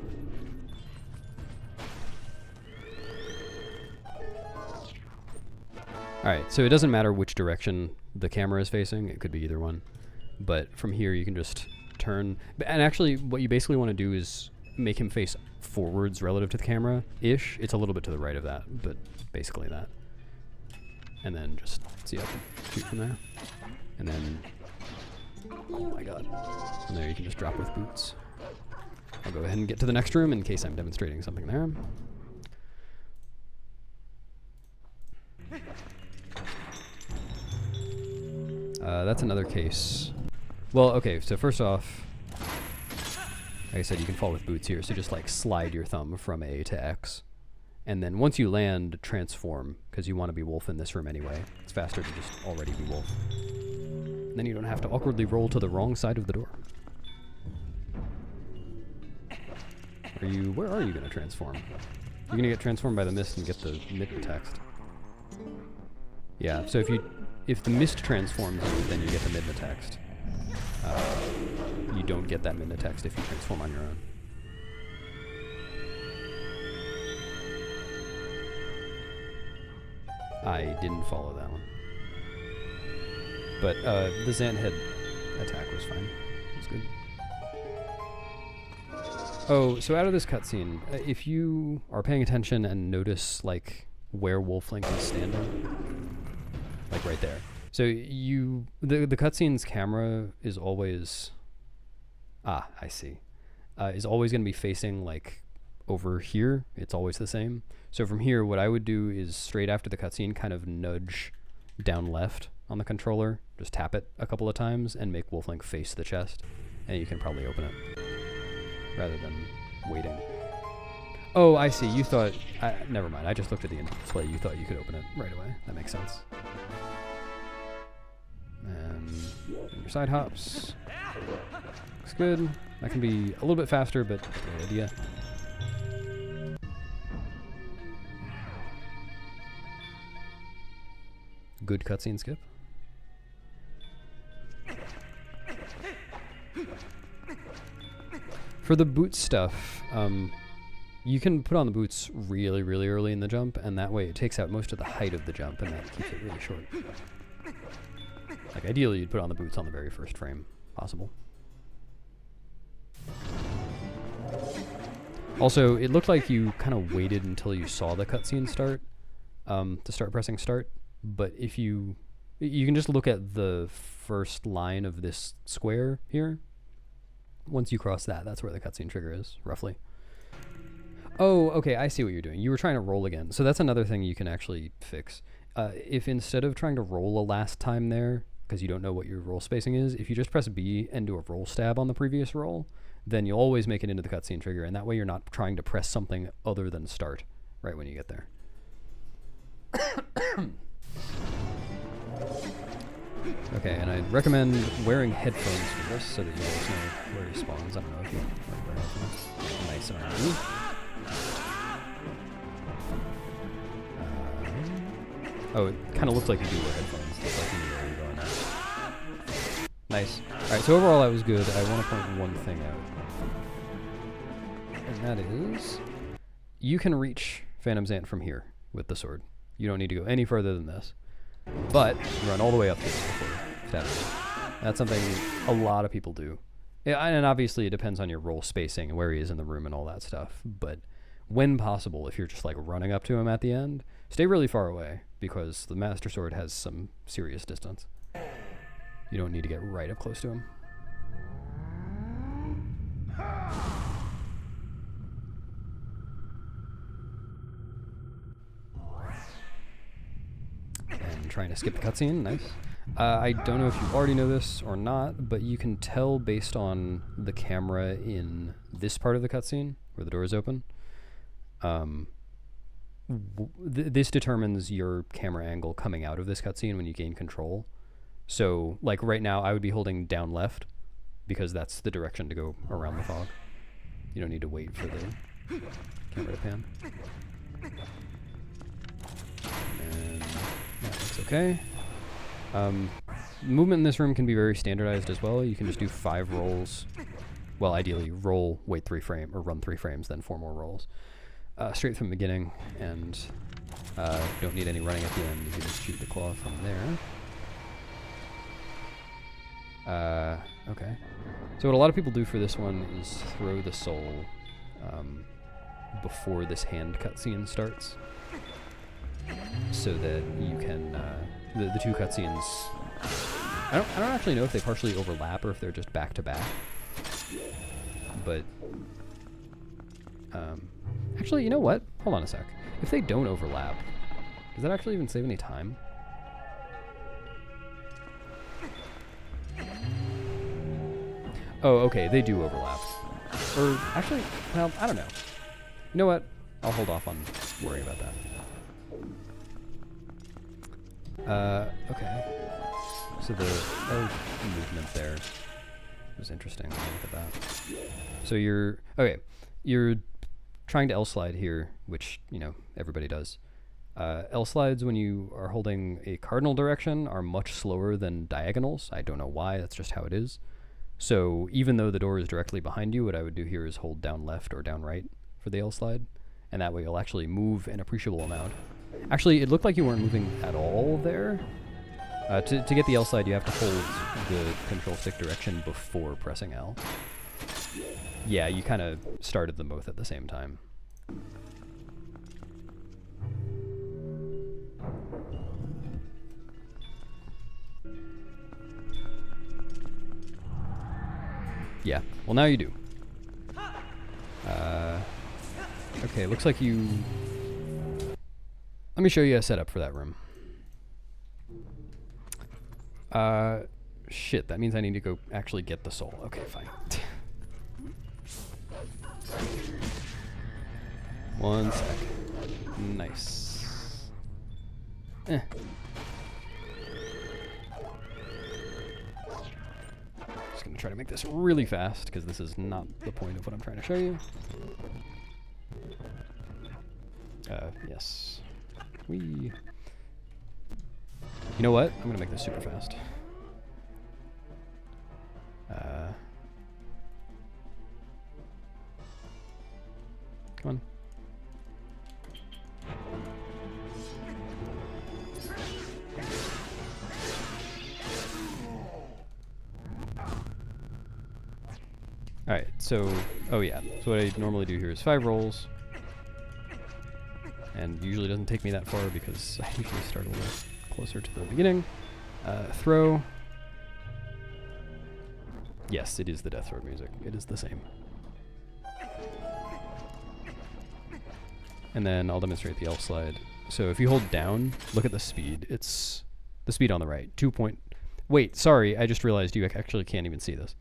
Alright, so it doesn't matter which direction the camera is facing, it could be either one. But from here you can just turn, and actually what you basically want to do is make him face forwards relative to the camera-ish. It's a little bit to the right of that, but basically that. And then just see how I can shoot from there. And then, oh my god. And there you can just drop with boots. I'll go ahead and get to the next room in case I'm demonstrating something there. That's another case. Well, okay, so first off, like I said, you can fall with boots here, so just like slide your thumb from A to X. And then once you land, transform, because you want to be wolf in this room anyway. It's faster to just already be wolf. And then you don't have to awkwardly roll to the wrong side of the door. Where are you going to transform? You're going to get transformed by the mist and get the midden text. Yeah, so if the mist transforms you, then you get the midden text. You don't get that midden text if you transform on your own. I didn't follow that one. But the Xanthead attack was fine. It was good. Oh, so out of this cutscene, if you are paying attention and notice like where Wolflink is standing, like right there. So the cutscene's camera is always, I see, is always going to be facing like over here. It's always the same. So from here, what I would do is straight after the cutscene, kind of nudge down left on the controller, just tap it a couple of times and make Wolflink face the chest, and you can probably open it rather than waiting. Oh, I see. You thought, never mind. I just looked at the display. You thought you could open it right away. That makes sense. And your side hops. Looks good. That can be a little bit faster, but the idea. Good cutscene skip. For the boot stuff, you can put on the boots really, really early in the jump, and that way it takes out most of the height of the jump, and that keeps it really short. Like ideally, you'd put on the boots on the very first frame possible. Also, it looked like you kind of waited until you saw the cutscene start to start pressing start. But if you can just look at the first line of this square here. Once you cross that, that's where the cutscene trigger is, roughly. Oh, okay, I see what you're doing. You were trying to roll again. So that's another thing you can actually fix. If instead of trying to roll a last time there, because you don't know what your roll spacing is, if you just press B and do a roll stab on the previous roll, then you'll always make it into the cutscene trigger, and that way you're not trying to press something other than start right when you get there. Okay, and I'd recommend wearing headphones for this so that you always know where he spawns. I don't know if you like wear headphones. Nice and early. Oh, it kind of looks like you do wear headphones. It's like you know where you're going now. Nice. Alright, so overall that was good. I want to point one thing out. And that is, you can reach Phantom Xant from here with the sword. You don't need to go any further than this. But run all the way up to it before stabbing it. That's something a lot of people do. Yeah, and obviously it depends on your roll spacing and where he is in the room and all that stuff. But when possible, if you're just like running up to him at the end, stay really far away because the Master Sword has some serious distance. You don't need to get right up close to him. And trying to skip the cutscene, nice. I don't know if you already know this or not, but you can tell based on the camera in this part of the cutscene where the door is open. This determines your camera angle coming out of this cutscene when you gain control. So, like right now, I would be holding down left because that's the direction to go around the fog. You don't need to wait for the camera to pan. And that looks okay. Movement in this room can be very standardized as well. You can just do 5 rolls. Well, ideally, roll, wait 3 frames, or run 3 frames, then 4 more rolls. Straight from the beginning, and don't need any running at the end. You can just shoot the claw from there. Okay. So what a lot of people do for this one is throw the soul before this hand cutscene starts, so that you can the 2 cutscenes. I don't actually know if they partially overlap or if they're just back to back. But actually, you know what? Hold on a sec. If they don't overlap, does that actually even save any time? Oh, okay, they do overlap. Or actually, well, I don't know. You know what? I'll hold off on worrying about that. Okay. So the movement there was interesting. Look at that. So you're trying to L slide here, which, you know, everybody does. L slides when you are holding a cardinal direction are much slower than diagonals. I don't know why, that's just how it is. So even though the door is directly behind you, what I would do here is hold down left or down right for the L slide, and that way you'll actually move an appreciable amount. Actually, it looked like you weren't moving at all there. To get the L slide, you have to hold the control stick direction before pressing L. Yeah, you kind of started them both at the same time. Yeah, well now you do. Okay, looks like you... Let me show you a setup for that room. Shit, that means I need to go actually get the soul. Okay, fine. One sec. Nice. Just gonna try to make this really fast, because this is not the point of what I'm trying to show you. Yes. You know what? I'm gonna make this super fast. Come on. Alright, so, oh yeah, so what I normally do here is 5 rolls, and usually doesn't take me that far because I usually start a little closer to the beginning. Throw. Yes, it is the Death Sword music. It is the same. And then I'll demonstrate the L slide. So if you hold down, look at the speed. It's the speed on the right. Wait, sorry, I just realized you actually can't even see this.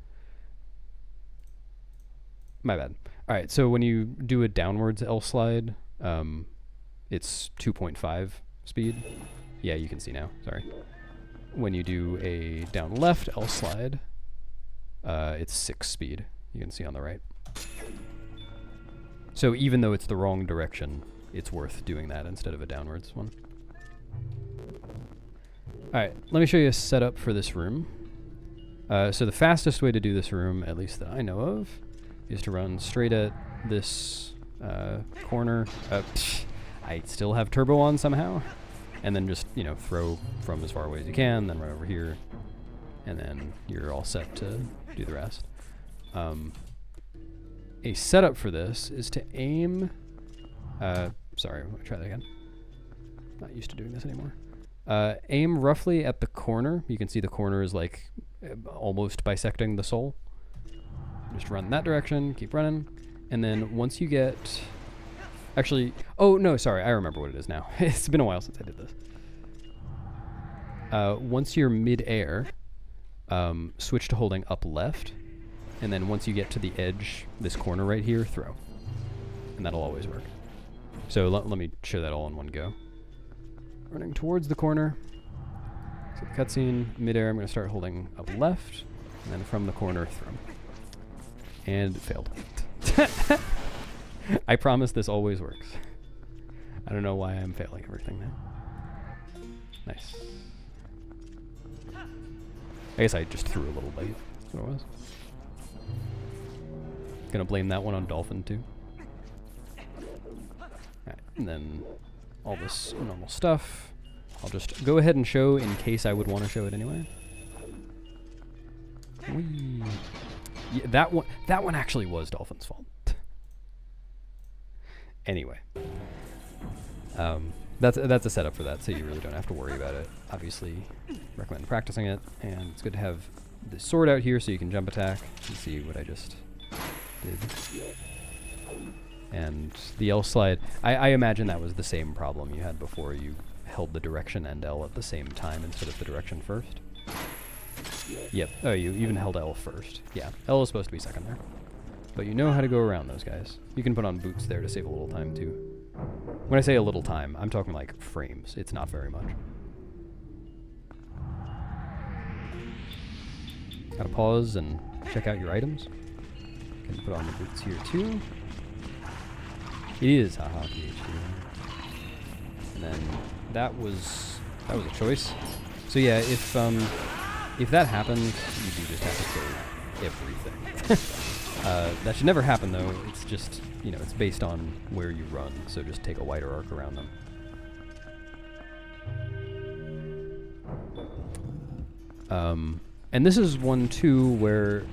My bad. Alright, so when you do a downwards L slide, it's 2.5 speed. Yeah, you can see now, sorry. When you do a down left L slide, it's 6 speed. You can see on the right. So even though it's the wrong direction, it's worth doing that instead of a downwards one. Alright, let me show you a setup for this room. So the fastest way to do this room, at least that I know of, is to run straight at this corner. I still have turbo on somehow. And then just, you know, throw from as far away as you can, then run over here, and then you're all set to do the rest. A setup for this is to aim... sorry, I'm going to try that again. Not used to doing this anymore. Aim roughly at the corner. You can see the corner is like almost bisecting the soul. Just run in that direction, keep running, and then once you get... Actually, oh no, sorry, I remember what it is now. It's been a while since I did this. once you're mid-air, switch to holding up left, and then once you get to the edge, this corner right here, throw. And that'll always work. So let me show that all in one go. Running towards the corner. So the cutscene, mid-air, I'm going to start holding up left, and then from the corner, throw. And it failed. I promise this always works. I don't know why I'm failing everything now. Nice. I guess I just threw a little late. That's what it was. Gonna blame that one on Dolphin too. Alright, and then all this normal stuff. I'll just go ahead and show in case I would want to show it anyway. Whee. Yeah, that one actually was Dolphin's fault. Anyway. That's a setup for that, so you really don't have to worry about it. Obviously, recommend practicing it, and it's good to have the sword out here so you can jump attack. You see what I just did. And the L slide, I imagine that was the same problem you had before. You held the direction and L at the same time instead of the direction first. Yep. Oh, you even held L first. Yeah, L is supposed to be second there. But you know how to go around those guys. You can put on boots there to save a little time too. When I say a little time, I'm talking like frames. It's not very much. Gotta pause and check out your items. Can put on the boots here too. It is haha PhD. And then that was a choice. So yeah, if that happens, you do just have to kill everything. That should never happen though. It's just, you know, it's based on where you run, so just take a wider arc around them. And this is one too where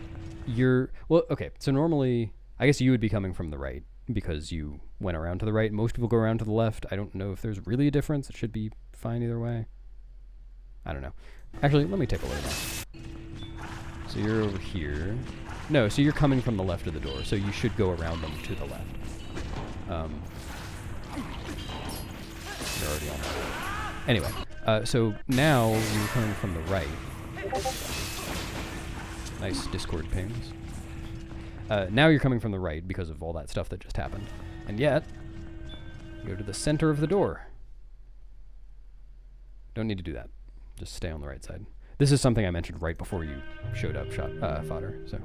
you're, well, okay, so normally, I guess you would be coming from the right because you went around to the right. Most people go around to the left. I don't know if there's really a difference. It should be fine either way. I don't know. Actually, let me take a look at that. So you're over here. No, so you're coming from the left of the door, so you should go around them to the left. You're already on that. Anyway, so now you're coming from the right. Nice Discord pings. Now you're coming from the right because of all that stuff that just happened. And yet, go to the center of the door. Don't need to do that. Just stay on the right side. This is something I mentioned right before you showed up, fodder. So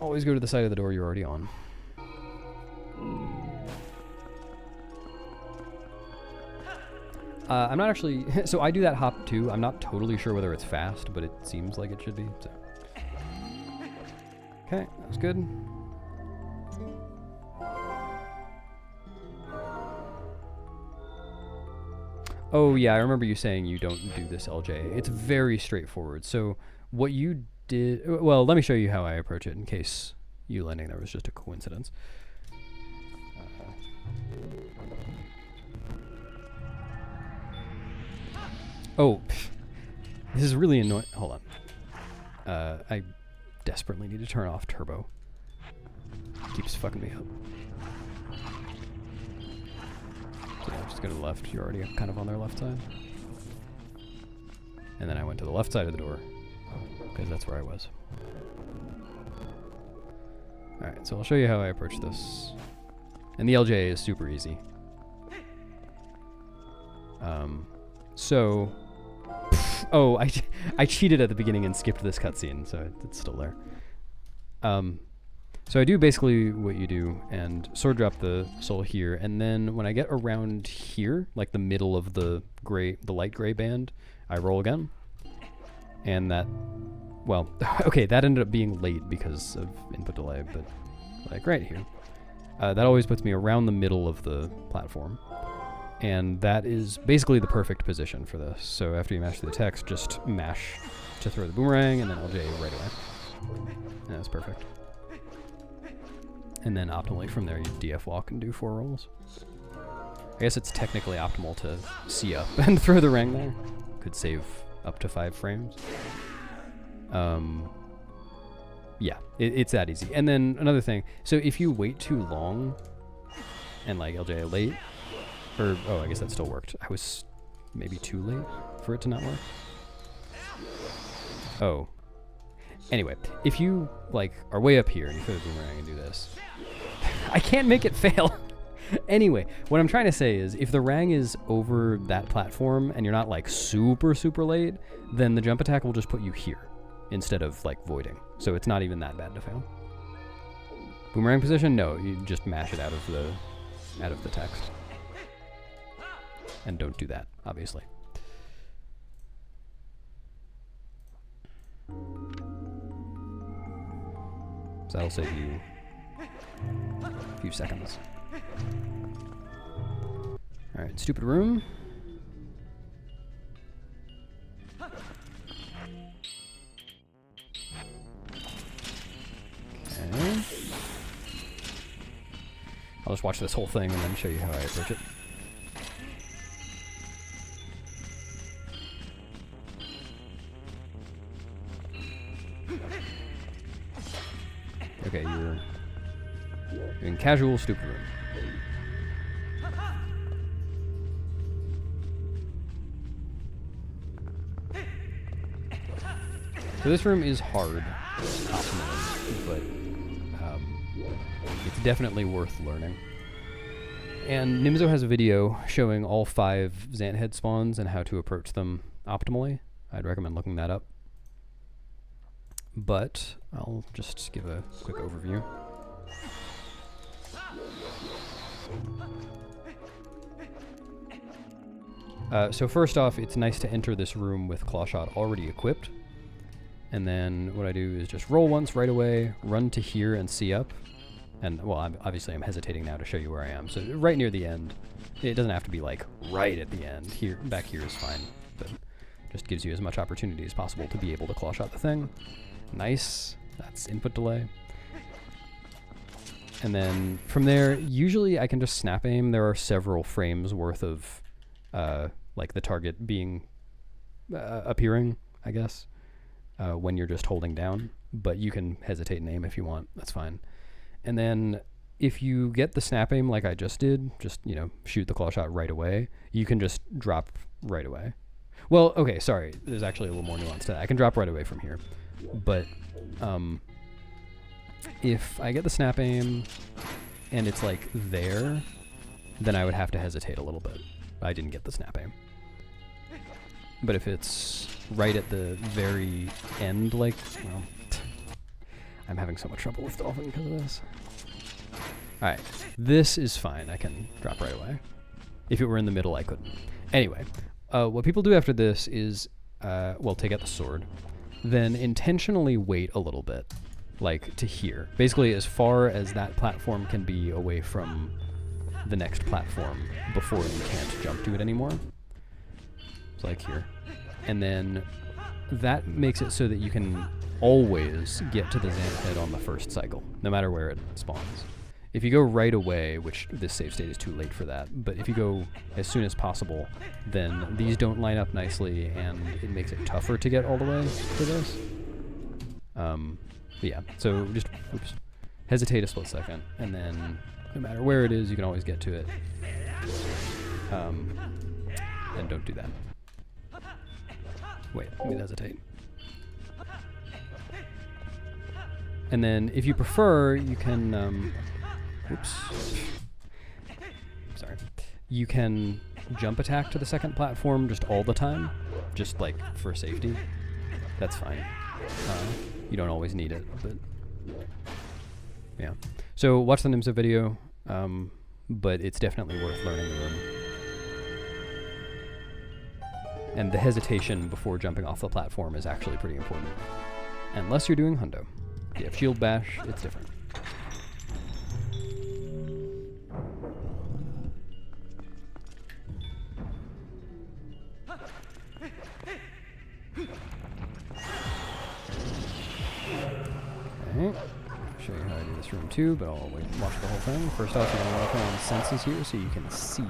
always go to the side of the door you're already on. I'm not actually, so I do that hop too. I'm not totally sure whether it's fast, but it seems like it should be. So. Okay, that was good. Oh yeah, I remember you saying you don't do this LJ. It's very straightforward. So what you did, well, let me show you how I approach it in case you landing there was just a coincidence. This is really annoying. Hold on. I desperately need to turn off turbo. Keeps fucking me up. So yeah, just go to the left. You're already kind of on their left side. And then I went to the left side of the door because that's where I was. Alright, so I'll show you how I approach this. And the LJ is super easy. Oh, I cheated at the beginning and skipped this cutscene, so it's still there. So I do basically what you do, and sword drop the soul here, and then when I get around here, like the middle of the light gray band, I roll again. And that, well, okay, that ended up being late because of input delay, but like right here. That always puts me around the middle of the platform. And that is basically the perfect position for this. So after you mash through the text, just mash to throw the boomerang, and then LJ right away. And that's perfect. And then optimally from there, you DF walk and do 4 rolls. I guess it's technically optimal to C up and throw the rang there. Could save up to 5 frames. Yeah, it's that easy. And then another thing, so if you wait too long and like LJ late, or, oh, I guess that still worked. I was maybe too late for it to not work. Oh. Anyway, if you, like, are way up here and you throw the boomerang and do this, I can't make it fail. Anyway, what I'm trying to say is if the rang is over that platform and you're not, like, super, super late, then the jump attack will just put you here instead of, like, voiding. So it's not even that bad to fail. Boomerang position? No, you just mash it out of the text. And don't do that, obviously. So that'll save you a few seconds. Alright, stupid room. Okay. I'll just watch this whole thing and then show you how I approach it. Okay, you're in casual stupid room. So this room is hard, optimally, but it's definitely worth learning. And Nimzo has a video showing all 5 Zant head spawns and how to approach them optimally. I'd recommend looking that up. But I'll just give a quick overview. So first off, it's nice to enter this room with Clawshot already equipped. And then what I do is just roll once right away, run to here and see up. And, well, obviously I'm hesitating now to show you where I am. So right near the end. It doesn't have to be, like, right at the end. Here, back here is fine. But just gives you as much opportunity as possible to be able to Clawshot the thing. Nice. That's input delay. And then from there, usually I can just snap aim. There are several frames worth of, like, the target being appearing, I guess, when you're just holding down. But you can hesitate and aim if you want. That's fine. And then if you get the snap aim like I just did, just, you know, shoot the Clawshot right away, you can just drop right away. Well, okay, sorry. There's actually a little more nuance to that. I can drop right away from here. But if I get the snap aim and it's like there, then I would have to hesitate a little bit. I didn't get the snap aim. But if it's right at the very end, like, well, I'm having so much trouble with Dolphin because of this. Alright, this is fine. I can drop right away. If it were in the middle, I couldn't. Anyway, what people do after this is, well, take out the sword. Then intentionally wait a little bit, like to here. Basically as far as that platform can be away from the next platform before you can't jump to it anymore. It's like here. And then that makes it so that you can always get to the Zant head on the first cycle, no matter where it spawns. If you go right away, which this save state is too late for that, but if you go as soon as possible, then these don't line up nicely, and it makes it tougher to get all the way to this. Yeah, so just hesitate a split second, and then no matter where it is, you can always get to it. And don't do that. Wait, let me hesitate. And then if you prefer, you can, oops. Sorry. You can jump attack to the second platform just all the time, just like for safety. That's fine. You don't always need it, but yeah. So watch the Nimzo video, but it's definitely worth learning the room. And the hesitation before jumping off the platform is actually pretty important. Unless you're doing hundo. If you have shield bash, it's different. Okay. I'll show you how I do this room too, but I'll watch the whole thing. First off, you're going to want to turn on senses here so you can see.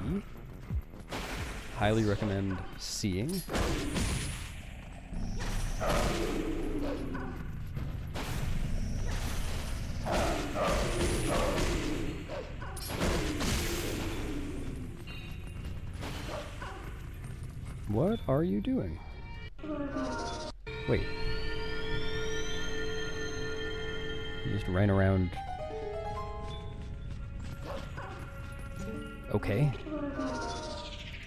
Highly recommend seeing. What are you doing? Wait. You just ran around. Okay.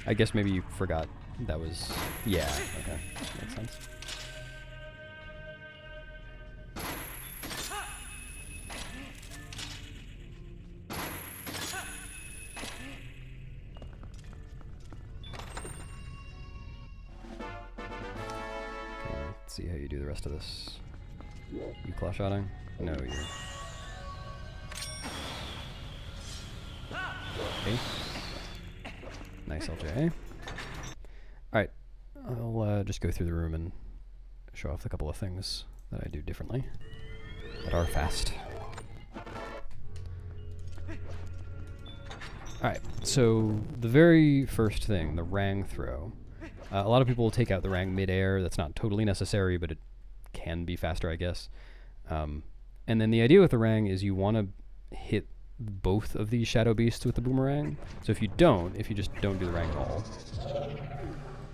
I guess maybe you forgot that was... Yeah, okay. Makes sense. See how you do the rest of this. You claw shotting? No, you're... Okay. Nice LJ. Alright, I'll just go through the room and show off a couple of things that I do differently that are fast. Alright, so the very first thing, the rang throw. A lot of people will take out the rang mid-air. That's not totally necessary, but it can be faster, I guess. And then the idea with the rang is you want to hit both of these shadow beasts with the boomerang. So if you just don't do the rang at all,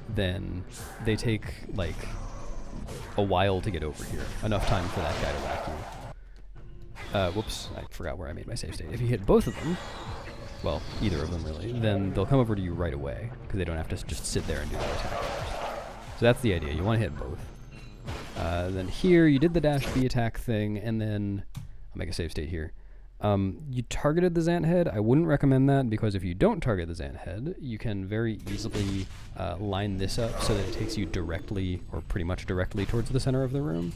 then they take, like, a while to get over here. Enough time for that guy to whack you. Whoops, I forgot where I made my save state. If you hit both of them, well, either of them really, then they'll come over to you right away, because they don't have to just sit there and do their attack first. So that's the idea, you want to hit both. Then here, you did the dash B attack thing, and then, I'll make a save state here. You targeted the Zant head. I wouldn't recommend that, because if you don't target the Zant head, you can very easily line this up so that it takes you directly, or pretty much directly, towards the center of the room.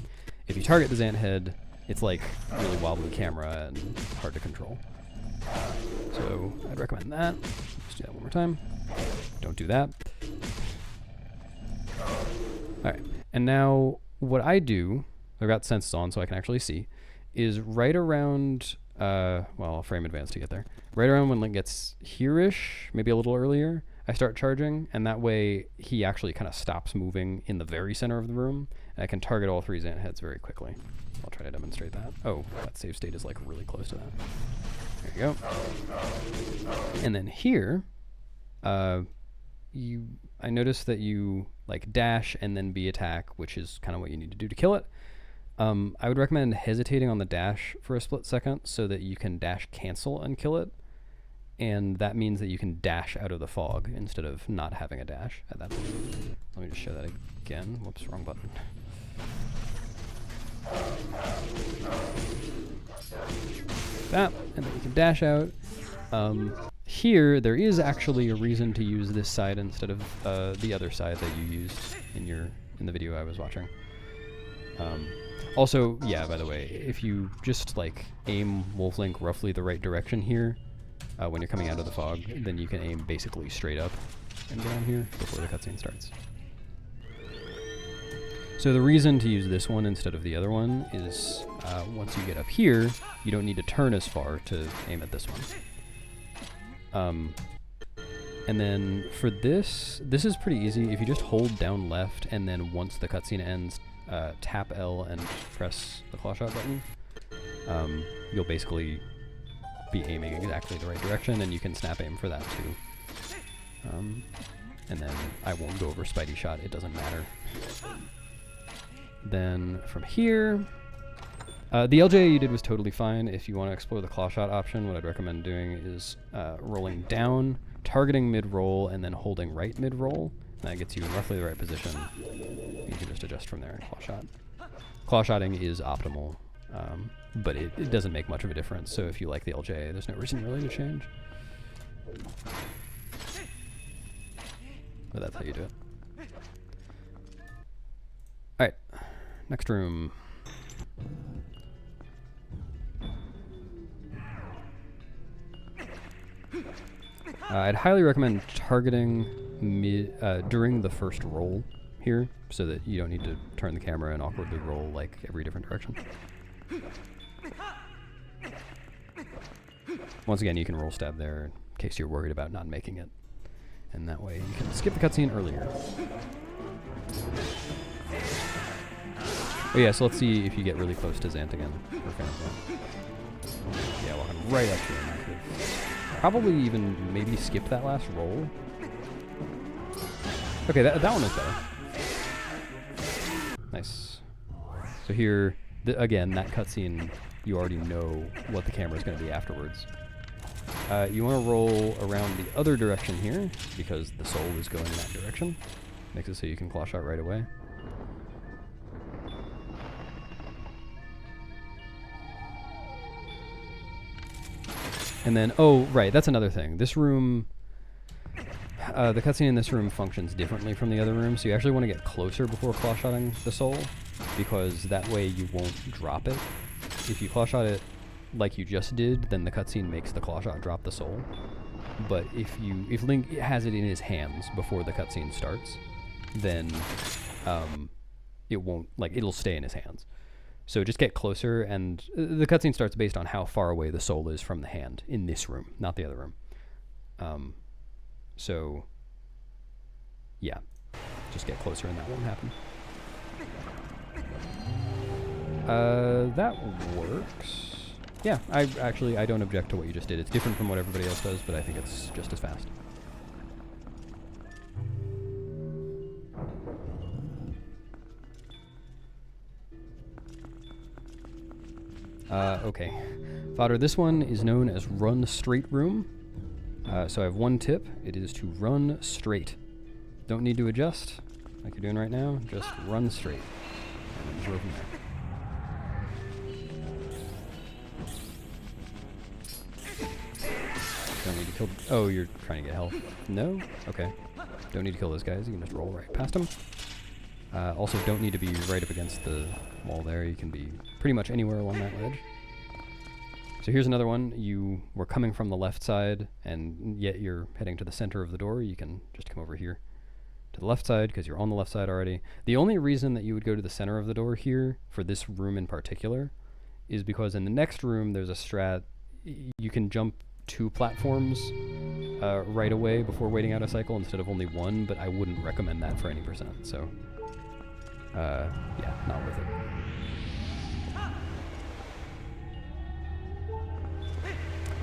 If you target the Zant head, it's like really wobbly camera and hard to control. So I'd recommend that. Let's do that one more time. Don't do that. Alright, and now what I do, I've got senses on so I can actually see, is right around, well, I'll frame advance to get there. Right around when Link gets here-ish, maybe a little earlier, I start charging, and that way he actually kind of stops moving in the very center of the room, and I can target all three Zant heads very quickly. I'll try to demonstrate that. Oh, that save state is like really close to that. There you go. And then here, I noticed that you like dash and then B attack, which is kind of what you need to do to kill it. I would recommend hesitating on the dash for a split second so that you can dash cancel and kill it. And that means that you can dash out of the fog instead of not having a dash at that point. Let me just show that again. Whoops, wrong button. That, and then you can dash out. Here, there is actually a reason to use this side instead of the other side that you used in the video I was watching. Also, yeah, by the way, if you just like aim Wolf Link roughly the right direction here, when you're coming out of the fog, then you can aim basically straight up and down here before the cutscene starts. So the reason to use this one instead of the other one is once you get up here, you don't need to turn as far to aim at this one. And then for this is pretty easy. If you just hold down left and then once the cutscene ends, tap L and press the claw shot button, you'll basically be aiming exactly the right direction, and you can snap aim for that too. And then I won't go over Spidey shot, it doesn't matter. Then from here, the LJ you did was totally fine. If you want to explore the claw shot option, what I'd recommend doing is rolling down, targeting mid-roll, and then holding right mid-roll. That gets you in roughly the right position. You can just adjust from there and claw shot. Claw shotting is optimal, but it doesn't make much of a difference. So if you like the LJ, there's no reason really to change. But that's how you do it. Alright, next room. I'd highly recommend targeting during the first roll here, so that you don't need to turn the camera and awkwardly roll like every different direction. Once again, you can roll stab there in case you're worried about not making it. And that way you can skip the cutscene earlier. Oh yeah, so let's see if you get really close to Zant again. Yeah, walking right up to him. I could probably even maybe skip that last roll. Okay, that one was better. Nice. So here, again, that cutscene, you already know what the camera is going to be afterwards. You want to roll around the other direction here, because the soul is going in that direction. Makes it so you can claw shot right away. And then, oh, right, that's another thing. This room, the cutscene in this room functions differently from the other room, so you actually want to get closer before claw-shotting the soul, because that way you won't drop it. If you claw-shot it like you just did, then the cutscene makes the claw-shot drop the soul. But if Link has it in his hands before the cutscene starts, then it won't, like, it'll stay in his hands. So just get closer, and the cutscene starts based on how far away the soul is from the hand in this room, not the other room. So, yeah, just get closer and that won't happen. That works. Yeah, I don't object to what you just did. It's different from what everybody else does, but I think it's just as fast. Okay. Fodder, this one is known as Run Straight Room. So I have one tip. It is to run straight. Don't need to adjust like you're doing right now. Just run straight. And enjoy from there. Don't need to kill... Oh, you're trying to get health. No? Okay. Don't need to kill those guys. You can just roll right past them. Also, don't need to be right up against the wall there. You can be pretty much anywhere along that ledge. So here's another one. You were coming from the left side, and yet you're heading to the center of the door. You can just come over here to the left side, because you're on the left side already. The only reason that you would go to the center of the door here, for this room in particular, is because in the next room there's a strat. You can jump 2 platforms right away before waiting out a cycle instead of only 1, but I wouldn't recommend that for any percent, so... yeah, not worth it.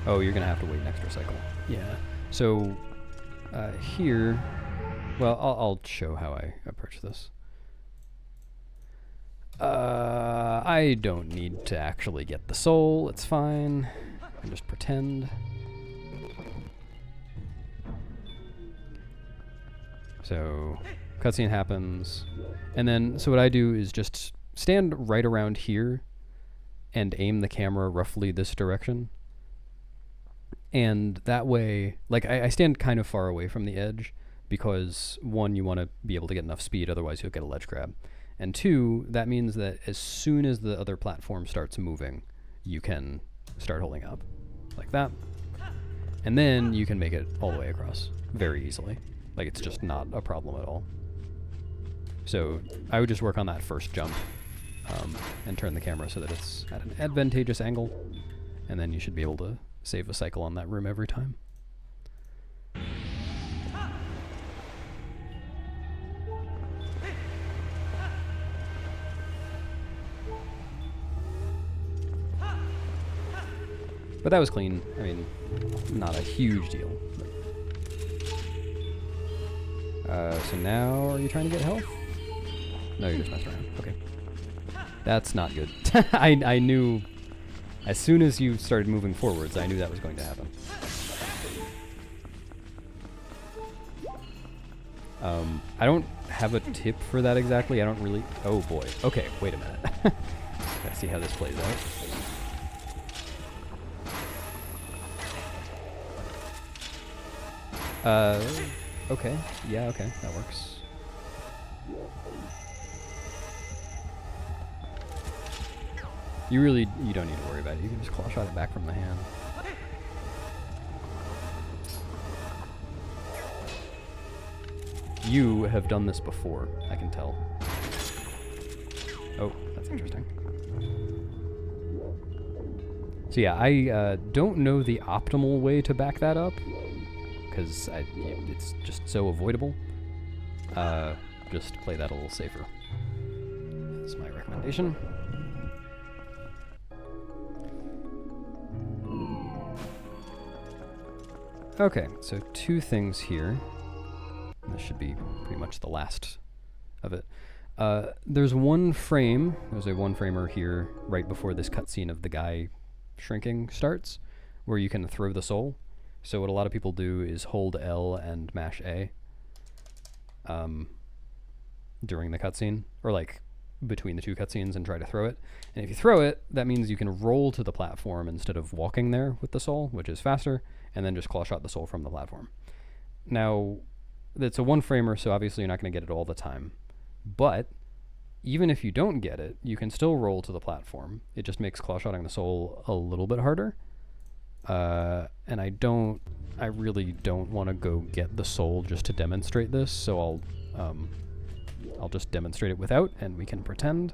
Oh, you're gonna have to wait an extra cycle. Yeah. So, here... Well, I'll show how I approach this. I don't need to actually get the soul, it's fine. I can just pretend. So, cutscene happens, and then, so what I do is just stand right around here and aim the camera roughly this direction. And that way, like, I stand kind of far away from the edge, because 1, you want to be able to get enough speed, otherwise you'll get a ledge grab. And 2, that means that as soon as the other platform starts moving, you can start holding up, like that. And then you can make it all the way across very easily. Like, it's just not a problem at all. So I would just work on that first jump and turn the camera so that it's at an advantageous angle, and then you should be able to save a cycle on that room every time. But that was clean. I mean, not a huge deal. So now, are you trying to get health? No, you're just messing around. Okay. That's not good. I knew, as soon as you started moving forwards, I knew that was going to happen. I don't have a tip for that exactly. I don't really... Oh boy. Okay, wait a minute. Let's see how this plays out. Okay. Yeah, okay. That works. You don't need to worry about it. You can just claw shot it back from the hand. You have done this before, I can tell. Oh, that's interesting. So yeah, I don't know the optimal way to back that up, because it's just so avoidable. Just play that a little safer. That's my recommendation. Okay, so 2 things here. This should be pretty much the last of it. There's one frame. There's a one-framer here right before this cutscene of the guy shrinking starts, where you can throw the soul. So what a lot of people do is hold L and mash A during the cutscene, or like between the two cutscenes, and try to throw it. And if you throw it, that means you can roll to the platform instead of walking there with the soul, which is faster, and then just claw shot the soul from the platform. Now, it's a one-framer, so obviously you're not going to get it all the time. But even if you don't get it, you can still roll to the platform. It just makes claw-shotting the soul a little bit harder. And I really don't want to go get the soul just to demonstrate this, so I'll just demonstrate it without, and we can pretend.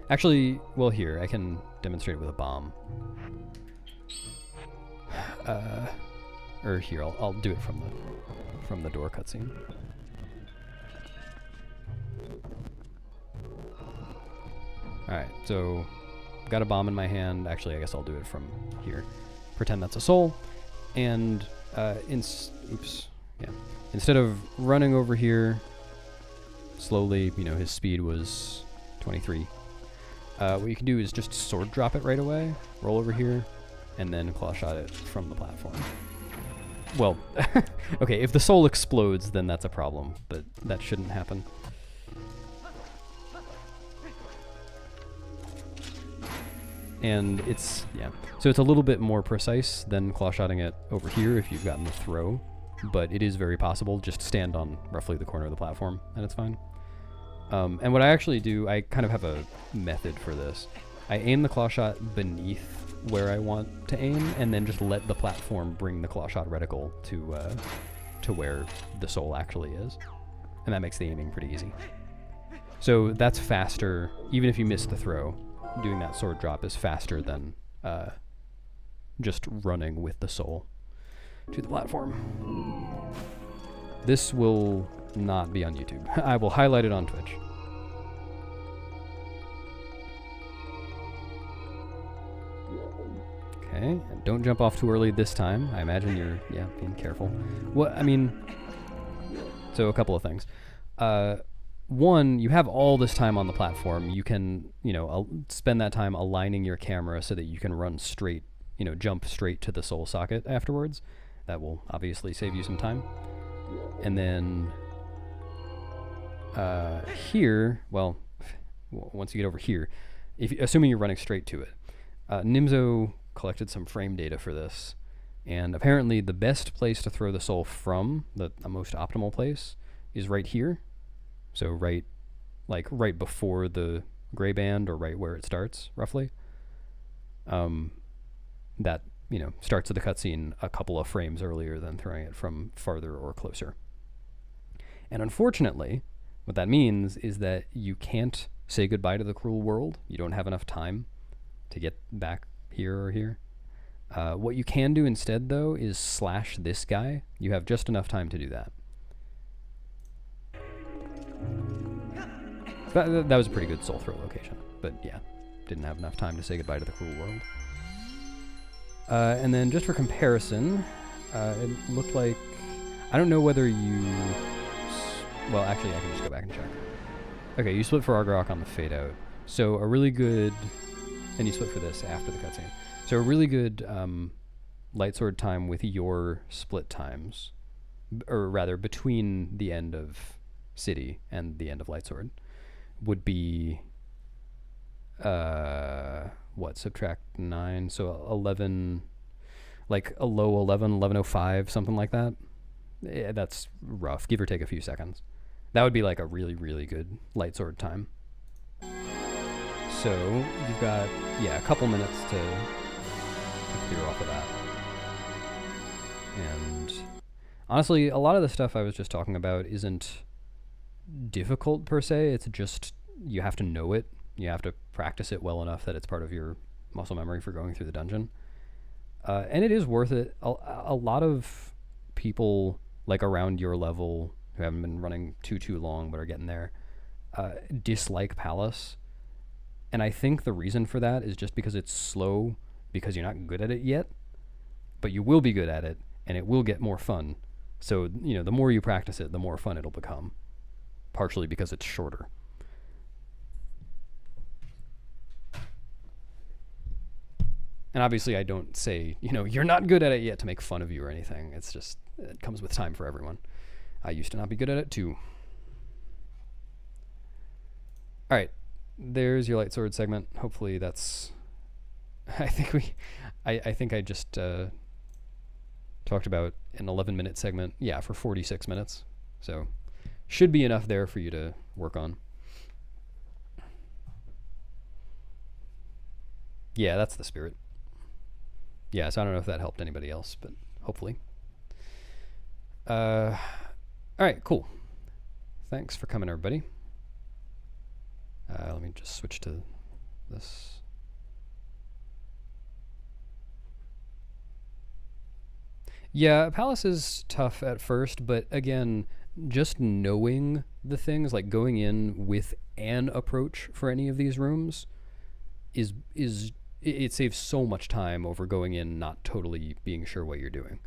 Actually, well, here, I can demonstrate it with a bomb. Or here, I'll do it from the door cutscene. Alright, so got a bomb in my hand. Actually, I guess I'll do it from here. Pretend that's a soul. And instead of running over here slowly, his speed was 23. What you can do is just sword drop it right away, roll over here, and then claw shot it from the platform. Well, okay, if the soul explodes, then that's a problem, but that shouldn't happen. And so it's a little bit more precise than claw-shotting it over here if you've gotten the throw, but it is very possible. Just stand on roughly the corner of the platform, and it's fine. And what I actually do, I kind of have a method for this. I aim the claw shot beneath where I want to aim, and then just let the platform bring the claw shot reticle to where the soul actually is. And that makes the aiming pretty easy. So that's faster, even if you miss the throw. Doing that sword drop is faster than just running with the soul to the platform. This will not be on YouTube. I will highlight it on Twitch. Okay, and don't jump off too early this time. I imagine you're, being careful. So a couple of things. One, you have all this time on the platform. You can, spend that time aligning your camera so that you can run straight, jump straight to the soul socket afterwards. That will obviously save you some time. And then here, well, once you get over here, assuming you're running straight to it, Nimzo collected some frame data for this, and apparently the best place to throw the soul from, the most optimal place, is right here. So right before the gray band, or right where it starts, roughly. That, starts the cutscene a couple of frames earlier than throwing it from farther or closer. And unfortunately, what that means is that you can't say goodbye to the cruel world. You don't have enough time to get back here or here. What you can do instead, though, is slash this guy. You have just enough time to do that. That was a pretty good soul throw location, but yeah, didn't have enough time to say goodbye to the cruel world. And then just for comparison, it looked like, I don't know whether you, well, actually I can just go back and check. Okay, you split for Argarok on the fade out. So a really good, and you split for this after the cutscene. So a really good light sword time with your split times, or rather between the end of City and the end of light sword, would be subtract 9, so 11, like a low 11:05, something like that. Yeah, that's rough, give or take a few seconds. That would be like a really, really good light sword time. So you've got, a couple minutes to clear off of that. And honestly, a lot of the stuff I was just talking about isn't difficult per se. It's just, you have to know it. You have to practice it well enough that it's part of your muscle memory for going through the dungeon. And it is worth it. A lot of people, like around your level, who haven't been running too long but are getting there, dislike Palace. And I think the reason for that is just because it's slow, because you're not good at it yet. but you will be good at it, and it will get more fun. So, you know, the more you practice it, the more fun it'll become, partially because it's shorter. And obviously I don't say, you know, you're not good at it yet to make fun of you or anything. It's just, it comes with time for everyone. I used to not be good at it too. All right, there's your light sword segment. Hopefully that's, I think I just talked about an 11-minute segment. Yeah, for 46 minutes. So should be enough there for you to work on. Yeah, that's the spirit. Yeah, so I don't know if that helped anybody else, but hopefully. All right, cool. Thanks for coming, everybody. Let me just switch to this. Yeah, Palace is tough at first, but again, just knowing the things, like going in with an approach for any of these rooms is it saves so much time over going in not totally being sure what you're doing.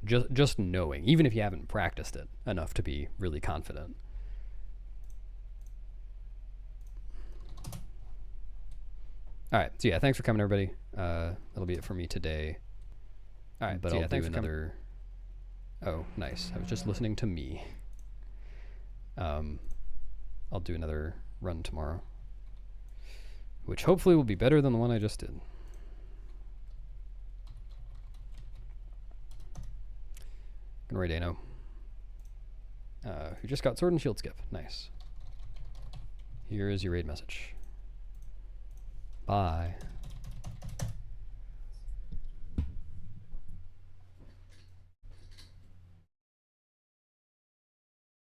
Just knowing, even if you haven't practiced it enough to be really confident. All right, so yeah, thanks for coming, everybody. That'll be it for me today. All right, but so I'll do another. Oh, nice. I was just listening to me. I'll do another run tomorrow, which hopefully will be better than the one I just did. Good night, Dano. Who just got sword and shield skip. Nice. Here is your raid message. Bye.